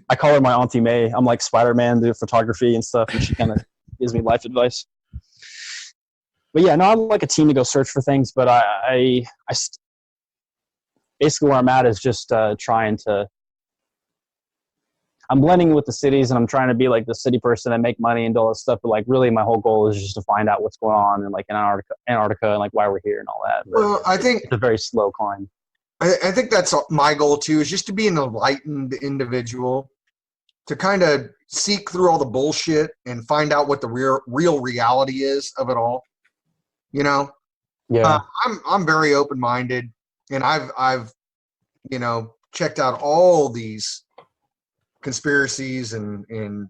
I call her my Auntie May. I'm like Spider-Man, do photography and stuff, and she kind of gives me life advice. But yeah, no, I'd like a team to go search for things, but I basically where I'm at is just trying to. I'm blending with the cities, and I'm trying to be like the city person and make money and do all this stuff. But like, really, my whole goal is just to find out what's going on in like Antarctica, and like why we're here and all that. But Well, I think it's a very slow climb. I think that's my goal too, is just to be an enlightened individual, to kind of seek through all the bullshit and find out what the real reality is of it all. Yeah. I'm very open minded, and I've checked out all these conspiracies and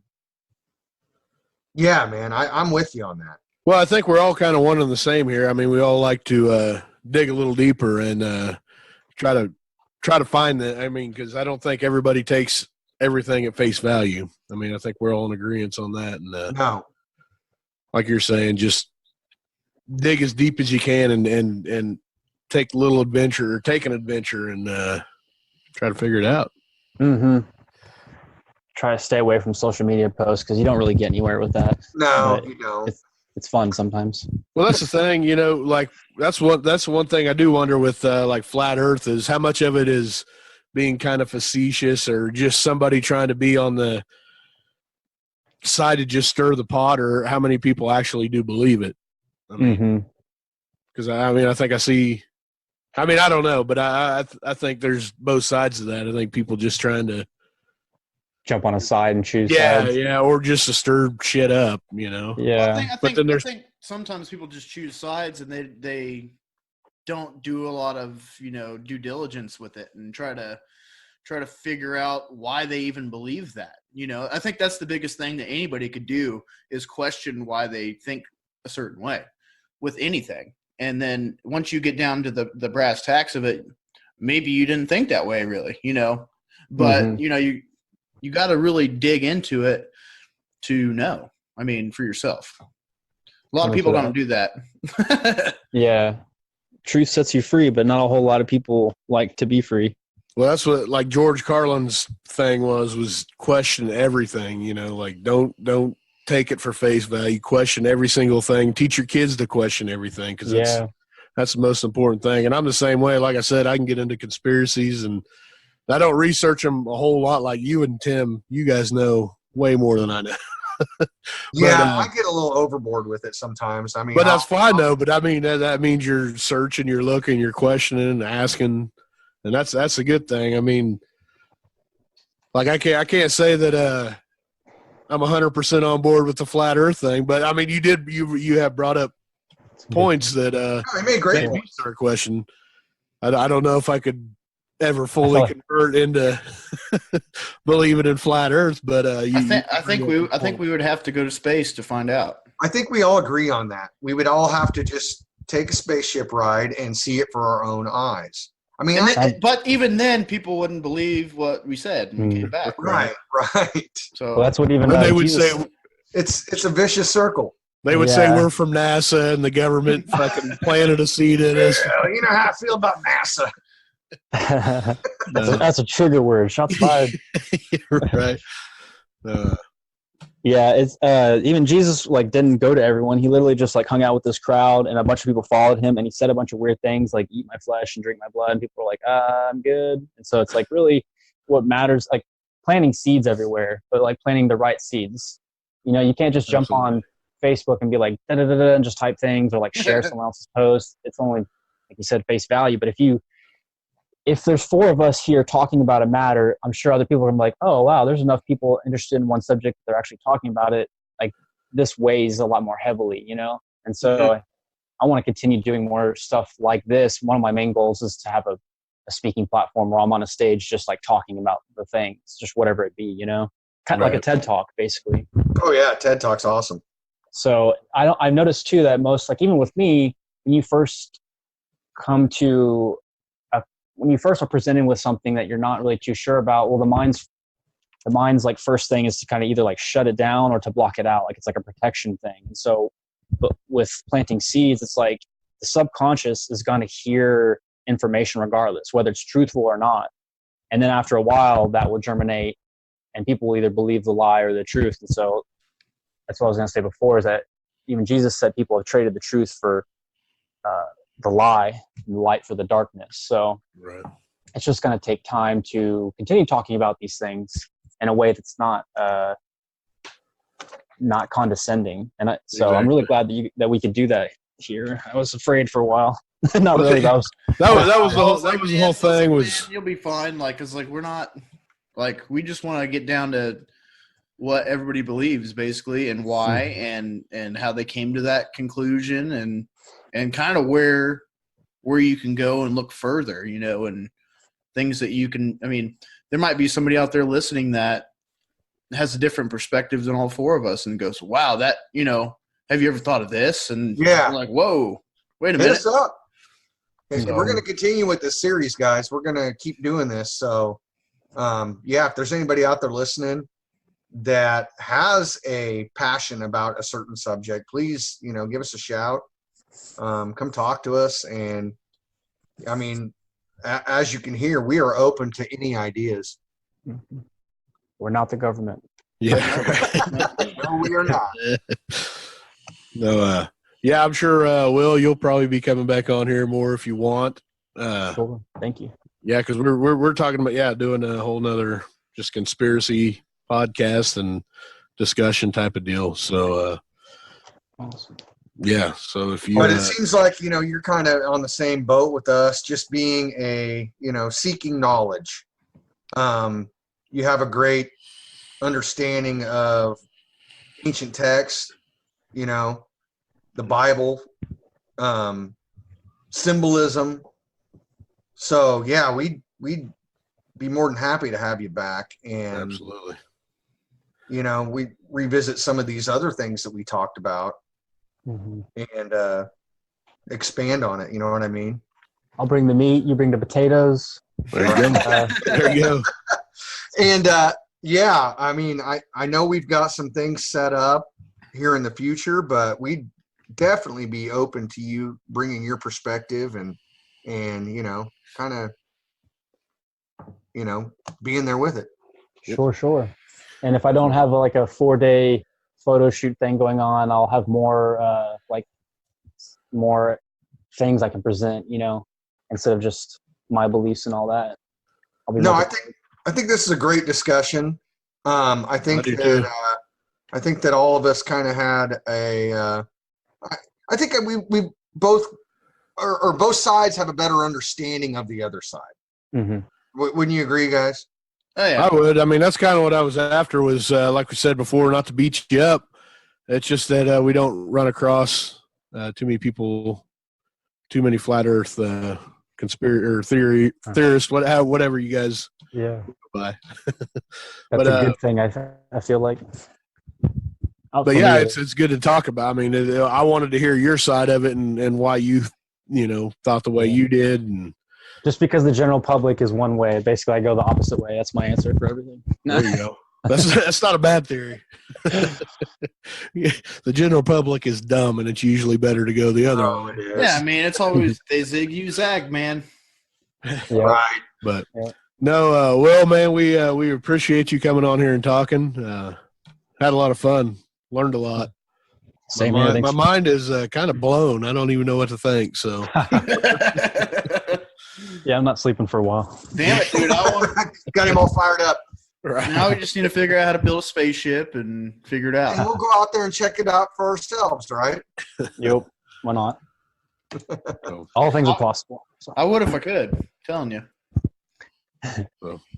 yeah, man, I'm with you on that. Well, I think we're all kind of one and the same here. I mean, we all like to dig a little deeper and try to find the. I mean, because I don't think everybody takes everything at face value. I mean, I think we're all in agreement on that. And No, like you're saying, just dig as deep as you can and take a little adventure or take an adventure and try to figure it out. Mm-hmm. Try to stay away from social media posts because you don't really get anywhere with that. no, But you don't. It's fun sometimes. Well, that's the thing, like that's one thing I do wonder with like flat Earth is how much of it is being kind of facetious or just somebody trying to be on the side to just stir the pot, or how many people actually do believe it. I mean, because I think I see. I mean, I don't know, but I think there's both sides of that. I think people just trying to Jump on a side and choose sides. yeah, or just to stir shit up, Yeah. I think sometimes people just choose sides and they don't do a lot of due diligence with it and try to figure out why they even believe that. I think that's the biggest thing that anybody could do is question why they think a certain way with anything. And then once you get down to the brass tacks of it, maybe you didn't think that way really, but you got to really dig into it to know. I mean, for yourself. A lot of people don't do that. Yeah. Truth sets you free, but not a whole lot of people like to be free. Well, that's what like George Carlin's thing was question everything, like don't take it for face value, question every single thing, teach your kids to question everything. Cause that's the most important thing. And I'm the same way. Like I said, I can get into conspiracies and I don't research them a whole lot like you and Tim. You guys know way more than I know. I get a little overboard with it sometimes. I mean, but that's fine though. But I mean, that means you're searching, you're looking, you're questioning, and asking, and that's a good thing. I mean, like I can't say that I'm 100% on board with the flat Earth thing, but I mean, you have brought up points that I made great points. Start question. I don't know if I could ever fully convert into believing in flat Earth, but I think we would have to go to space to find out. I think we all agree on that. We would all have to just take a spaceship ride and see it for our own eyes. I mean, but even then, people wouldn't believe what we said when we came back. Right. So that's what even they would say. It's a vicious circle. They would say Yeah. we're from NASA and the government fucking planted a seed in us. You know how I feel about NASA. That's a trigger word. Shots fired. Right. Yeah, it's even Jesus like didn't go to everyone. He literally just like hung out with this crowd, and a bunch of people followed him, and he said a bunch of weird things like "eat my flesh and drink my blood," and people were like, "I'm good." And so it's like really what matters, like planting seeds everywhere, but like planting the right seeds. You know, you can't just jump on Facebook and be like da da da da and just type things or like share someone else's post. It's only, like you said, face value. But if there's 4 of us here talking about a matter, I'm sure other people are gonna be like, oh wow, there's enough people interested in one subject, they're actually talking about it. Like this weighs a lot more heavily, you know? And so I want to continue doing more stuff like this. One of my main goals is to have a speaking platform where I'm on a stage just like talking about the things, just whatever it be, you know? Kind of like a TED Talk, basically. Oh yeah, TED Talk's awesome. So I've noticed too that most, like even with me, when you first come to when you first are presented with something that you're not really too sure about, well, the mind's like first thing is to kind of either like shut it down or to block it out. Like it's like a protection thing. And so, but with planting seeds, it's like the subconscious is going to hear information regardless, whether it's truthful or not. And then after a while that will germinate and people will either believe the lie or the truth. And so that's what I was going to say before, is that even Jesus said people have traded the truth for the lie and the light for the darkness. So it's just going to take time to continue talking about these things in a way that's not condescending. And I'm really glad that we could do that here. I was afraid for a while. Not really. That was the whole thing. Was you'll be fine. Like, cause like we're not like we just want to get down to what everybody believes basically and why and how they came to that conclusion and kind of where you can go and look further, you know, and things that you can. I mean, there might be somebody out there listening that has a different perspective than all 4 of us and goes, wow, that, you know, have you ever thought of this? And yeah, I'm like, whoa, wait a Hit minute. us up. So, we're going to continue with this series, guys. We're going to keep doing this. So, if there's anybody out there listening that has a passion about a certain subject, please, you know, give us a shout. Come talk to us. And I mean, as you can hear, we are open to any ideas. We're not the government. Yeah. No, we are not. No, yeah, I'm sure, Will, you'll probably be coming back on here more if you want. Sure. Thank you. Yeah, because we're talking about doing a whole nother just conspiracy podcast and discussion type of deal. So awesome. Yeah, so if you but it seems like, you know, you're kind of on the same boat with us, just being seeking knowledge. You have a great understanding of ancient texts, you know, the Bible, symbolism. So yeah, we'd be more than happy to have you back, and absolutely, you know, we revisit some of these other things that we talked about and expand on it. You know what I mean? I'll bring the meat. You bring the potatoes. There you go. There you go. And yeah, I mean, I know we've got some things set up here in the future, but we'd definitely be open to you bringing your perspective and you know, kind of, you know, being there with it. Sure. And if I don't have like a 4-day photo shoot thing going on, I'll have more more things I can present, you know, instead of just my beliefs and all that. I think this is a great discussion. I think that all of us kind of had I think we both or both sides have a better understanding of the other side. Mm-hmm. Wouldn't you agree, guys? Oh, yeah. I would. I mean, that's kind of what I was after was, like we said before, not to beat you up. It's just that we don't run across too many people, too many flat earth conspiracy or theorists, whatever you guys go by. That's a good thing, I feel like. But yeah, it's good to talk about. I mean, I wanted to hear your side of it and why you thought the way you did. And just because the general public is one way, basically I go the opposite way. That's my answer for everything. There you go. That's not a bad theory. The general public is dumb, and it's usually better to go the other way. It is. Yeah, I mean, it's always they zig, you zag, man. Yeah. Right. But Yeah. no, Will, man, we appreciate you coming on here and talking. Had a lot of fun. Learned a lot. Same my, here. my Thanks. mind is kind of blown. I don't even know what to think. So Yeah, I'm not sleeping for a while. Damn it, dude! Got him all fired up. Now we just need to figure out how to build a spaceship and figure it And out. we'll go out there and check it out for ourselves, right? Yep. Why not? All things are possible. So. I would if I could. I'm telling you.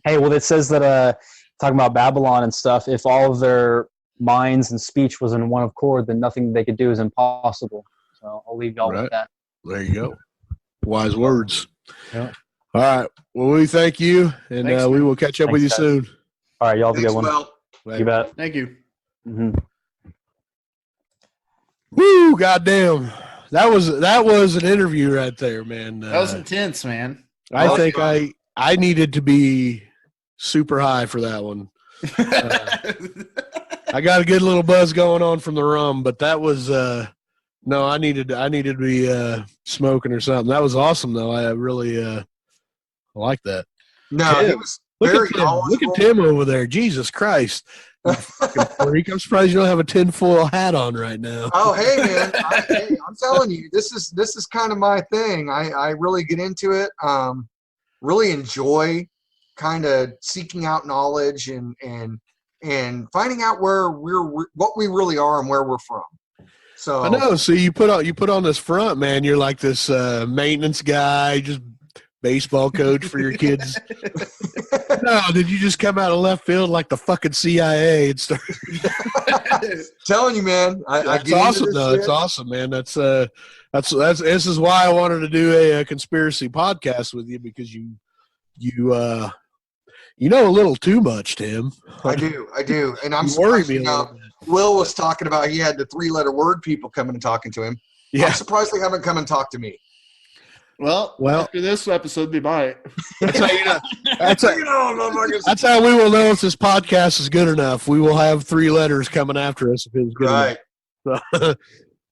Hey, well, it says that talking about Babylon and stuff. If all of their minds and speech was in one accord, then nothing they could do is impossible. So I'll leave y'all with that. There you go. Wise words. Yeah. All right. Well, we thank you, and Thanks, we man. will catch up with you Thanks, guys. soon. All right, y'all have a Thanks, good one. Will. You bet. Thank you. Mm-hmm. Woo! Goddamn. That was an interview right there, man. That was intense, man. I Oh, think yeah. I needed to be super high for that one. I got a good little buzz going on from the rum, but that was no. I needed to be smoking or something. That was awesome, though. I really like that. No, Tim, he was Look very at Tim. Look knowledgeable. at Tim over there. Jesus Christ. You fucking freak. I'm surprised you don't have a tinfoil hat on right now. Oh, hey, man. I'm telling you, this is kind of my thing. I really get into it. Really enjoy kind of seeking out knowledge and finding out where what we really are and where we're from. So I know. So you put on this front, man. You're like this maintenance guy, just baseball coach for your kids. No, did you just come out of left field like the fucking CIA and start? telling you, man. I That's get into awesome, this though. shit. It's awesome, man. That's this is why I wanted to do a conspiracy podcast with you, because you know a little too much, Tim. I do, and I'm You worry surprised. me a little bit. Will was talking about he had the 3-letter word people coming and talking to him. Yeah. I'm surprised they haven't come and talked to me. Well, after this episode, we might. That's how you know. That's how, motherfuckers. that's how we will know if this podcast is good enough. We will have 3 letters coming after us if it's good Right. enough. So,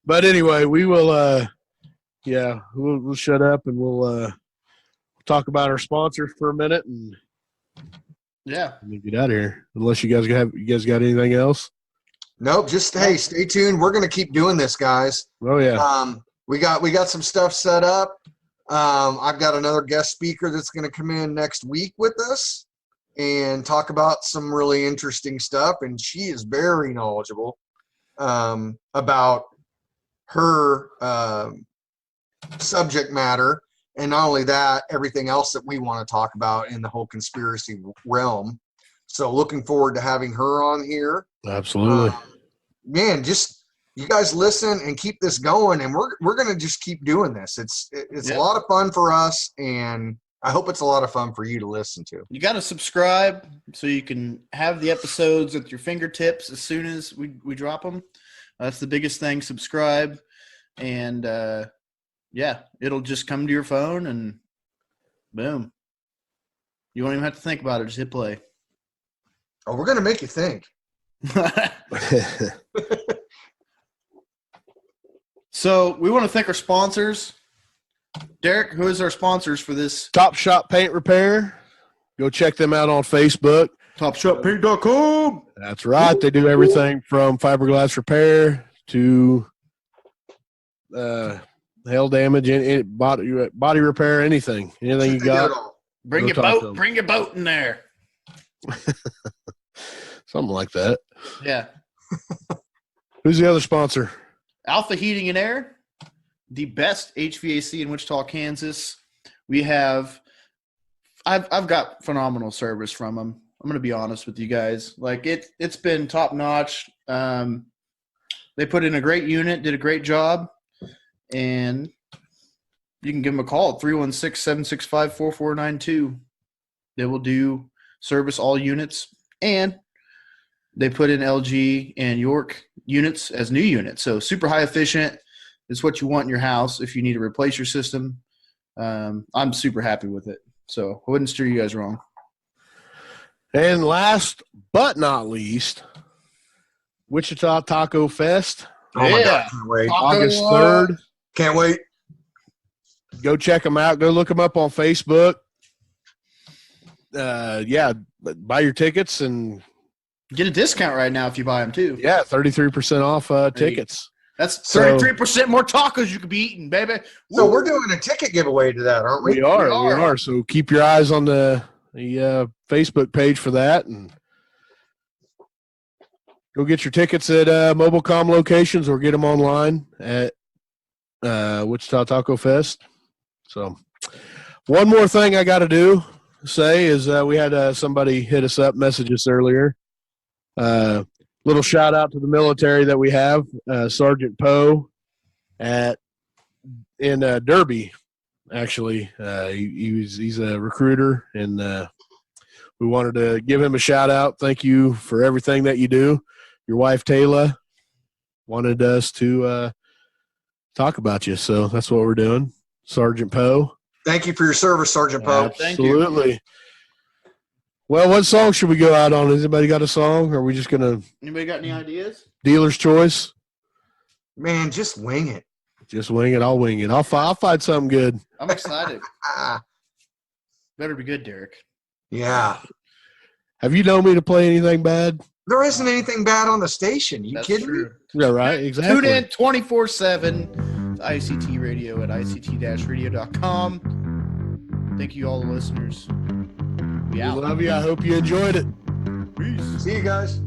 but anyway, we will. We'll shut up and we'll talk about our sponsors for a minute and Yeah. get out of here. Unless you guys got anything else? Nope. Just hey, stay tuned. We're gonna keep doing this, guys. Oh yeah. We got some stuff set up. I've got another guest speaker that's going to come in next week with us and talk about some really interesting stuff. And she is very knowledgeable about her subject matter. And not only that, everything else that we want to talk about in the whole conspiracy realm. So looking forward to having her on here. Absolutely. Man, just you guys listen and keep this going, and we're gonna just keep doing this. It's a lot of fun for us, and I hope it's a lot of fun for you to listen to. You got to subscribe so you can have the episodes at your fingertips as soon as we drop them. That's the biggest thing. Subscribe, and it'll just come to your phone, and boom. You won't even have to think about it. Just hit play. Oh, we're gonna make you think. So we want to thank our sponsors. Derek, who is our sponsors for this? Top Shop Paint Repair. Go check them out on Facebook. TopShopPaint.com. That's right. They do everything from fiberglass repair to hail damage, and body repair, anything you They do got. it all. Bring Go your talk to boat. them. Bring your boat in there. Something like that. Yeah. Who's the other sponsor? Alpha Heating and Air, the best HVAC in Wichita, Kansas. We have, I've got phenomenal service from them. I'm going to be honest with you guys. Like it's been top notch. They put in a great unit, did a great job, and you can give them a call at 316-765-4492. They will do service all units, and they put in LG and York units as new units. So super high efficient is what you want in your house if you need to replace your system. I'm super happy with it. So I wouldn't steer you guys wrong. And last but not least, Wichita Taco Fest, Oh my Yeah. God, can't wait. August 3rd. Can't wait. Go check them out. Go look them up on Facebook. Buy your tickets and Get a discount right now if you buy them too. 33% off tickets. That's So- 33% more tacos you could be eating, baby. So Woo. we're doing a ticket giveaway to that, aren't we? We are. So keep your eyes on the Facebook page for that, and go get your tickets at Mobilecom locations or get them online at Wichita Taco Fest. So, one more thing I got to say is we had somebody hit us up, message us earlier. Little shout out to the military that we have, Sergeant Poe in Derby. Actually, he's a recruiter, and we wanted to give him a shout out. Thank you for everything that you do. Your wife Taylor wanted us to talk about you, so that's what we're doing. Sergeant Poe. Thank you for your service, Sergeant Poe. Thank you. Absolutely. Well, what song should we go out on? Has anybody got a song? Or are we just gonna Anybody got any ideas? dealer's choice? Man, just wing it. Just wing it. I'll wing it. I'll find something good. I'm excited. Ah, Better be good, Derek. yeah. Have you known me to play anything bad? There isn't anything bad on the station. You That's kidding true. me? Yeah, right. Exactly. Tune in 24/7. ICT Radio at ict-radio.com. Thank you, all the listeners. We We out. love you. I hope you enjoyed it. Peace. See you guys.